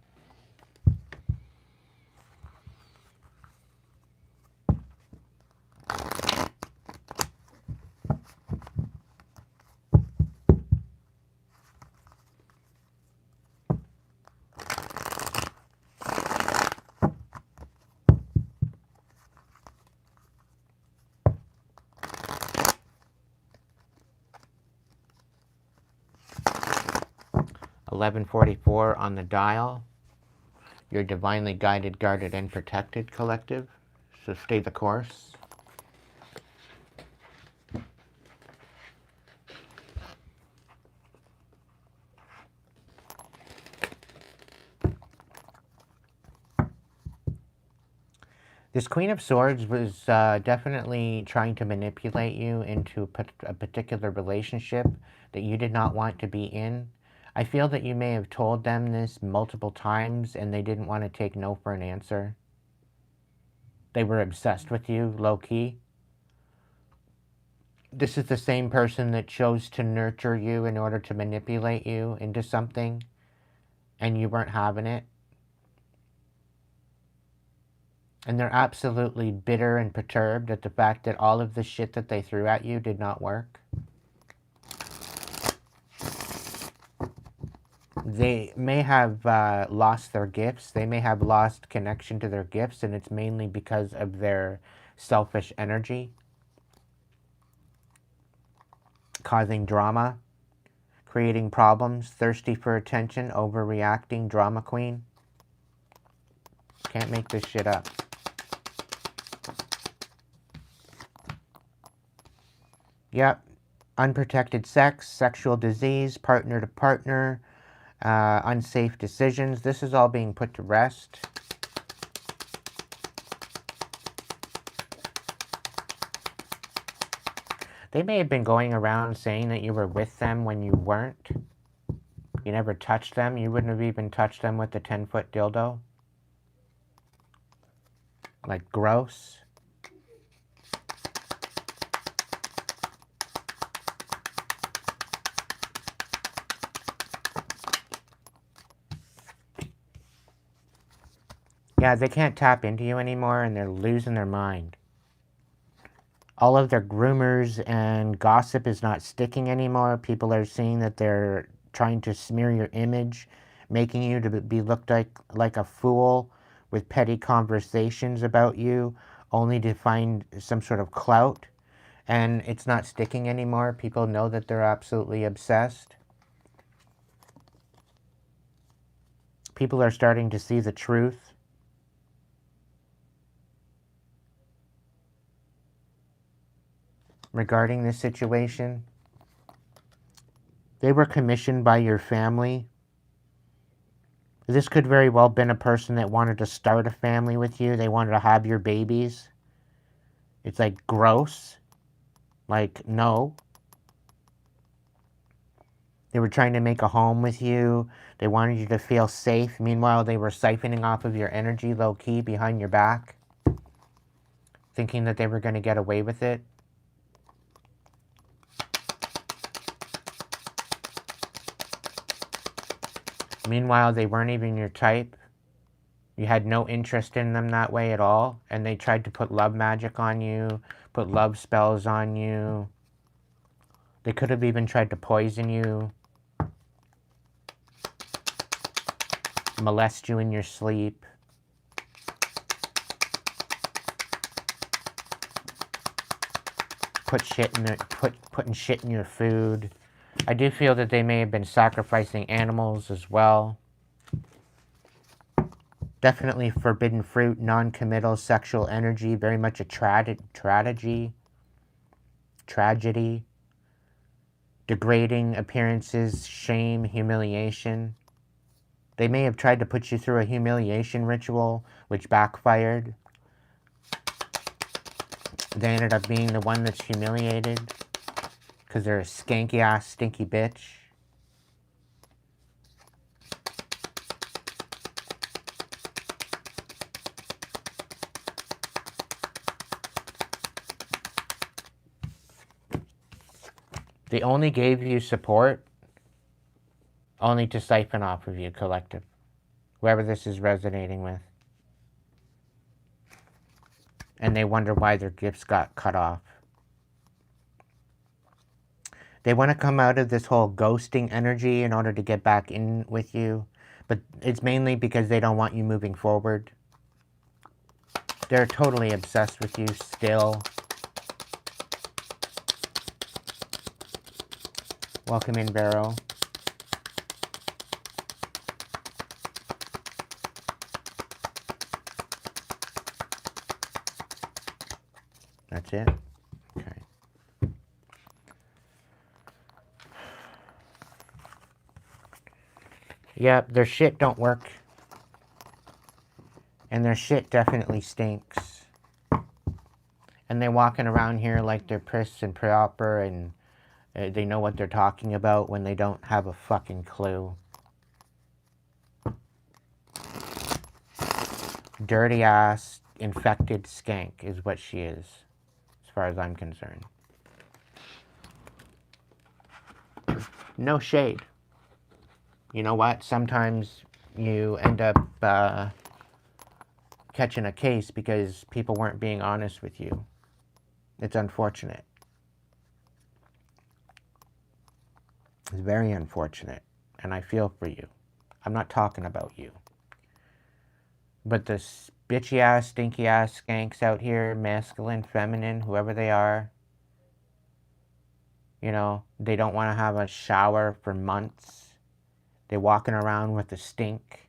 $11:44 on the dial. You're divinely guided, guarded, and protected, collective. So stay the course. This Queen of Swords was definitely trying to manipulate you into a particular relationship that you did not want to be in. I feel that you may have told them this multiple times and they didn't want to take no for an answer. They were obsessed with you, low-key. This is the same person that chose to nurture you in order to manipulate you into something, and you weren't having it. And they're absolutely bitter and perturbed at the fact that all of the shit that they threw at you did not work. They may have lost their gifts. They may have lost connection to their gifts, and it's mainly because of their selfish energy, causing drama, creating problems, thirsty for attention, overreacting, drama queen. Can't make this shit up. Yep. Unprotected sex, sexual disease, partner to partner, unsafe decisions. This is all being put to rest. They may have been going around saying that you were with them when you weren't. You never touched them. You wouldn't have even touched them with the 10-foot dildo. Like, gross. Yeah, they can't tap into you anymore, and they're losing their mind. All of their groomers and gossip is not sticking anymore. People are seeing that they're trying to smear your image, making you to be looked like a fool with petty conversations about you, only to find some sort of clout. And it's not sticking anymore. People know that they're absolutely obsessed. People are starting to see the truth. Regarding this situation, they were commissioned by your family. This could very well have been a person that wanted to start a family with you. They wanted to have your babies. It's like gross. Like, no. They were trying to make a home with you. They wanted you to feel safe. Meanwhile, they were siphoning off of your energy low-key behind your back, thinking that they were going to get away with it. Meanwhile, they weren't even your type. You had no interest in them that way at all. And they tried to put love magic on you, put love spells on you. They could have even tried to poison you, molest you in your sleep. Putting shit in your food. I do feel that they may have been sacrificing animals as well. Definitely forbidden fruit, non-committal sexual energy, very much a tragedy. Degrading appearances, shame, humiliation. They may have tried to put you through a humiliation ritual, which backfired. They ended up being the one that's humiliated because they're a skanky-ass, stinky bitch. They only gave you support only to siphon off of you, collective. Whoever this is resonating with. And they wonder why their gifts got cut off. They want to come out of this whole ghosting energy in order to get back in with you. But it's mainly because they don't want you moving forward. They're totally obsessed with you still. Welcome in, Vero. That's it? Okay. Yep, their shit don't work. And their shit definitely stinks. And they're walking around here like they're pris and proper and they know what they're talking about when they don't have a fucking clue. Dirty ass, infected skank is what she is, as far as I'm concerned. No shade. You know what? Sometimes you end up catching a case because people weren't being honest with you. It's unfortunate. It's very unfortunate. And I feel for you. I'm not talking about you. But the bitchy ass, stinky ass skanks out here, masculine, feminine, whoever they are, you know, they don't want to have a shower for months. They're walking around with the stink.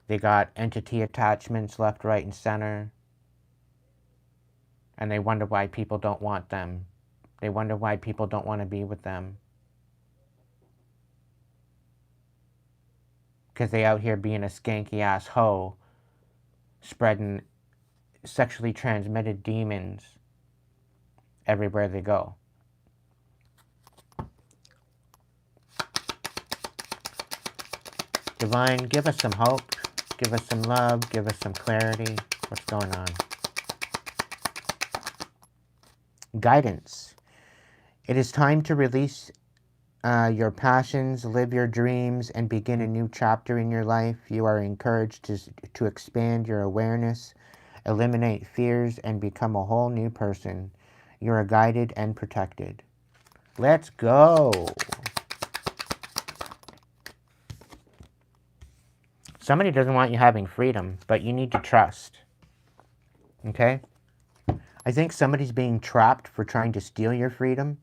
They got entity attachments left, right, and center. And they wonder why people don't want them. They wonder why people don't want to be with them. Because they out here being a skanky ass hoe, spreading sexually transmitted demons everywhere they go. Divine, give us some hope, give us some love, give us some clarity. What's going on? Guidance. It is time to release your passions, live your dreams, and begin a new chapter in your life. You are encouraged to expand your awareness, eliminate fears, and become a whole new person. You are guided and protected. Let's go. Somebody doesn't want you having freedom, but you need to trust. Okay? I think somebody's being trapped for trying to steal your freedom.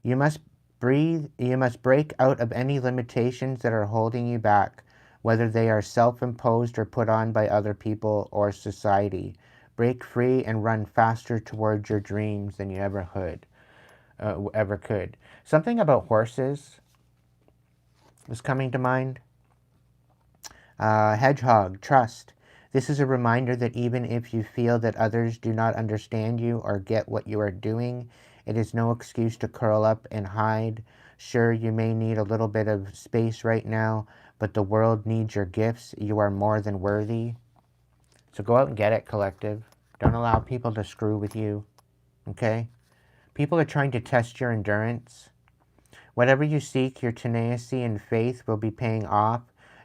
You must breathe. You must break out of any limitations that are holding you back, whether they are self-imposed or put on by other people or society. Break free and run faster towards your dreams than you ever could. Something about horses is coming to mind. Hedgehog, trust. This is a reminder that even if you feel that others do not understand you or get what you are doing, it is no excuse to curl up and hide. Sure, you may need a little bit of space right now, but the world needs your gifts. You are more than worthy. So go out and get it, collective. Don't allow people to screw with you, okay? People are trying to test your endurance. Whatever you seek, your tenacity and faith will be paying off.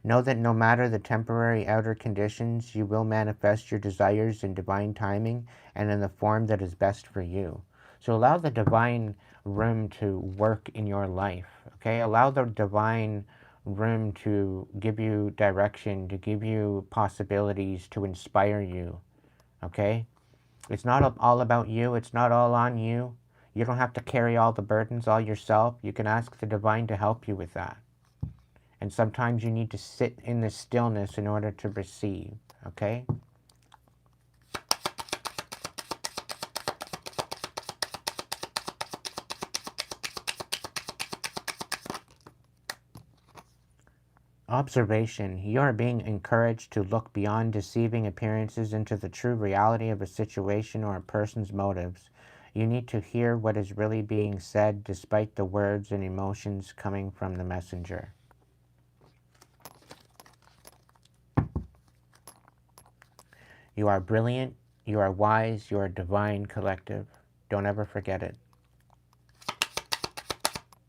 Know that no matter the temporary outer conditions, you will manifest your desires in divine timing and in the form that is best for you. So allow the divine room to work in your life, okay? Allow the divine room to give you direction, to give you possibilities, to inspire you, okay? It's not all about you. It's not all on you. You don't have to carry all the burdens all yourself. You can ask the divine to help you with that. And sometimes you need to sit in the stillness in order to receive, okay? Observation. You are being encouraged to look beyond deceiving appearances into the true reality of a situation or a person's motives. You need to hear what is really being said despite the words and emotions coming from the messenger. You are brilliant, you are wise, you are divine, collective. Don't ever forget it.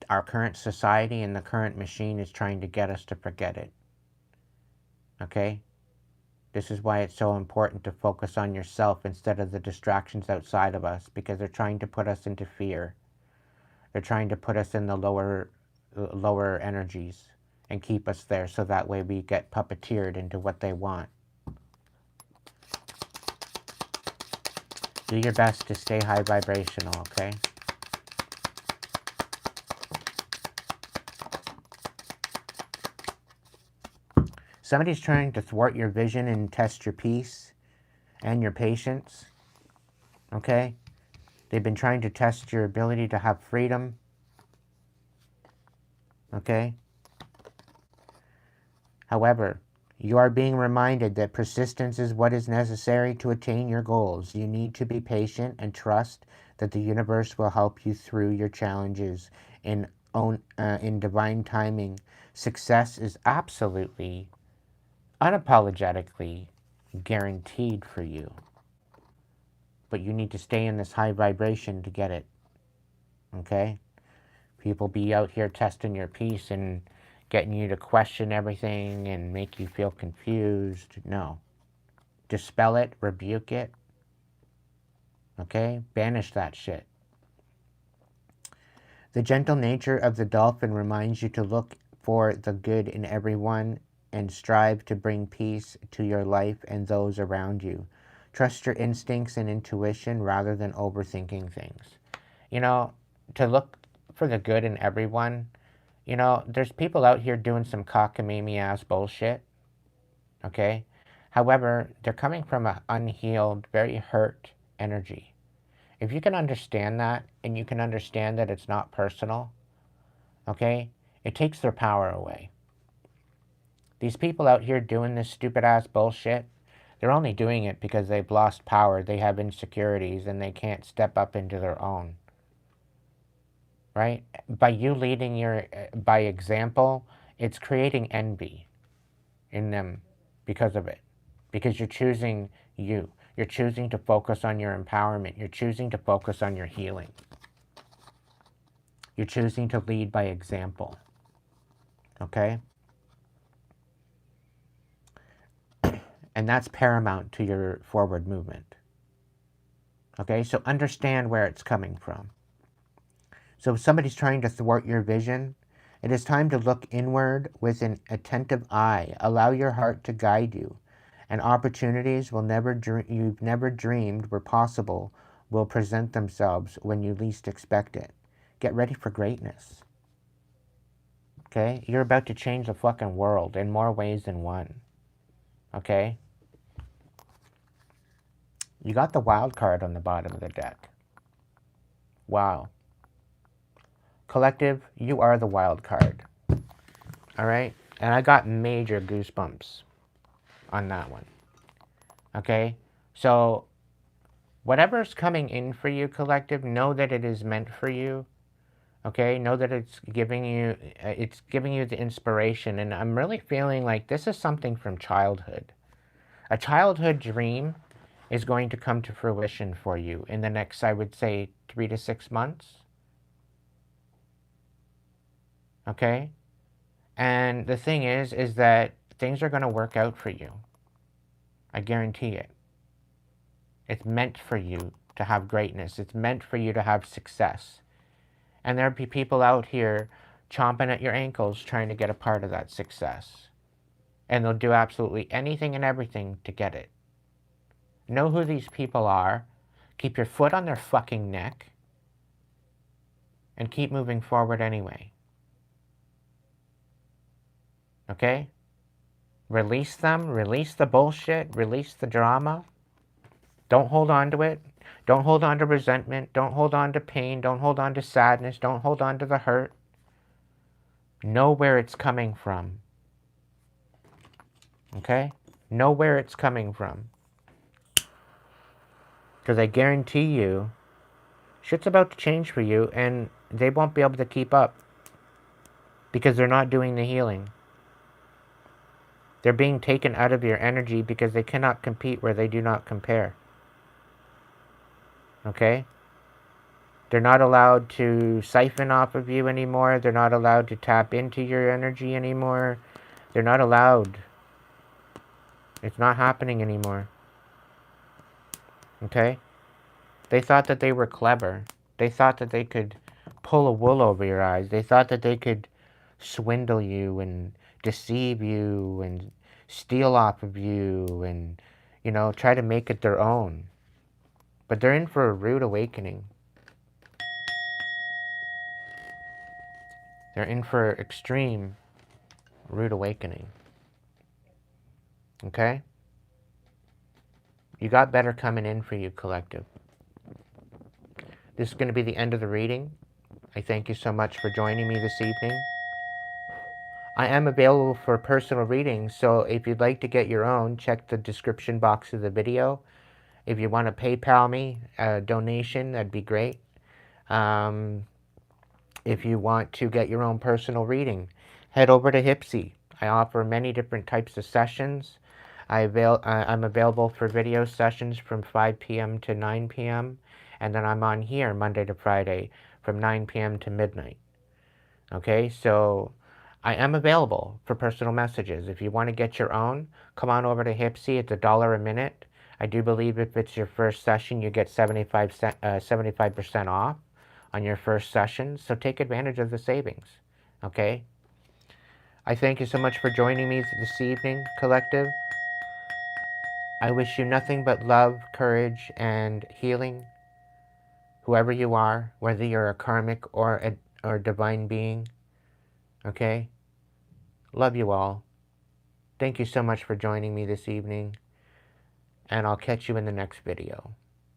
Our current society and the current machine is trying to get us to forget it. Okay? This is why it's so important to focus on yourself instead of the distractions outside of us, because they're trying to put us into fear. They're trying to put us in the lower energies and keep us there so that way we get puppeteered into what they want. Do your best to stay high vibrational, okay? Somebody's trying to thwart your vision and test your peace and your patience, okay? They've been trying to test your ability to have freedom, okay? However, you are being reminded that persistence is what is necessary to attain your goals. You need to be patient and trust that the universe will help you through your challenges in divine timing. Success is absolutely, unapologetically guaranteed for you. But you need to stay in this high vibration to get it, okay? People be out here testing your peace and getting you to question everything and make you feel confused. No. Dispel it, rebuke it, okay? Banish that shit. The gentle nature of the dolphin reminds you to look for the good in everyone and strive to bring peace to your life and those around you. Trust your instincts and intuition rather than overthinking things. You know, to look for the good in everyone, you know, there's people out here doing some cockamamie-ass bullshit, okay? However, they're coming from an unhealed, very hurt energy. If you can understand that, and you can understand that it's not personal, okay, it takes their power away. These people out here doing this stupid-ass bullshit, they're only doing it because they've lost power, they have insecurities, and they can't step up into their own. Right? By you leading by example, it's creating envy in them because of it. Because you're choosing you. You're choosing to focus on your empowerment. You're choosing to focus on your healing. You're choosing to lead by example. Okay? And that's paramount to your forward movement. Okay? So understand where it's coming from. So if somebody's trying to thwart your vision, it is time to look inward with an attentive eye. Allow your heart to guide you. And opportunities you've never dreamed were possible will present themselves when you least expect it. Get ready for greatness. Okay? You're about to change the fucking world in more ways than one. Okay? You got the wild card on the bottom of the deck. Wow. Collective, you are the wild card. Alright? And I got major goosebumps on that one. Okay? So, whatever's coming in for you, collective, know that it is meant for you. Okay? Know that it's giving you the inspiration. And I'm really feeling like this is something from childhood. A childhood dream is going to come to fruition for you in the next, I would say, 3 to 6 months. Okay? And the thing is that things are going to work out for you. I guarantee it. It's meant for you to have greatness. It's meant for you to have success. And there'll be people out here chomping at your ankles trying to get a part of that success. And they'll do absolutely anything and everything to get it. Know who these people are. Keep your foot on their fucking neck. And keep moving forward anyway. Okay? Release them. Release the bullshit. Release the drama. Don't hold on to it. Don't hold on to resentment. Don't hold on to pain. Don't hold on to sadness. Don't hold on to the hurt. Know where it's coming from. Okay? Know where it's coming from. Because I guarantee you, shit's about to change for you, and they won't be able to keep up. Because they're not doing the healing. They're being taken out of your energy because they cannot compete where they do not compare. Okay? They're not allowed to siphon off of you anymore. They're not allowed to tap into your energy anymore. They're not allowed. It's not happening anymore. Okay? They thought that they were clever. They thought that they could pull a wool over your eyes. They thought that they could swindle you and deceive you and steal off of you and, you know, try to make it their own. But they're in for a rude awakening. They're in for extreme rude awakening. Okay? You got better coming in for you, collective. This is going to be the end of the reading. I thank you so much for joining me this evening. I am available for personal readings, so if you'd like to get your own, check the description box of the video. If you want to PayPal me a donation, that'd be great. If you want to get your own personal reading, head over to Hipsy. I offer many different types of sessions. I'm available for video sessions from 5 p.m. to 9 p.m. And then I'm on here Monday to Friday from 9 p.m. to midnight. Okay, so I am available for personal messages. If you want to get your own, come on over to Hipsy. It's $1 a minute. I do believe if it's your first session, you get 75% off on your first session. So take advantage of the savings. Okay? I thank you so much for joining me this evening, collective. I wish you nothing but love, courage, and healing. Whoever you are, whether you're a karmic or a divine being. Okay? Love you all. Thank you so much for joining me this evening. And I'll catch you in the next video.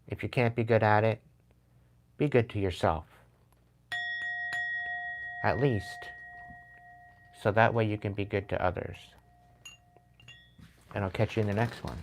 If you can't be good at it, be good to yourself. At least. So that way you can be good to others. And I'll catch you in the next one.